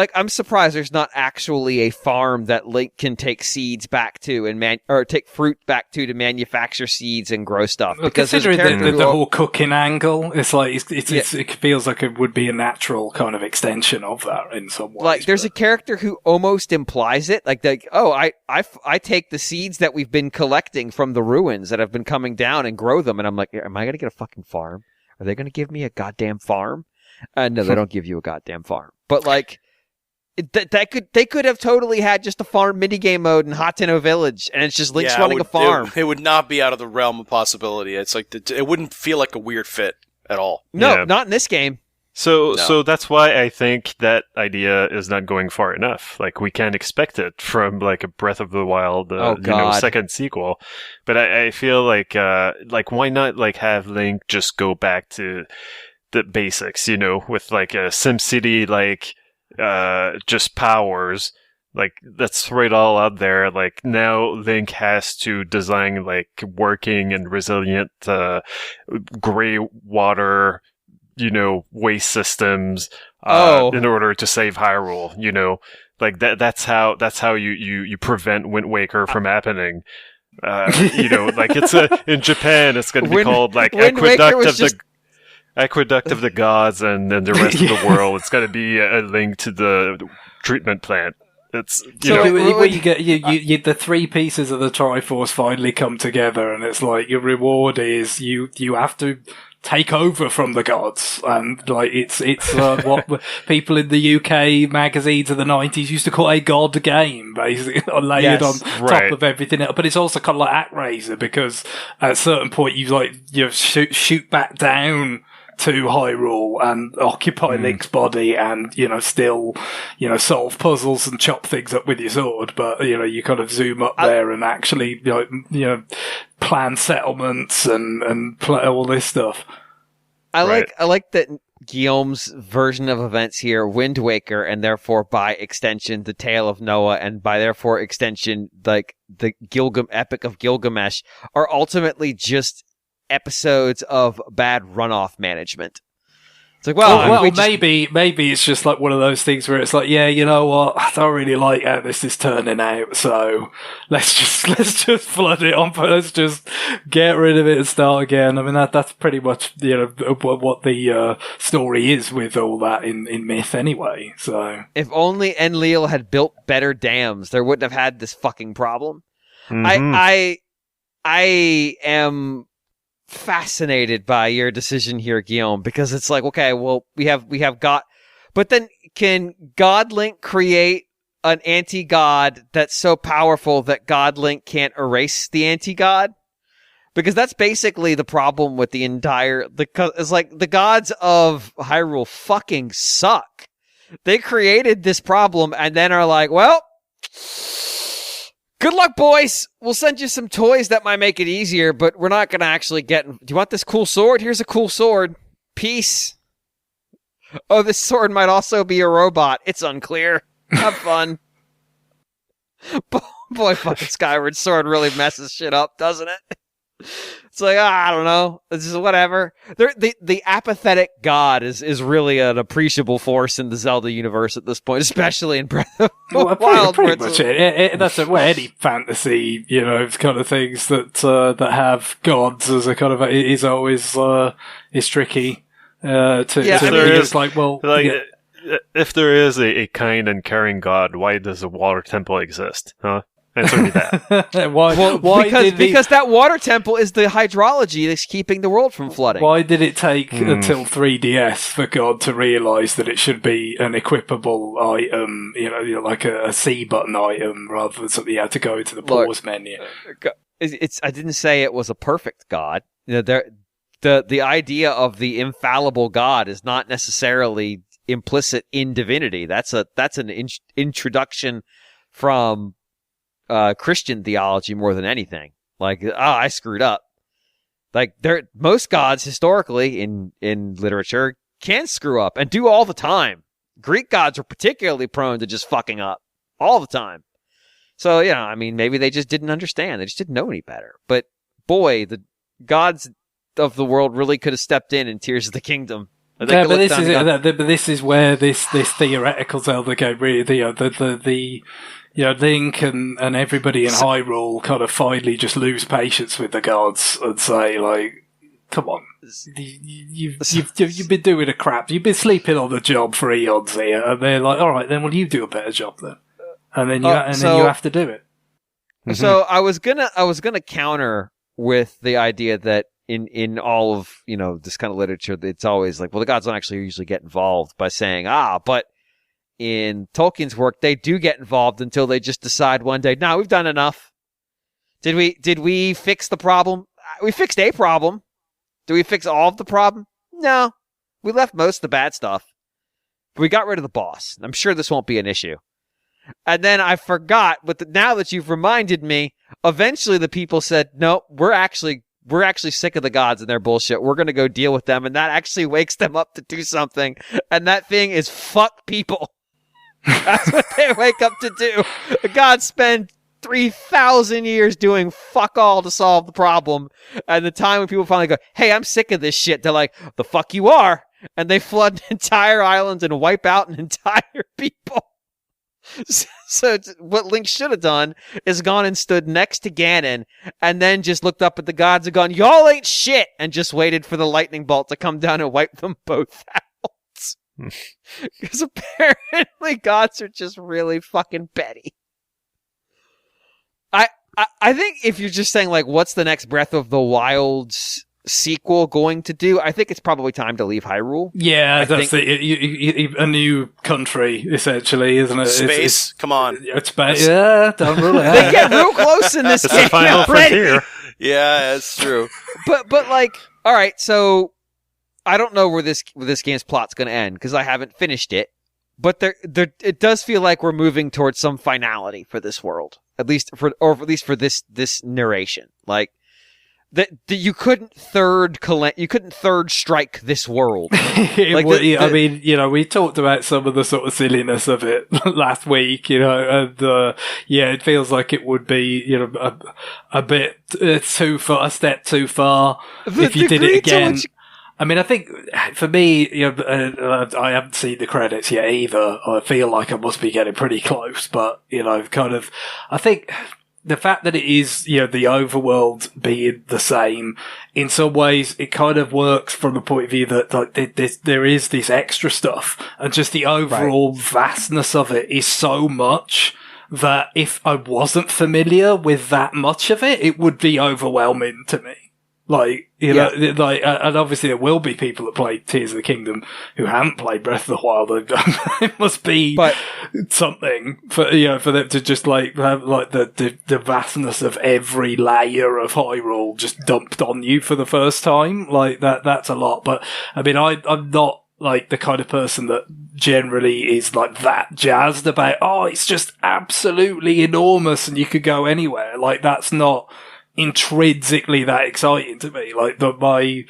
Speaker 1: I'm surprised there's not actually a farm that Link can take seeds back to or take fruit back to manufacture seeds and grow stuff. Because
Speaker 3: considering the whole cooking angle, it's like it feels like it would be a natural kind of extension of that in some ways.
Speaker 1: Like, there's a character who almost implies it, like I take the seeds that we've been collecting from the ruins that have been coming down and grow them, and I'm like, am I going to get a fucking farm? Are they going to give me a goddamn farm? No, they don't give you a goddamn farm. But like, they could have totally had just a farm minigame mode in Hateno Village, and it's just Link's running a farm.
Speaker 2: It would not be out of the realm of possibility. It's like it wouldn't feel like a weird fit at all.
Speaker 1: No, not in this game.
Speaker 4: So that's why I think that idea is not going far enough. Like, we can't expect it from like a Breath of the Wild, second sequel. But I feel like why not like have Link just go back to the basics, with like a SimCity, like just powers. Like, let's throw it all out there. Like, now Link has to design like working and resilient gray water, waste systems in order to save Hyrule. Like that's how you prevent Wind Waker from happening. Like it's in Japan, it's going to be called like Aqueduct of the Gods, and then the rest of the world, it's going to be a link to the treatment plant. It's
Speaker 3: where you get the three pieces of the Triforce finally come together, and it's like your reward is you have to take over from the gods, and like it's what people in the UK magazines of the 90s used to call a god game, basically layered on top of everything else. But it's also kind of like ActRaiser, because at a certain point you shoot back down to Hyrule and occupy Link's body, and still solve puzzles and chop things up with your sword, but you kind of zoom up there and actually plan settlements and play all this stuff.
Speaker 1: I like that Guillaume's version of events here, Wind Waker, and therefore by extension the Tale of Noah, and by therefore extension like the Epic of Gilgamesh, are ultimately just episodes of bad runoff management. It's like,
Speaker 3: maybe it's just like one of those things where it's like, yeah, you know what, I don't really like how this is turning out, so let's just flood it on, let's just get rid of it and start again. I mean, that's pretty much what the story is with all that in Myth anyway. So
Speaker 1: if only Enlil had built better dams, there wouldn't have had this fucking problem. I am fascinated by your decision here, Guillaume, because it's like, okay, well, we have God, but then can God Link create an anti-god that's so powerful that God Link can't erase the anti-god? Because that's basically the problem with the entire, it's like the gods of Hyrule fucking suck. They created this problem and then are like, well, good luck, boys. We'll send you some toys that might make it easier, but we're not going to actually get... Do you want this cool sword? Here's a cool sword. Peace. Oh, this sword might also be a robot. It's unclear. Have fun. Boy, fucking Skyward Sword really messes shit up, doesn't it? It's like, I don't know. This is whatever. The apathetic god is really an appreciable force in the Zelda universe at this point, especially in Breath of the Wild.
Speaker 3: Pretty much it. That's any fantasy, kind of things that have gods as a kind of is always is tricky it's like, well,
Speaker 4: if there is a kind and caring god, why does a water temple exist? Huh? Answer me that.
Speaker 3: Why?
Speaker 1: Because that water temple is the hydrology that's keeping the world from flooding.
Speaker 3: Why did it take until 3DS for God to realise that it should be an equipable item, like a C button item, rather than something you had to go into the pause menu?
Speaker 1: I didn't say it was a perfect God. The idea of the infallible God is not necessarily implicit in divinity. That's an introduction from Christian theology more than anything. Like, I screwed up. Like, most gods historically in literature can screw up and do all the time. Greek gods were particularly prone to just fucking up all the time. So, maybe they just didn't understand. They just didn't know any better. But boy, the gods of the world really could have stepped in Tears of the Kingdom.
Speaker 3: But this is where this theoretical Zelda game really, the Link and everybody in Hyrule kind of finally just lose patience with the gods and say, like, come on, you've been doing a crap, you've been sleeping on the job for eons here, and they're like, all right, then will you do a better job then? And then you have to do it.
Speaker 1: So I was gonna counter with the idea that in all of this kind of literature, it's always like, well, the gods don't actually usually get involved, by saying, but in Tolkien's work, they do get involved until they just decide one day, no, we've done enough. Did we fix the problem? We fixed a problem. Do we fix all of the problem? No. We left most of the bad stuff. But we got rid of the boss. I'm sure this won't be an issue. And then I forgot, but now that you've reminded me, eventually the people said, no, we're actually sick of the gods and their bullshit. We're going to go deal with them. And that actually wakes them up to do something. And that thing is fuck people. That's what they wake up to do. The gods spend 3,000 years doing fuck all to solve the problem. And the time when people finally go, hey, I'm sick of this shit, they're like, the fuck you are. And they flood entire islands and wipe out an entire people. So what Link should have done is gone and stood next to Ganon and then just looked up at the gods and gone, y'all ain't shit, and just waited for the lightning bolt to come down and wipe them both out. Because apparently gods are just really fucking petty. I think if you're just saying, like, what's the next Breath of the Wild's sequel going to do, I think it's probably time to leave Hyrule.
Speaker 3: Yeah, that's a new country, essentially, isn't it?
Speaker 2: Space? Come on.
Speaker 3: It's space. Yeah, don't rule it out.
Speaker 1: They get real close in this
Speaker 4: It's
Speaker 1: game.
Speaker 4: the final frontier.
Speaker 2: Yeah, that's true.
Speaker 1: But like, all right, so I don't know where this game's plot's going to end because I haven't finished it. But it does feel like we're moving towards some finality for this world, at least for this narration. Like that you couldn't third strike this world.
Speaker 3: I mean, we talked about some of the sort of silliness of it last week, and it feels like it would be, a bit too far, a step too far if you did it again. I mean, I think for me, I haven't seen the credits yet either. I feel like I must be getting pretty close, but I think the fact that it is, the overworld being the same, in some ways, it kind of works from the point of view that like there is this extra stuff, and just the overall vastness of it is so much that if I wasn't familiar with that much of it, it would be overwhelming to me. And obviously there will be people that play Tears of the Kingdom who haven't played Breath of the Wild. It must be something for them to just have the vastness of every layer of Hyrule just dumped on you for the first time. That's a lot. But I mean, I'm not like the kind of person that generally is like that jazzed about, it's just absolutely enormous and you could go anywhere. Like, that's not intrinsically that exciting to me. Like, my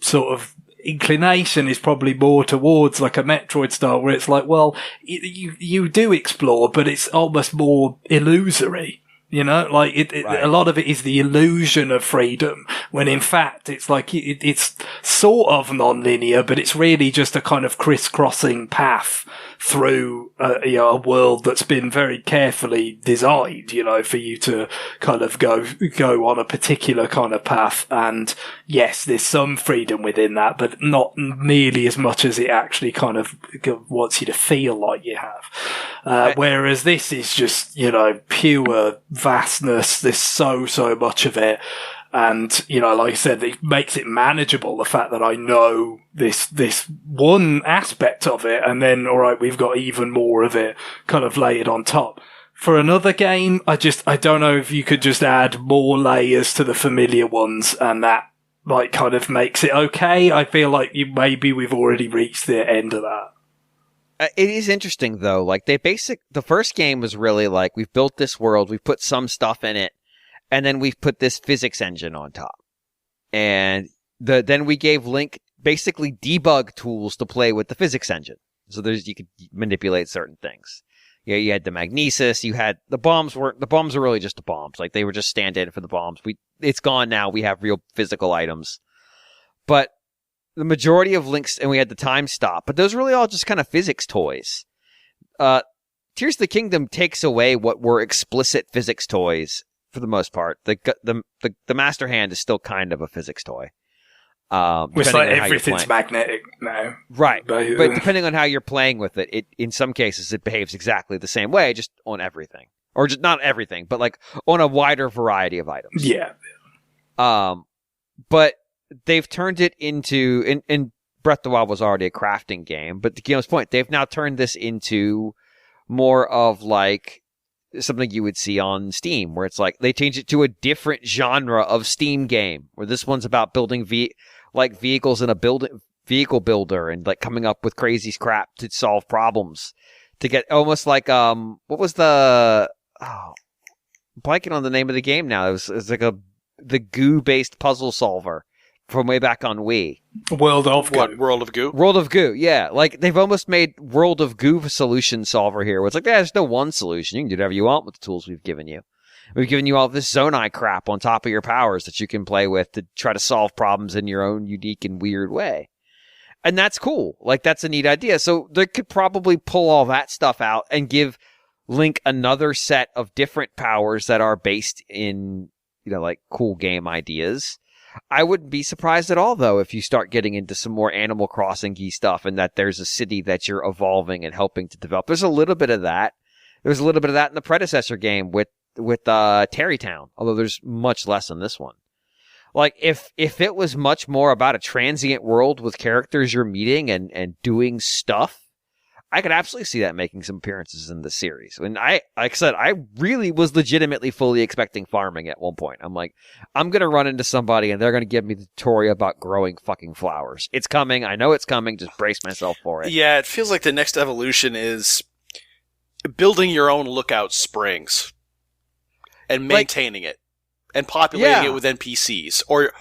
Speaker 3: sort of inclination is probably more towards like a Metroid style, where it's like, well, you do explore, but it's almost more illusory. A lot of it is the illusion of freedom, when in fact it's like it's sort of non-linear, but it's really just a kind of crisscrossing path through a world that's been very carefully designed, for you to kind of go on a particular kind of path. And yes, there's some freedom within that, but not nearly as much as it actually kind of wants you to feel like you have. Whereas this is just, pure vastness. There's so much of it. And, like I said, it makes it manageable, the fact that I know this one aspect of it, and then, all right, we've got even more of it kind of layered on top. For another game, I don't know if you could just add more layers to the familiar ones, and that, like, kind of makes it okay. I feel like maybe we've already reached the end of that.
Speaker 1: It is interesting, though. Like, the first game was really like, we've built this world, we've put some stuff in it, and then we've put this physics engine on top. And then we gave Link basically debug tools to play with the physics engine. So you could manipulate certain things. Yeah, you had the magnesis, you had the bombs were really just the bombs. Like, they were just stand-in for the bombs. It's gone now. We have real physical items. But the majority of Link's, and we had the time stop, but those are really all just kind of physics toys. Tears of the Kingdom takes away what were explicit physics toys for the most part. The Master Hand is still kind of a physics toy.
Speaker 3: It's like everything's magnetic now.
Speaker 1: Right. But depending on how you're playing with it, in some cases it behaves exactly the same way, just on everything. Or just not everything, but like on a wider variety of items.
Speaker 3: Yeah.
Speaker 1: But they've turned it into, in Breath of the Wild was already a crafting game, but to Guillaume's point, they've now turned this into more of like something you would see on Steam, where it's like they change it to a different genre of Steam game, where this one's about building vehicles in a vehicle builder and like coming up with crazy crap to solve problems to get almost like what was the I'm blanking on the name of the game now. It was like the goo based puzzle solver from way back on Wii.
Speaker 3: World of Goo.
Speaker 2: What, World of Goo?
Speaker 1: World of Goo, yeah. Like they've almost made World of Goo solution solver here. Where it's like there's no one solution. You can do whatever you want with the tools we've given you. We've given you all this Zonai crap on top of your powers that you can play with to try to solve problems in your own unique and weird way. And that's cool. Like, that's a neat idea. So they could probably pull all that stuff out and give Link another set of different powers that are based in, like cool game ideas. I wouldn't be surprised at all, though, if you start getting into some more Animal Crossing-y stuff and that there's a city that you're evolving and helping to develop. There's a little bit of that. There was a little bit of that in the predecessor game with Terrytown, although there's much less in this one. Like, if it was much more about a transient world with characters you're meeting and doing stuff, I could absolutely see that making some appearances in the series. And like I said, I really was legitimately fully expecting farming at one point. I'm like, I'm going to run into somebody and they're going to give me the tutorial about growing fucking flowers. It's coming. I know it's coming. Just brace myself for it.
Speaker 2: Yeah, it feels like the next evolution is building your own lookout springs and maintaining it and populating it with NPCs or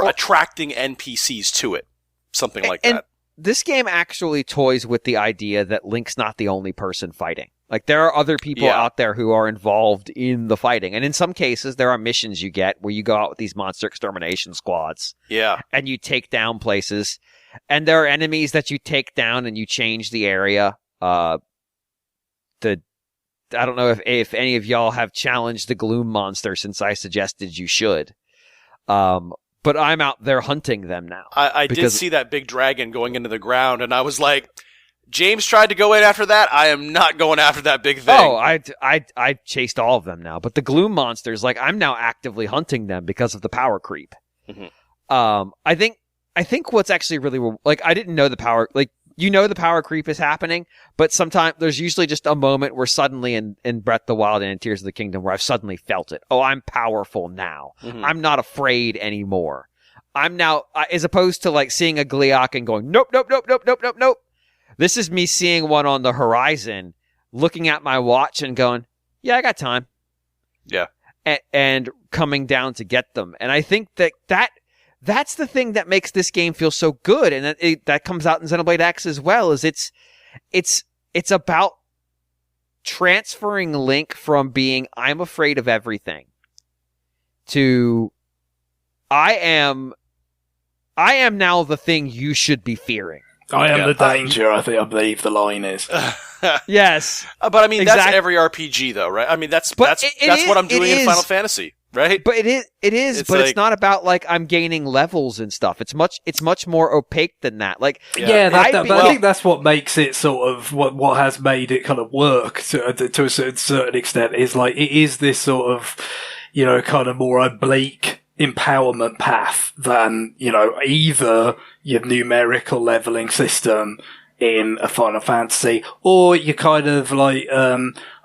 Speaker 2: attracting NPCs to it. Something like that.
Speaker 1: This game actually toys with the idea that Link's not the only person fighting. Like, there are other people out there who are involved in the fighting. And in some cases, there are missions you get where you go out with these monster extermination squads.
Speaker 2: Yeah.
Speaker 1: And you take down places. And there are enemies that you take down and you change the area. I don't know if any of y'all have challenged the Gloom monster since I suggested you should. But I'm out there hunting them now.
Speaker 2: I did see that big dragon going into the ground, and I was like, James tried to go in after that. I am not going after that big thing.
Speaker 1: Oh, I chased all of them now. But the Gloom monsters, like, I'm now actively hunting them because of the power creep. Mm-hmm. I think what's actually really, like, I didn't know the power, like, the power creep is happening, but sometimes there's usually just a moment where suddenly in Breath of the Wild and in Tears of the Kingdom where I've suddenly felt it. Oh, I'm powerful now. Mm-hmm. I'm not afraid anymore. I'm now, as opposed to like seeing a Gleeok and going, nope. This is me seeing one on the horizon, looking at my watch and going, yeah, I got time.
Speaker 2: Yeah.
Speaker 1: And coming down to get them. And I think that's the thing that makes this game feel so good, and that comes out in Xenoblade X as well. Is it's about transferring Link from being I'm afraid of everything to I am now the thing you should be fearing.
Speaker 3: I am the danger. I believe the line is.
Speaker 1: Yes,
Speaker 2: but I mean that's every RPG though, right? I mean that's what I'm doing in Final Fantasy. Right?
Speaker 1: But it is, but it's not about like I'm gaining levels and stuff. It's much more opaque than that. Like,
Speaker 3: but I think that's what makes it sort of what has made it kind of work to a certain extent is like it is this sort of, kind of more oblique empowerment path than, either your numerical leveling system in a Final Fantasy or your kind of like,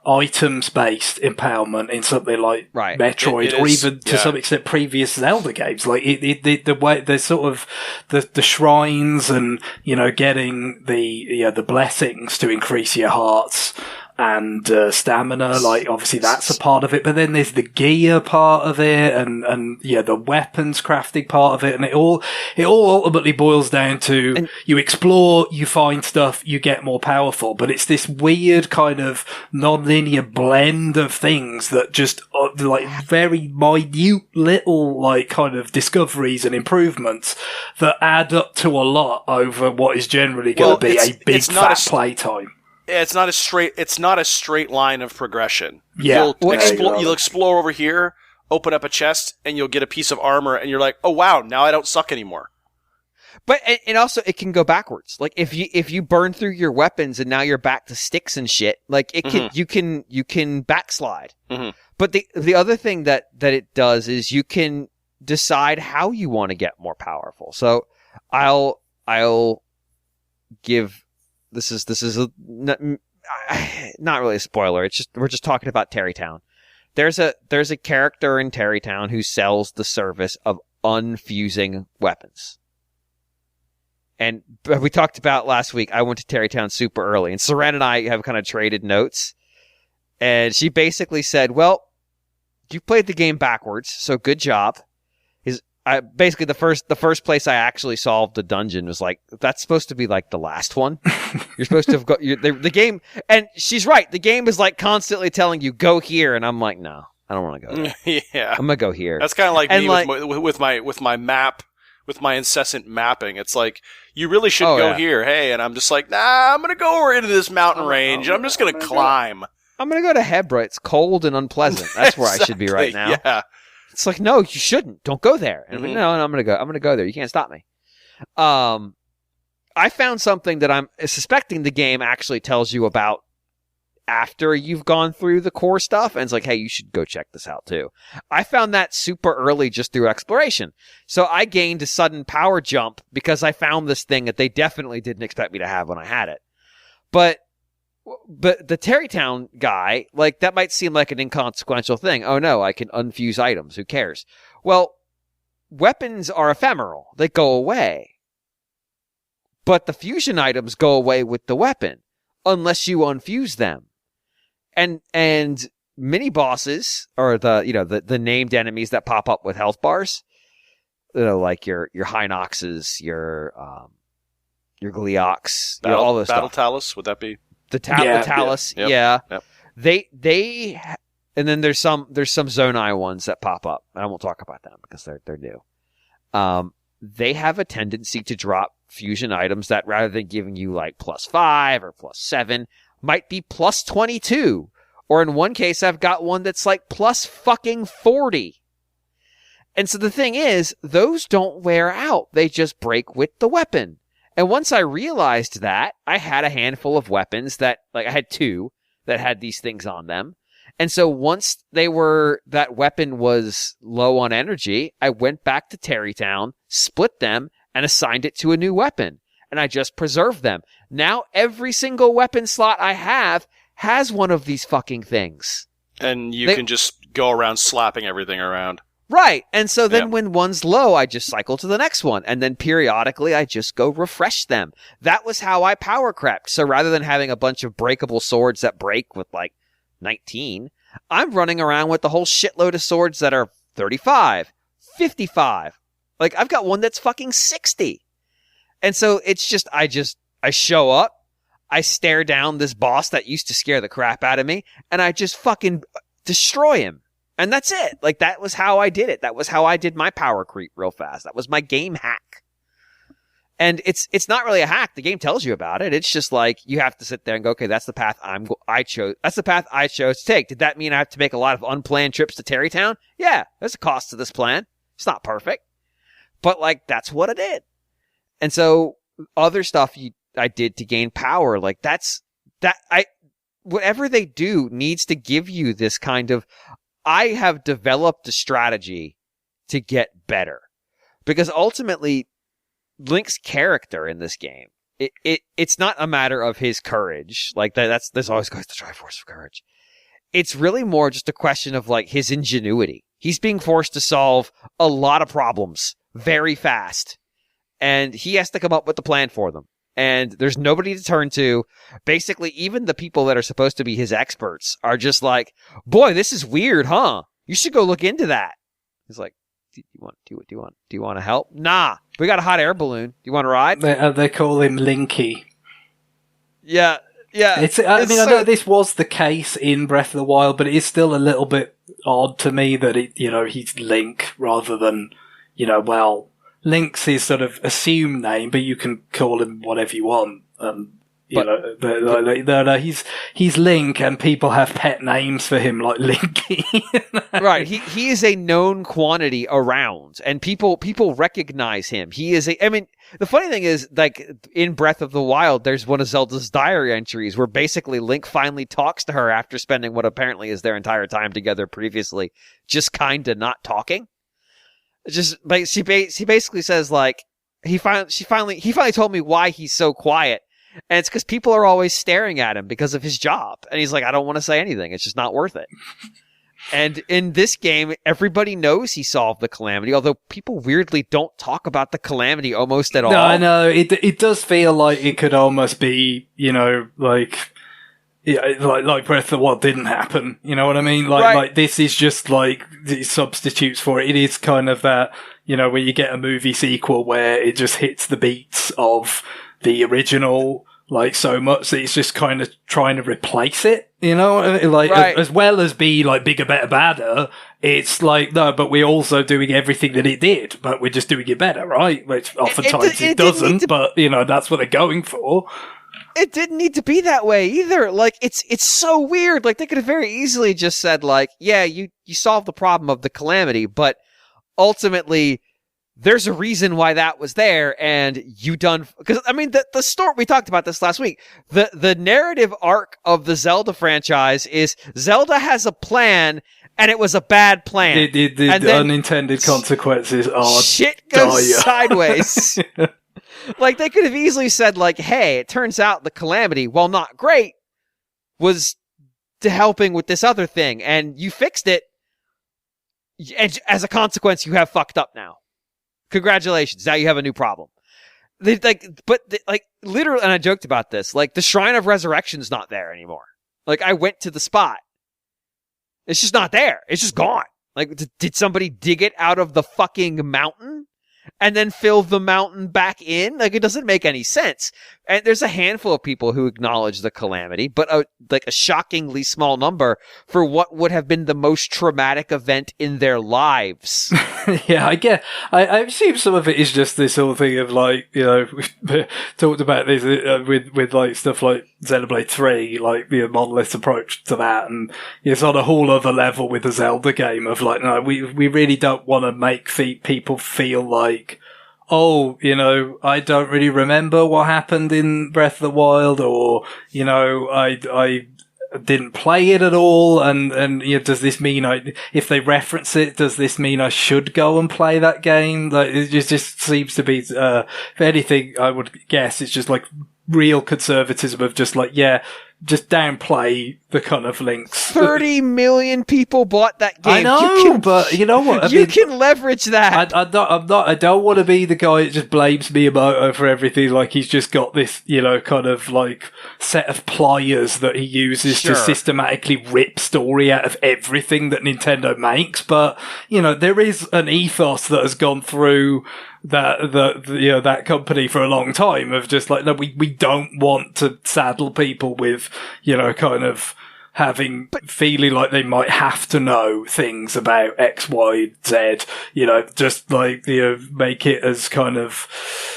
Speaker 3: items-based empowerment in something like Metroid, or even to some extent previous Zelda games. Like the way there's sort of the shrines and getting the blessings to increase your hearts and stamina. Like obviously that's a part of it, but then there's the gear part of it, and the weapons crafting part of it, and it all ultimately boils down to you explore, you find stuff, you get more powerful. But it's this weird kind of non-linear blend of things that just are like very minute little like kind of discoveries and improvements that add up to a lot over what is generally going to be a big fat playtime.
Speaker 2: It's not a straight line of progression.
Speaker 3: Yeah.
Speaker 2: You'll explore over here, open up a chest, and you'll get a piece of armor, and you're like, oh wow, now I don't suck anymore.
Speaker 1: But and also it can go backwards. Like if you burn through your weapons and now you're back to sticks and shit, like it can you can backslide. Mm-hmm. But the other thing that it does is you can decide how you want to get more powerful. So I'll give. This is not really a spoiler. It's just we're just talking about Terrytown. There's a character in Terrytown who sells the service of unfusing weapons. And we talked about last week, I went to Terrytown super early, and Saran and I have kind of traded notes. And she basically said, well, you played the game backwards, so good job. Basically, the first place I actually solved the dungeon was like, that's supposed to be like the last one. You're supposed to have got the game. And she's right. The game is like constantly telling you, go here. And I'm like, no, I don't want to go there.
Speaker 2: Yeah.
Speaker 1: I'm going to go here.
Speaker 2: That's kind of like
Speaker 1: and
Speaker 2: me
Speaker 1: like,
Speaker 2: with my map, with my incessant mapping. It's like, you really should go here. Hey, and I'm just like, nah, I'm going to go over into this mountain range. I'm just going to climb.
Speaker 1: I'm going to go to Hebra. It's cold and unpleasant. That's where I should be right now.
Speaker 2: Yeah.
Speaker 1: It's like, no, you shouldn't. Don't go there. And I'm like, no, I'm going to go. I'm going to go there. You can't stop me. I found something that I'm suspecting the game actually tells you about after you've gone through the core stuff. And it's like, hey, you should go check this out too. I found that super early just through exploration. So I gained a sudden power jump because I found this thing that they definitely didn't expect me to have when I had it. But the Terrytown guy, like, that might seem like an inconsequential thing. Oh no, I can unfuse items. Who cares? Well, weapons are ephemeral. They go away. But the fusion items go away with the weapon unless you unfuse them. And mini bosses, or the named enemies that pop up with health bars, like your Hinoxes, your Gleox, all those
Speaker 2: Battle
Speaker 1: stuff.
Speaker 2: Talus, would that be?
Speaker 1: The Talus, yeah. Yep. They and then there's some Zonai ones that pop up, and I won't talk about them because they're new. They have a tendency to drop fusion items that, rather than giving you like +5 or +7, might be +22, or in one case I've got one that's like +40. And so the thing is, those don't wear out; they just break with the weapon. And once I realized that, I had a handful of weapons that, like, I had 2 that had these things on them. And so once that weapon was low on energy, I went back to Terrytown, split them, and assigned it to a new weapon. And I just preserved them. Now every single weapon slot I have has one of these fucking things.
Speaker 2: And you can just go around slapping everything around.
Speaker 1: Right. And so then when one's low, I just cycle to the next one. And then periodically, I just go refresh them. That was how I power crept. So rather than having a bunch of breakable swords that break with like 19, I'm running around with a whole shitload of swords that are 35, 55. Like, I've got one that's fucking 60. And so it's just, I show up, I stare down this boss that used to scare the crap out of me, and I just fucking destroy him. And that's it. Like, that was how I did it. That was how I did my power creep real fast. That was my game hack. And it's not really a hack. The game tells you about it. It's just like, you have to sit there and go, okay, that's the path I chose. That's the path I chose to take. Did that mean I have to make a lot of unplanned trips to Terrytown? Yeah, there's a cost to this plan. It's not perfect. But, like, that's what I did. And so, other stuff I did to gain power, like, whatever they do needs to give you this kind of, I have developed a strategy to get better. Because ultimately, Link's character in this game, it's not a matter of his courage. Like, there's always goes the Triforce of Courage. It's really more just a question of, like, his ingenuity. He's being forced to solve a lot of problems very fast. And he has to come up with the plan for them. And there's nobody to turn to. Basically, even the people that are supposed to be his experts are just like, boy, this is weird, huh? You should go look into that. He's like, do you want to help? Nah, we got a hot air balloon. Do you want to ride?
Speaker 3: They call him Linky.
Speaker 1: Yeah.
Speaker 3: I know this was the case in Breath of the Wild, but it is still a little bit odd to me that he's Link rather than, Link's his sort of assumed name, but you can call him whatever you want. He's Link, and people have pet names for him like Linky.
Speaker 1: Right, he is a known quantity around, and people recognize him. He is the funny thing is, like, in Breath of the Wild, there's one of Zelda's diary entries where basically Link finally talks to her after spending what apparently is their entire time together previously, just kinda not talking. Just, like, she basically says, like, he finally told me why he's so quiet. And it's because people are always staring at him because of his job. And he's like, I don't want to say anything. It's just not worth it. And in this game, everybody knows he solved the calamity, although people weirdly don't talk about the calamity almost at all.
Speaker 3: No, I know. It does feel like it could almost be, like Breath of the Wild didn't happen. You know what I mean? Like this is just like the substitutes for it. It is kind of that, where you get a movie sequel where it just hits the beats of the original, like, so much that it's just kind of trying to replace it, as well as be like bigger, better, badder. It's like, no, but we're also doing everything that it did, but we're just doing it better, right? Which oftentimes it doesn't, but that's what they're going for.
Speaker 1: It didn't need to be that way either. Like, it's so weird. Like, they could have very easily just said, like, yeah, you solved the problem of the calamity, but ultimately there's a reason why that was there, and because I mean the story, we talked about this last week. The narrative arc of the Zelda franchise is Zelda has a plan, and it was a bad plan.
Speaker 3: The unintended consequences are
Speaker 1: shit goes sideways. Like, they could have easily said, like, hey, it turns out the calamity, while not great, was to helping with this other thing, and you fixed it, and as a consequence, you have fucked up now. Congratulations, now you have a new problem. Literally, and I joked about this, like, the Shrine of Resurrection's not there anymore. Like, I went to the spot. It's just not there. It's just gone. Like, did somebody dig it out of the fucking mountain and then fill the mountain back in? Like, it doesn't make any sense. And there's a handful of people who acknowledge the calamity, but a shockingly small number for what would have been the most traumatic event in their lives.
Speaker 3: Yeah, I get. I assume some of it is just this whole thing of, like, we've talked about this with like stuff like Xenoblade 3, like the Monolith's approach to that, and it's on a whole other level with the Zelda game of, like, no, we really don't want to make people feel like, oh, I don't really remember what happened in Breath of the Wild, or, I didn't play it at all, and does this mean if they reference it, does this mean I should go and play that game? Like, it just seems to be, if anything, I would guess it's just like real conservatism of just like, yeah, just downplay the kind of links.
Speaker 1: 30 million people bought that game.
Speaker 3: I know, but you know what?
Speaker 1: You can leverage that.
Speaker 3: I don't want to be the guy that just blames Miyamoto for everything. Like, he's just got this, kind of like set of pliers that he uses to systematically rip story out of everything that Nintendo makes. But, there is an ethos that has gone through that company for a long time of just like, no, we don't want to saddle people with, kind of feeling like they might have to know things about X, Y, Z, just like, make it as kind of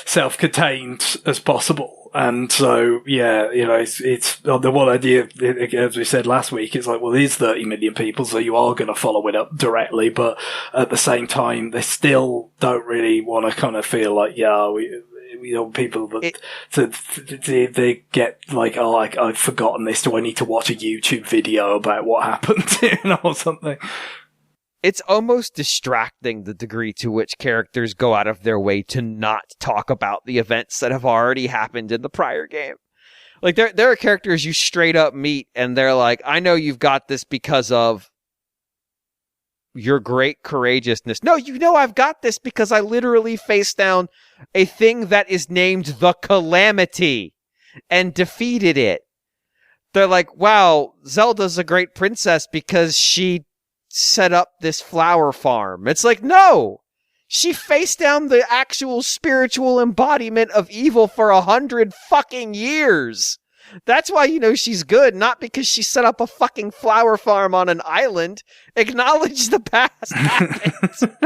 Speaker 3: self-contained as possible. And so, yeah, it's the one idea, as we said last week, it's like, well, it is 30 million people, so you are going to follow it up directly, but at the same time, they still don't really want to kind of feel like, yeah, we don't people that they get like, oh, I've forgotten this. Do I need to watch a YouTube video about what happened, or something?
Speaker 1: It's almost distracting the degree to which characters go out of their way to not talk about the events that have already happened in the prior game. Like, there are characters you straight up meet, and they're like, I know you've got this because of your great courageousness. No, I've got this because I literally faced down a thing that is named the Calamity and defeated it. They're like, wow, Zelda's a great princess because she set up this flower farm. It's like, no! She faced down the actual spiritual embodiment of evil for 100 fucking years. That's why she's good, not because she set up a fucking flower farm on an island. Acknowledge the past happened.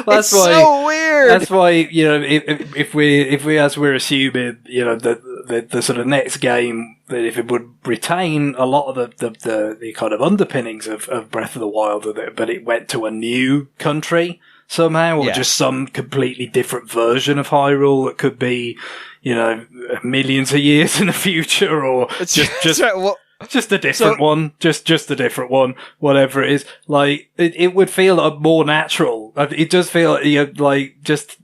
Speaker 1: Well, it's so weird.
Speaker 3: That's why, if we as we're assuming, the sort of next game, that if it would retain a lot of the kind of underpinnings of Breath of the Wild, but it went to a new country somehow, or just some completely different version of Hyrule that could be, millions of years in the future, or just a different one, just a different one, whatever it is. Like, it would feel more natural. It does feel, like, just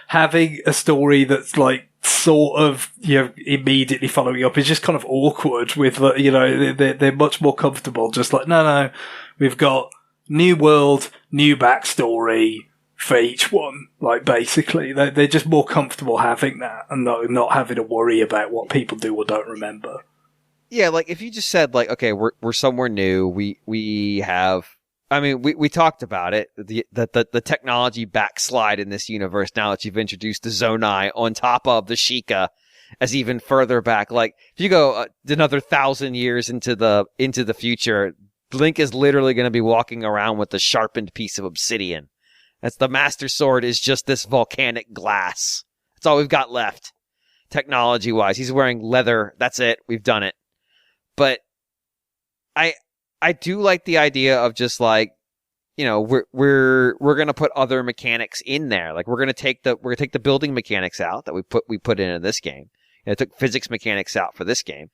Speaker 3: having a story that's like sort of, immediately following up is just kind of awkward with, they're much more comfortable. Just like, no, we've got new world, new backstory for each one. Like, basically, they're just more comfortable having that and not having to worry about what people do or don't remember.
Speaker 1: Yeah, like if you just said like, okay, we're somewhere new. We have. I mean, we talked about it. The technology backslide in this universe now that you've introduced the Zonai on top of the Sheikah as even further back. Like if you go another 1,000 years into the future, Link is literally going to be walking around with a sharpened piece of obsidian. That's the Master Sword is just this volcanic glass. That's all we've got left, technology-wise. He's wearing leather. That's it. We've done it. But I do like the idea of just like, you know, we're going to put other mechanics in there. Like we're going to take the building mechanics out that we put in this game. You know, took physics mechanics out for this game,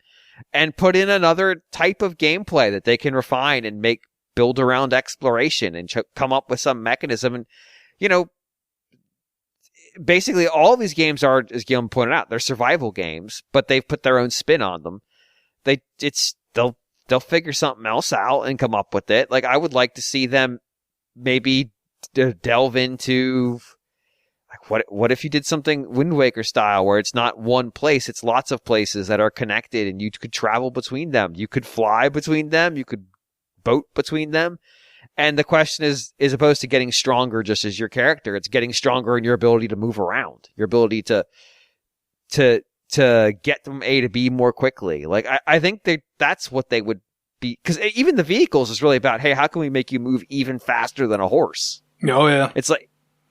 Speaker 1: and put in another type of gameplay that they can refine and build around exploration and come up with some mechanism. And, you know, basically all these games are, as Guillaume pointed out, they're survival games, but they've put their own spin on them. They'll figure something else out and come up with it. Like I would like to see them maybe delve into like what if you did something Wind Waker style where it's not one place, it's lots of places that are connected and you could travel between them. You could fly between them, you could boat between them. And the question is opposed to getting stronger just as your character, it's getting stronger in your ability to move around, your ability to get from A to B more quickly. Like I think that's what they would be, because even the vehicles is really about, hey, how can we make you move even faster than a horse?
Speaker 3: Oh yeah,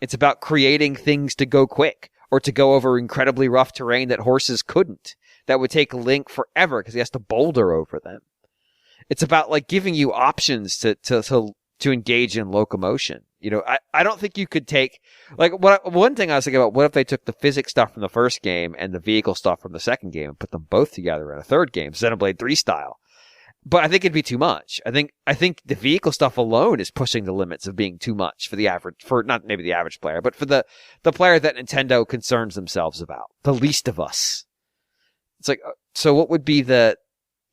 Speaker 1: it's about creating things to go quick or to go over incredibly rough terrain that horses couldn't. That would take Link forever because he has to boulder over them. It's about like giving you options to engage in locomotion. You know, I don't think you could take, like, one thing I was thinking about, what if they took the physics stuff from the first game and the vehicle stuff from the second game and put them both together in a third game, Xenoblade 3 style? But I think it'd be too much. I think the vehicle stuff alone is pushing the limits of being too much for not maybe the average player, but for the player that Nintendo concerns themselves about, the least of us. It's like, so what would be the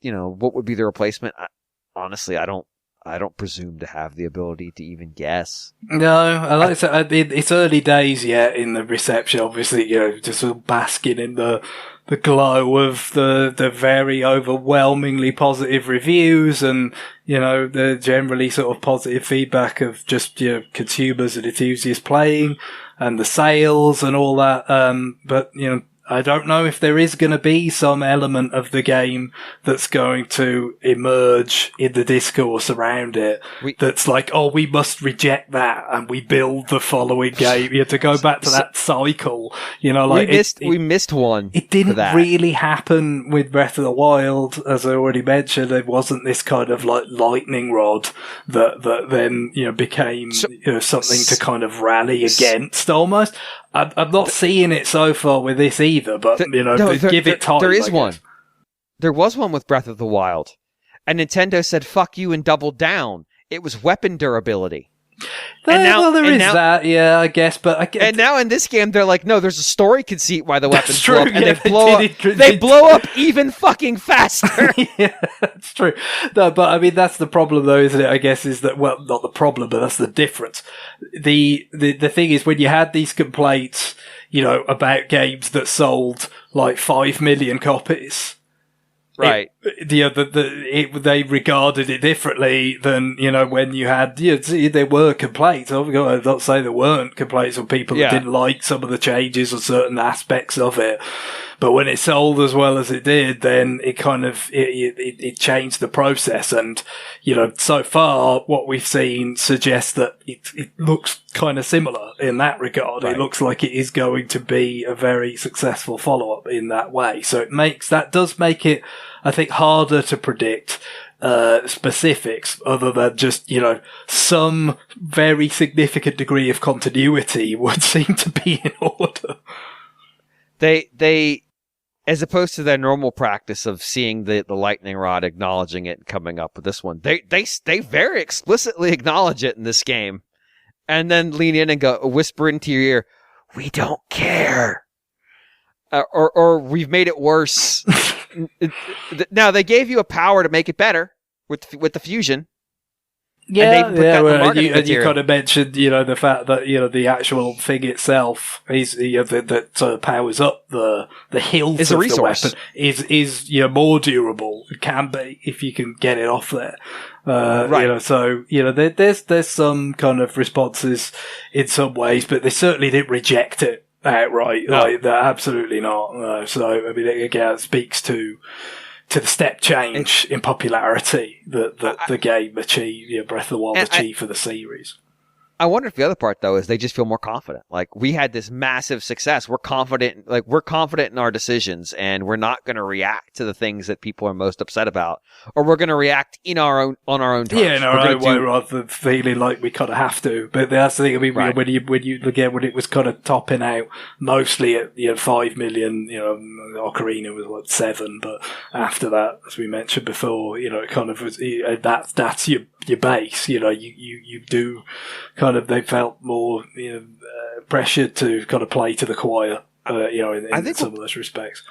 Speaker 1: replacement? Honestly, I don't presume to have the ability to even guess.
Speaker 3: No, like I said, it's early days yet in the reception. Obviously, you know, just sort of basking in the glow of the very overwhelmingly positive reviews and, you know, the generally sort of positive feedback of just, you know, consumers and enthusiasts playing and the sales and all that. But, you know, I don't know if there is going to be some element of the game that's going to emerge in the discourse around it that's like, oh, we must reject that and we build the following game. You have to go back to that cycle, you know, like
Speaker 1: we missed one.
Speaker 3: It didn't really happen with Breath of the Wild, as I already mentioned. It wasn't this kind of like lightning rod that then, you know, became something to kind of rally against almost. I'm not seeing it so far with this either, but, give it time.
Speaker 1: There is one. There was one with Breath of the Wild. And Nintendo said, fuck you, and doubled down. It was weapon durability.
Speaker 3: There is that, yeah, I guess. But
Speaker 1: and now in this game, they're like, no, there's a story conceit why the weapons
Speaker 3: true,
Speaker 1: blow up, and
Speaker 3: yeah,
Speaker 1: they blow up even fucking faster.
Speaker 3: Yeah, that's true. No, but I mean, that's the problem, though, isn't it? I guess is that, well, not the problem, but that's the difference. The thing is, when you had these complaints, you know, about games that sold like 5 million copies.
Speaker 1: Right.
Speaker 3: They regarded it differently than, you know, when you had, there were complaints. I'm not saying there weren't complaints from people that didn't like some of the changes or certain aspects of it. But when it sold as well as it did, then it kind of, it changed the process. And, you know, so far what we've seen suggests that it looks kind of similar in that regard. Right. It looks like it is going to be a very successful follow-up in that way. So that does make it, I think, harder to predict specifics other than just, you know, some very significant degree of continuity would seem to be in order.
Speaker 1: They as opposed to their normal practice of seeing the lightning rod, acknowledging it and coming up with this one, they very explicitly acknowledge it in this game and then lean in and whisper into your ear, we don't care. Or we've made it worse. Now, they gave you a power to make it better with the fusion.
Speaker 3: Yeah,
Speaker 1: and they put that in the marketing
Speaker 3: and you
Speaker 1: material.
Speaker 3: kind of mentioned, the fact that the actual thing itself is that powers up the hilt
Speaker 1: Is a
Speaker 3: of
Speaker 1: resource.
Speaker 3: the weapon is more durable. It can be if you can get it off there.
Speaker 1: Right.
Speaker 3: There's some kind of responses in some ways, but they certainly didn't reject it outright.
Speaker 1: No.
Speaker 3: Like, they're absolutely not. No. So I mean, again, it speaks to the step change in popularity that the game achieved, Breath of the Wild achieved for the series.
Speaker 1: I wonder if the other part though is they just feel more confident. Like, we had this massive success. We're confident. Like, we're confident in our decisions, and we're not going to react to the things that people are most upset about, or we're going to react on our own terms.
Speaker 3: Yeah, in our own way, rather than feeling like we kind of have to. But that's the thing. I mean,
Speaker 1: Right.
Speaker 3: when it was kind of topping out mostly at 5 million, Ocarina was what 7, but after that, as we mentioned before, it kind of was that's your base. You do kind of, they felt more pressured to kind of play to the choir. In some of those respects.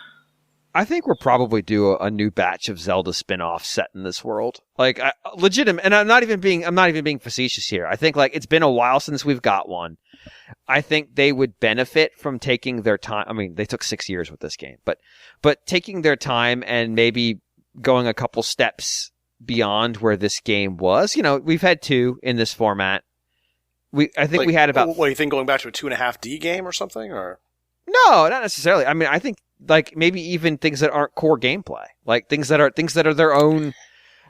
Speaker 1: I think we'll probably do a new batch of Zelda spin-offs set in this world. Like, legitimate, and I'm not even being facetious here. I think, like, it's been a while since we've got one. I think they would benefit from taking their time. I mean, they took 6 years with this game, but taking their time and maybe going a couple steps beyond where this game was. We've had 2 in this format. I think we had about.
Speaker 2: What do you think? Going back to a 2.5D game or something, or
Speaker 1: no, not necessarily. I mean, I think, like, maybe even things that aren't core gameplay, like things that are their own.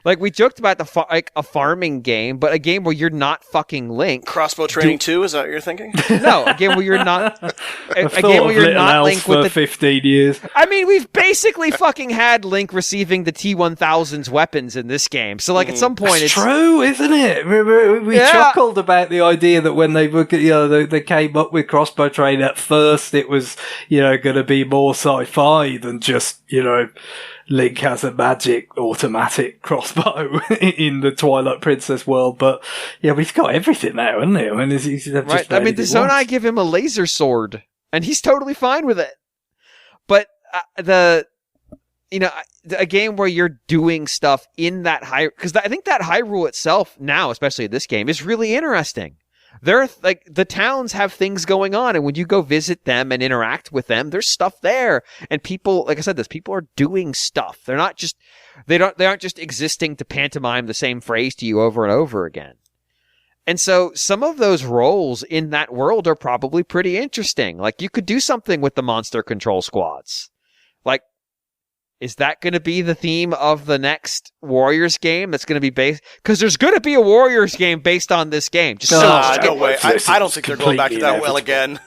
Speaker 1: Like, we joked about a farming game, but a game where you're not fucking Link.
Speaker 2: Crossbow Training 2, is that what you're thinking?
Speaker 1: No, a game where you're not. A
Speaker 3: I've
Speaker 1: game
Speaker 3: thought
Speaker 1: where
Speaker 3: of
Speaker 1: you're
Speaker 3: Little
Speaker 1: not
Speaker 3: Elf
Speaker 1: Link
Speaker 3: for
Speaker 1: with the.
Speaker 3: 15 years.
Speaker 1: I mean, we've basically fucking had Link receiving the T-1000's weapons in this game. So, like, at some point,
Speaker 3: It's true, isn't it? We chuckled about the idea that when they they came up with Crossbow Train at first, it was going to be more sci-fi than just Link has a magic automatic crossbow in the Twilight Princess world, but he's got everything now, hasn't he? I mean, he's
Speaker 1: right. I mean, the Zonai give him a laser sword, and he's totally fine with it. But a game where you're doing stuff in that high, because I think that Hyrule itself now, especially in this game, is really interesting. The towns have things going on, and when you go visit them and interact with them, there's stuff there. And people, like I said, people are doing stuff. They aren't just existing to pantomime the same phrase to you over and over again. And so some of those roles in that world are probably pretty interesting. Like, you could do something with the monster control squads. Like, is that going to be the theme of the next Warriors game that's going to be based? Because there's going to be a Warriors game based on this game.
Speaker 2: No way. I don't think they're going back to that well again.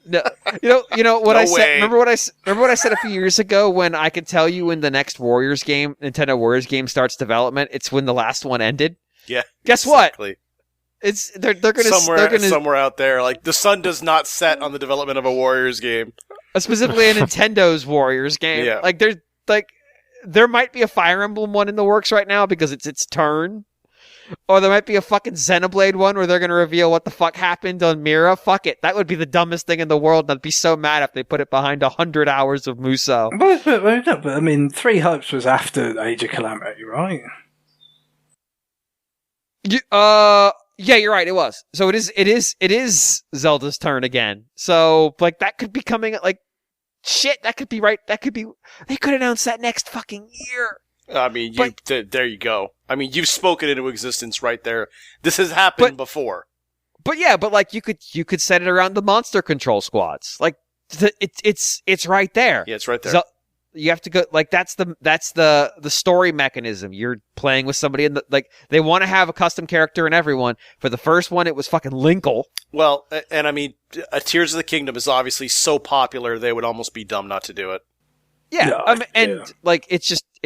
Speaker 1: No, you know what
Speaker 2: No
Speaker 1: I said.
Speaker 2: way.
Speaker 1: Remember what I said a few years ago when I could tell you when the next Warriors game, Nintendo Warriors game, starts development. It's when the last one ended.
Speaker 2: Yeah.
Speaker 1: Guess
Speaker 2: exactly.
Speaker 1: what? It's they're gonna
Speaker 2: somewhere out there. Like, the sun does not set on the development of a Warriors game.
Speaker 1: Specifically a Nintendo's Warriors game.
Speaker 2: Yeah.
Speaker 1: There might be a Fire Emblem one in the works right now because it's its turn. Or there might be a fucking Xenoblade one where they're going to reveal what the fuck happened on Mira. Fuck it. That would be the dumbest thing in the world, and I'd be so mad if they put it behind 100 hours of Musou.
Speaker 3: But I mean, Three Hopes was after Age of Calamity, right?
Speaker 1: Yeah, you're right. It was. So it is Zelda's turn again. So, like, that could be coming at, like, shit, that could be right. They could announce that next fucking year.
Speaker 2: I mean, there you go. I mean, you've spoken into existence right there. This has happened before.
Speaker 1: But yeah, but you could set it around the monster control squads. Like, it's right there.
Speaker 2: Yeah, it's right there.
Speaker 1: You have to go, like, that's the story mechanism. You're playing with somebody they want to have a custom character in everyone. For the first one, it was fucking Linkle.
Speaker 2: Well, and I mean, Tears of the Kingdom is obviously so popular, they would almost be dumb not to do it.
Speaker 1: Yeah, it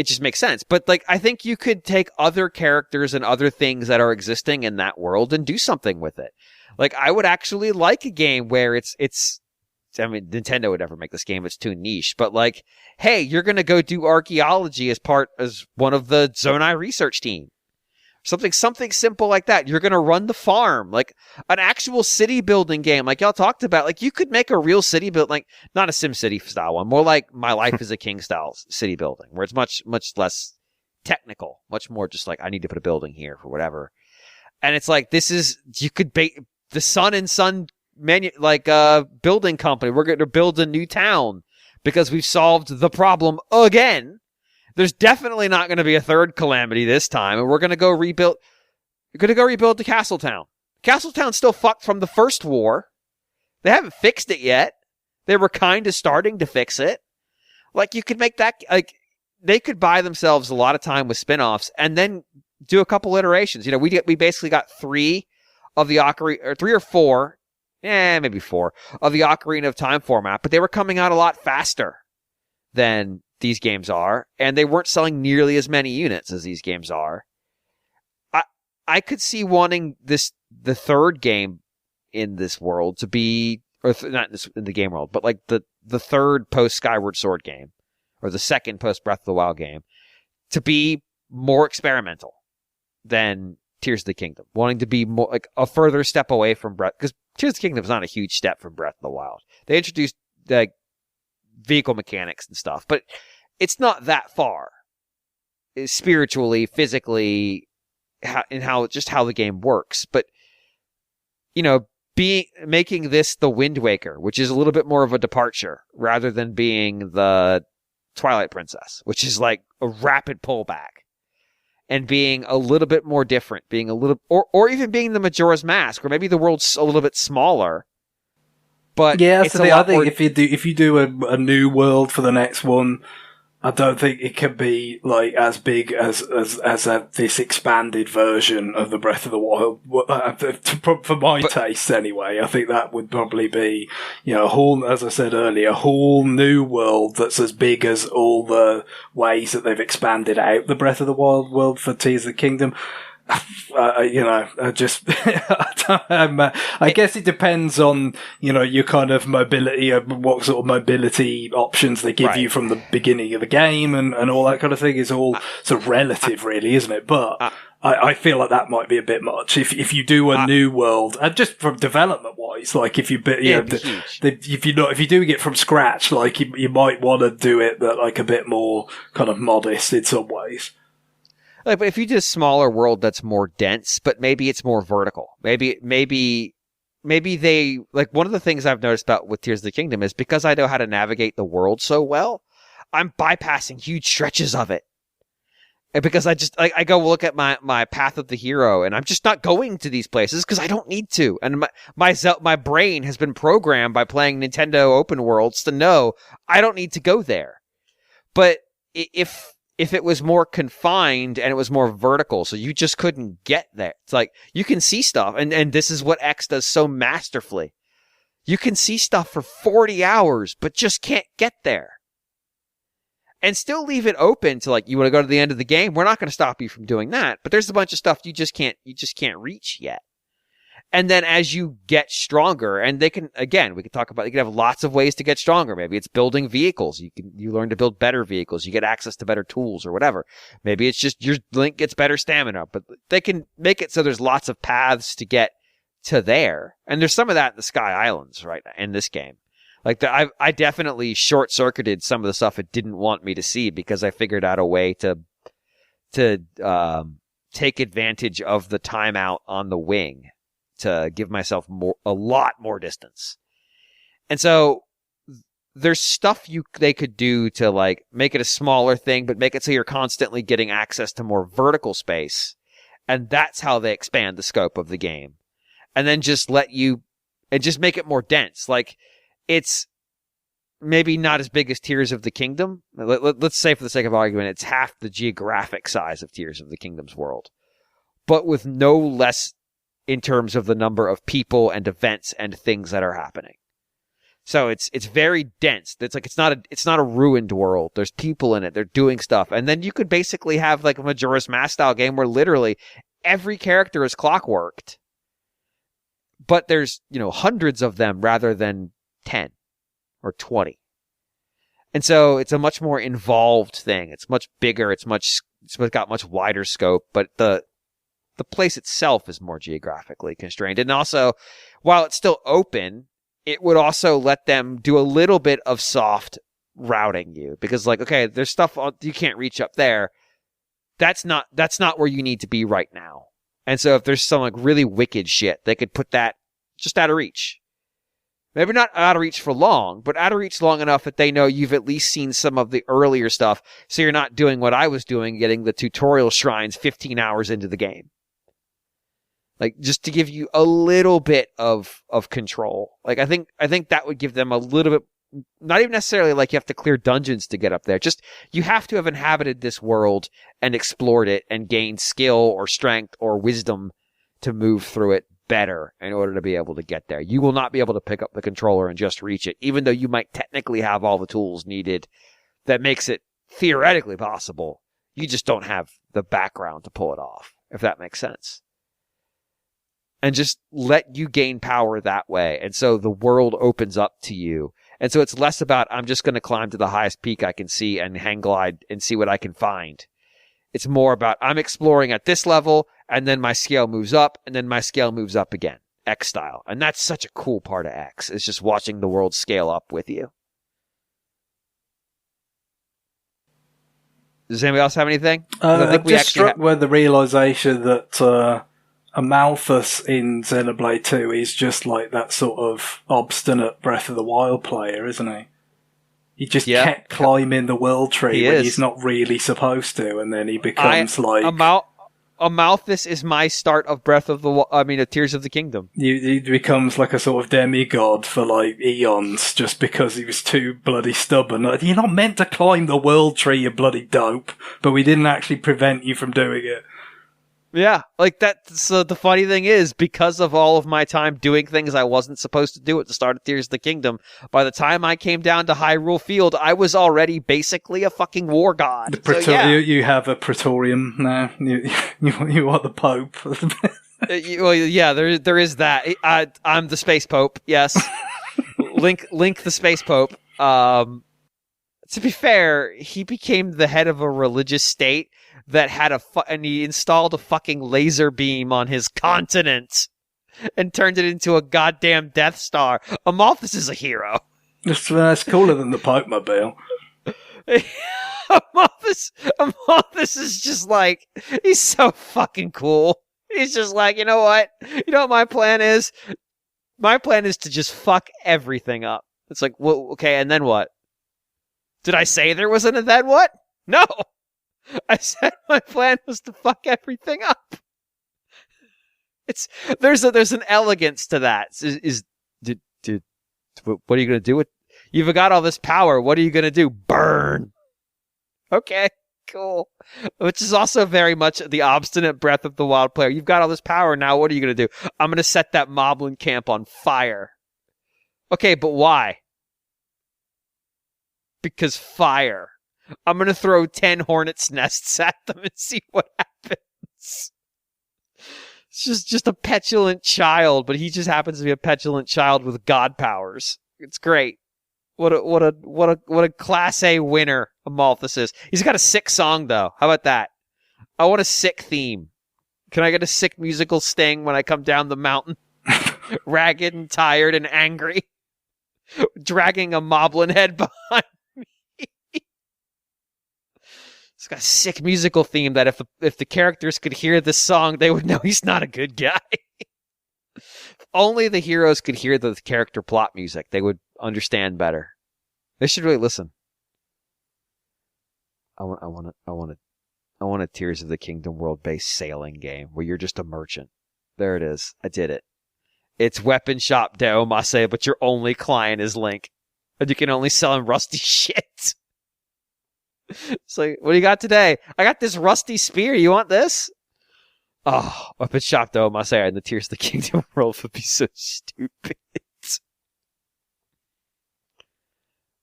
Speaker 1: just makes sense. But, like, I think you could take other characters and other things that are existing in that world and do something with it. Like, I would actually like a game where it's I mean, Nintendo would never make this game. It's too niche. But, like, hey, you're going to go do archaeology as one of the Zonai research team. Something simple like that. You're going to run the farm. Like, an actual city building game, like y'all talked about. Like, you could make a real city build, like, not a SimCity style one. More like My Life is a King style city building, where it's much, much less technical. Much more just like, I need to put a building here for whatever. And it's like, you could the Sun and Sun building company. We're going to build a new town because we've solved the problem again. There's definitely not going to be a third calamity this time, and we're going to go rebuild. You're going to go rebuild the Castletown. Castletown's still fucked from the first war. They haven't fixed it yet. They were kind of starting to fix it. Like, you could make that, like, they could buy themselves a lot of time with spin-offs and then do a couple iterations. You know, we basically got 3 of the Ocarina, or 3 or 4, maybe 4 of the Ocarina of Time format, but they were coming out a lot faster than these games are, and they weren't selling nearly as many units as these games are. I could see wanting the third game in this world to be, or not in the game world, but like the third post Skyward Sword game, or the second post Breath of the Wild game, to be more experimental than Tears of the Kingdom. Wanting to be more like a further step away from Breath, because Tears of the Kingdom is not a huge step from Breath of the Wild. They introduced like vehicle mechanics and stuff, but it's not that far spiritually, physically, and how the game works. But, you know, making this the Wind Waker, which is a little bit more of a departure rather than being the Twilight Princess, which is like a rapid pullback, and being a little bit more different, being a little, or even being the Majora's Mask, or maybe the world's a little bit smaller. But
Speaker 3: yeah,
Speaker 1: it's
Speaker 3: I think if you do a new world for the next one, I don't think it can be like as big as this expanded version of the Breath of the Wild. For my taste, anyway, I think that would probably be, you know, a whole, as I said earlier, a whole new world that's as big as all the ways that they've expanded out the Breath of the Wild world for Tears of the Kingdom. You know, I guess it depends on, you know, your kind of mobility, what sort of mobility options they give you from the beginning of the game, and all that kind of thing is all sort of relative, really, isn't it? But I feel like that might be a bit much if you do a new world, and just from development wise, like if you if you're doing it from scratch, like you might want to do it like a bit more kind of modest in some ways.
Speaker 1: Like, but if you did a smaller world that's more dense, but maybe it's more vertical. Maybe they, like, one of the things I've noticed about with Tears of the Kingdom is because I know how to navigate the world so well, I'm bypassing huge stretches of it. And because I go look at my path of the hero, and I'm just not going to these places because I don't need to. And my brain has been programmed by playing Nintendo open worlds to know I don't need to go there. But if it was more confined and it was more vertical, so you just couldn't get there. It's like, you can see stuff, and this is what X does so masterfully. You can see stuff for 40 hours, but just can't get there. And still leave it open to, like, you want to go to the end of the game? We're not going to stop you from doing that, but there's a bunch of stuff you just can't reach yet. And then as you get stronger, and we can talk about, you can have lots of ways to get stronger. Maybe it's building vehicles. You learn to build better vehicles. You get access to better tools or whatever. Maybe it's just your Link gets better stamina, but they can make it so there's lots of paths to get to there. And there's some of that in the Sky Islands right now in this game. Like, I definitely short-circuited some of the stuff it didn't want me to see because I figured out a way to take advantage of the timeout on the wing to give myself a lot more distance. And so there's stuff they could do to, like, make it a smaller thing, but make it so you're constantly getting access to more vertical space. And that's how they expand the scope of the game. And then just make it more dense. Like, it's maybe not as big as Tears of the Kingdom. Let's say, for the sake of argument, it's half the geographic size of Tears of the Kingdom's world, but with no less in terms of the number of people and events and things that are happening. So it's very dense. It's like, it's not a ruined world. There's people in it. They're doing stuff. And then you could basically have like a Majora's Mask style game where literally every character is clockworked, but there's, you know, hundreds of them rather than 10 or 20. And so it's a much more involved thing. It's much bigger. It's got much wider scope, but the place itself is more geographically constrained. And also, while it's still open, it would also let them do a little bit of soft routing you, because, like, okay, there's stuff you can't reach up there. That's not where you need to be right now. And so if there's some like really wicked shit, they could put that just out of reach. Maybe not out of reach for long, but out of reach long enough that they know you've at least seen some of the earlier stuff, so you're not doing what I was doing, getting the tutorial shrines 15 hours into the game. Like, just to give you a little bit of control. Like, I think that would give them a little bit, not even necessarily like you have to clear dungeons to get up there. Just, you have to have inhabited this world and explored it and gained skill or strength or wisdom to move through it better in order to be able to get there. You will not be able to pick up the controller and just reach it, even though you might technically have all the tools needed that makes it theoretically possible. You just don't have the background to pull it off, if that makes sense. And just let you gain power that way. And so the world opens up to you. And so it's less about, I'm just going to climb to the highest peak I can see and hang glide and see what I can find. It's more about, I'm exploring at this level, and then my scale moves up, and then my scale moves up again. X style. And that's such a cool part of X, is just watching the world scale up with you. Does anybody else have anything?
Speaker 3: I'm just struck by the realization that Amalthus in Xenoblade 2 is just like that sort of obstinate Breath of the Wild player, isn't he? He just kept climbing the world tree when he's not really supposed to, and then he becomes
Speaker 1: Amalthus is my start of of Tears of the Kingdom.
Speaker 3: He becomes like a sort of demigod for like eons just because he was too bloody stubborn. Like, you're not meant to climb the world tree, you bloody dope, but we didn't actually prevent you from doing it.
Speaker 1: Yeah, like that. So the funny thing is, because of all of my time doing things I wasn't supposed to do at the start of Tears of the Kingdom, by the time I came down to Hyrule Field, I was already basically a fucking war god.
Speaker 3: You have a Praetorium now. You are the Pope.
Speaker 1: Well, yeah, there is that. I'm the Space Pope. Yes, Link the Space Pope. To be fair, he became the head of a religious state that had and he installed a fucking laser beam on his continent and turned it into a goddamn Death Star. Amalthus is a hero.
Speaker 3: That's cooler than the Pope Mobile.
Speaker 1: Amalthus is just like, he's so fucking cool. He's just like, you know what? You know what my plan is? My plan is to just fuck everything up. It's like, well, okay, and then what? Did I say there was an then what? No! I said my plan was to fuck everything up. There's an elegance to that. What are you gonna do with? You've got all this power. What are you gonna do? Burn. Okay, cool. Which is also very much the obstinate Breath of the Wild player. You've got all this power. Now what are you gonna do? I'm gonna set that Moblin camp on fire. Okay, but why? Because fire. I'm going to throw 10 hornet's nests at them and see what happens. It's just a petulant child, but he just happens to be a petulant child with god powers. It's great. What a Class A winner Amalthus is. He's got a sick song, though. How about that? I want a sick theme. Can I get a sick musical sting when I come down the mountain? Ragged and tired and angry. Dragging a Moblin head behind. It's got a sick musical theme that if the characters could hear this song, they would know he's not a good guy. If only the heroes could hear the character plot music, they would understand better. They should really listen. I want a Tears of the Kingdom world-based sailing game where you're just a merchant. There it is. I did it. It's Weapon Shop Deo Mase, but your only client is Link. And you can only sell him rusty shit. It's like, what do you got today? I got this rusty spear. You want this? Oh, Weapon Shop Deo Mase and the Tears of the Kingdom world would be so stupid.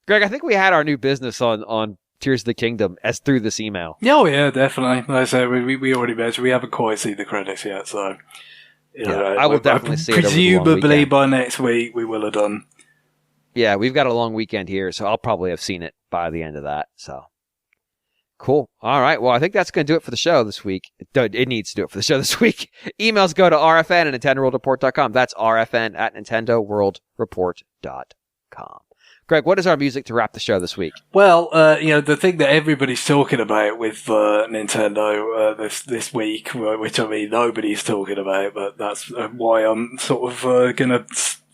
Speaker 1: Greg, I think we had our new business on Tears of the Kingdom as through this email.
Speaker 3: Oh, yeah, definitely. Like I said, we already mentioned we haven't quite seen the credits yet, so...
Speaker 1: I will definitely see it over the long
Speaker 3: presumably by next week we will have done.
Speaker 1: Yeah, we've got a long weekend here, so I'll probably have seen it by the end of that, so... Cool. All right. Well, I think that's going to do it for the show this week. It needs to do it for the show this week. Emails go to rfn at NintendoWorldReport.com. That's rfn at NintendoWorldReport.com. Greg, what is our music to wrap the show this week?
Speaker 3: Well, the thing that everybody's talking about with Nintendo this week, which I mean nobody's talking about, but that's why I'm sort of going to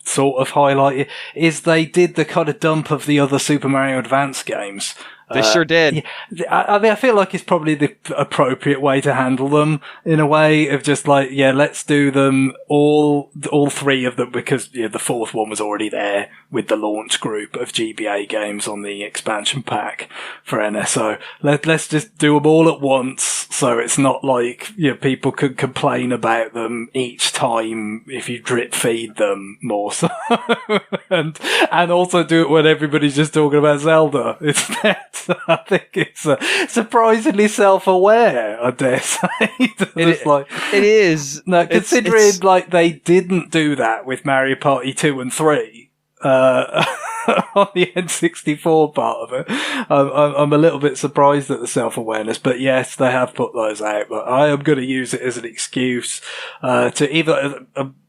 Speaker 3: sort of highlight it, is they did the kind of dump of the other Super Mario Advance games.
Speaker 1: They sure did.
Speaker 3: I mean, I feel like it's probably the appropriate way to handle them, in a way of just like, yeah, let's do them all three of them, because the fourth one was already there with the launch group of GBA games on the expansion pack for NSO. Let's just do them all at once, so it's not like people could complain about them each time if you drip feed them more so. and also do it when everybody's just talking about Zelda instead. I think it's surprisingly self-aware, I dare say.
Speaker 1: It is.
Speaker 3: No, considering like they didn't do that with Mario Party 2 and 3 on the N64 part of it. I'm a little bit surprised at the self-awareness, but yes, they have put those out. But I am going to use it as an excuse to either...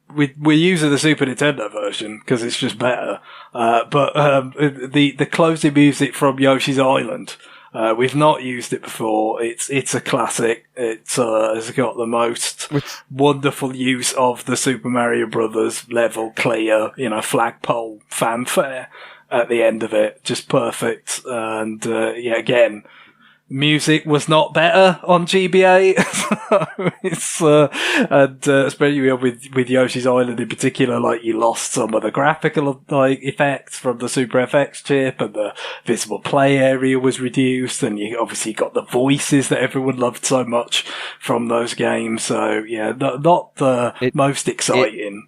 Speaker 3: We're using the Super Nintendo version because it's just better. But the closing music from Yoshi's Island, we've not used it before. It's a classic. It's has got the most wonderful use of the Super Mario Brothers level clear, flagpole fanfare at the end of it. Just perfect. And again, music was not better on GBA. So it's, especially with Yoshi's Island in particular, like you lost some of the graphical effects from the Super FX chip, and the visible play area was reduced, and you obviously got the voices that everyone loved so much from those games. So yeah, not the most exciting.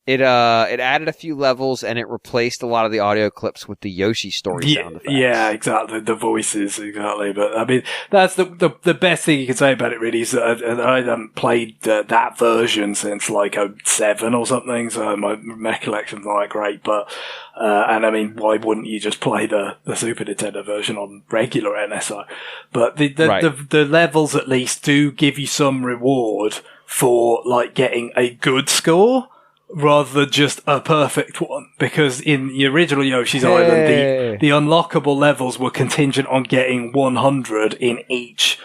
Speaker 1: It added a few levels, and it replaced a lot of the audio clips with the Yoshi story sound effects.
Speaker 3: Yeah, exactly. The voices, exactly. But I mean, that's the best thing you can say about it, really, is that I haven't played that version since like 07 or something, so my recollection's not that great. But and I mean, why wouldn't you just play the Super Nintendo version on regular NSO? But the levels at least do give you some reward for like getting a good score, rather than just a perfect one. Because in the original Yoshi's Island, the unlockable levels were contingent on getting 100 in each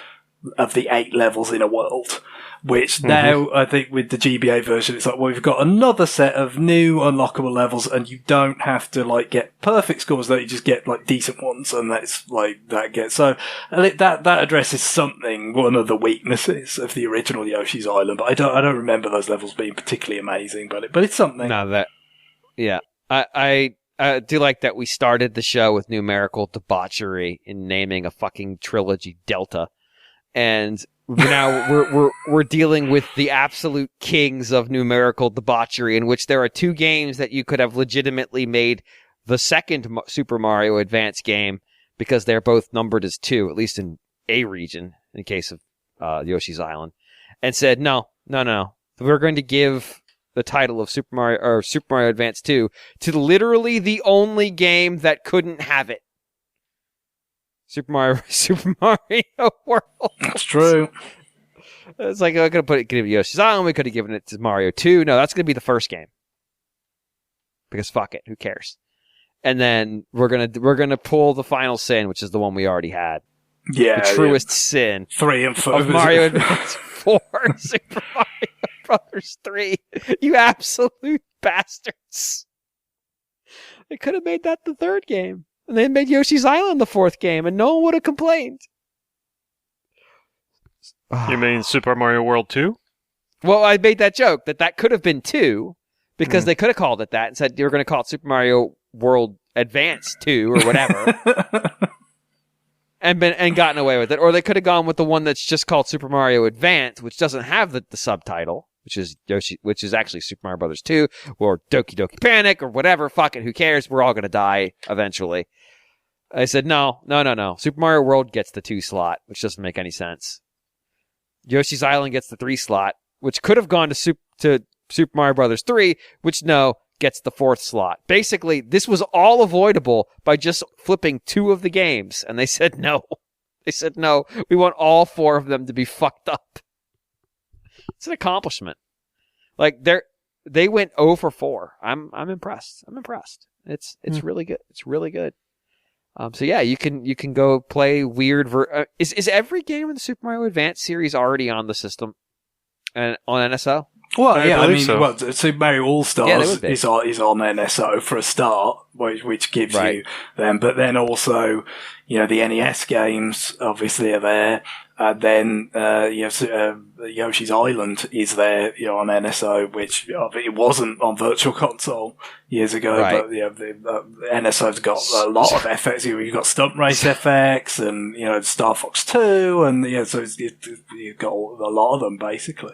Speaker 3: of the 8 levels in a world. Which now, I think with the GBA version, it's like, well, we've got another set of new unlockable levels, and you don't have to like get perfect scores, though. You just get like decent ones, and that's like that gets so that addresses something, one of the weaknesses of the original Yoshi's Island. But I don't remember those levels being particularly amazing, but it's something.
Speaker 1: I do like that we started the show with numerical debauchery in naming a fucking trilogy Delta, and now we're dealing with the absolute kings of numerical debauchery, in which there are 2 games that you could have legitimately made the second Super Mario Advance game, because they're both numbered as 2, at least in a region, in the case of Yoshi's Island, and said, no. We're going to give the title of Super Mario Advance 2 to literally the only game that couldn't have it. Super Mario World.
Speaker 3: That's true.
Speaker 1: It's like, I could have given it Yoshi's Island. We could have given it to Mario 2. No, that's going to be the first game. Because fuck it, who cares? And then we're gonna pull the final sin, which is the one we already had.
Speaker 3: Yeah,
Speaker 1: the truest sin.
Speaker 3: 3 and 4
Speaker 1: of Mario Advance 4, Super Mario Brothers 3. You absolute bastards! They could have made that the 3rd game. And they made Yoshi's Island the 4th game, and no one would have complained.
Speaker 4: You mean Super Mario World 2?
Speaker 1: Well, I made that joke that could have been 2, because they could have called it that and said, you're going to call it Super Mario World Advance 2 or whatever. and gotten away with it. Or they could have gone with the one that's just called Super Mario Advance, which doesn't have the subtitle, which is actually Super Mario Brothers 2, or Doki Doki Panic, or whatever. Fuck it, who cares? We're all going to die eventually. I said, no. Super Mario World gets the 2 slot, which doesn't make any sense. Yoshi's Island gets the 3 slot, which could have gone to Super Mario Brothers 3, which gets the 4th slot. Basically, this was all avoidable by just flipping 2 of the games, and they said no. They said no. We want all 4 of them to be fucked up. It's an accomplishment. Like they went 0 for 4. I'm impressed. It's really good. It's really good. So yeah, you can go play weird. Is every game in the Super Mario Advance series already on the system and on NSO?
Speaker 3: Well,
Speaker 4: I
Speaker 3: yeah,
Speaker 4: believe
Speaker 3: mean,
Speaker 4: so.
Speaker 3: Super Mario All
Speaker 1: Yeah, they
Speaker 3: Stars
Speaker 1: would be.
Speaker 3: is on NSO for a start, which gives
Speaker 1: Right.
Speaker 3: you them. But then also, the NES games obviously are there. And then Yoshi's Island is there, on NSO, which it wasn't on Virtual Console years ago.
Speaker 1: Right.
Speaker 3: But the NSO's got a lot of FX. You've got Stunt Race FX and Star Fox 2, and so you've got a lot of them basically.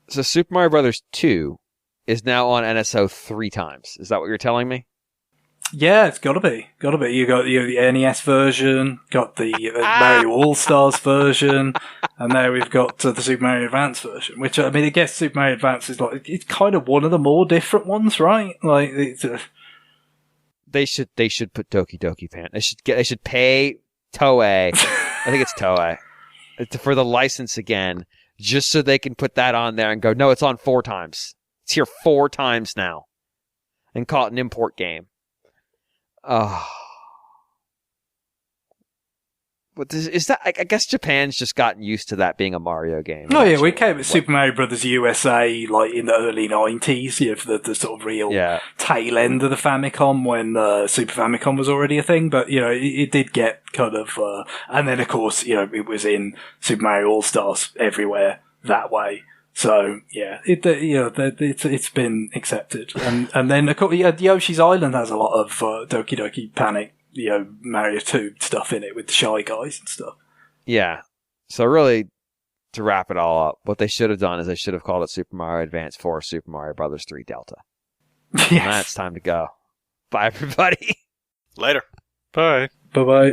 Speaker 1: So Super Mario Brothers 2 is now on NSO 3 times. Is that what you're telling me?
Speaker 3: Yeah, it's gotta be. You got the NES version, got the Mario All Stars version, and now we've got the Super Mario Advance version. Which I mean, I guess Super Mario Advance is it's kind of one of the more different ones, right? Like
Speaker 1: They should put Doki Doki Pan. They should pay Toei. I think it's Toei for the license again, just so they can put that on there and go, no, it's on 4 times. It's here 4 times now, and call it an import game. Oh. But is that? I guess Japan's just gotten used to that being a Mario game.
Speaker 3: Oh yeah, we came at Super Mario Brothers USA like in the early 90s, for the sort of real tail end of the Famicom when Super Famicom was already a thing. But it did get kind of, and then of course it was in Super Mario All Stars everywhere that way. So yeah, it's been accepted, and then of course Yoshi's Island has a lot of Doki Doki Panic, Mario 2 stuff in it with the Shy Guys and stuff.
Speaker 1: Yeah. So really, to wrap it all up, what they should have done is they should have called it Super Mario Advance 4 Super Mario Brothers 3 Delta.
Speaker 3: Yes.
Speaker 1: And now it's time to go. Bye, everybody.
Speaker 2: Later.
Speaker 4: Bye.
Speaker 3: Bye bye.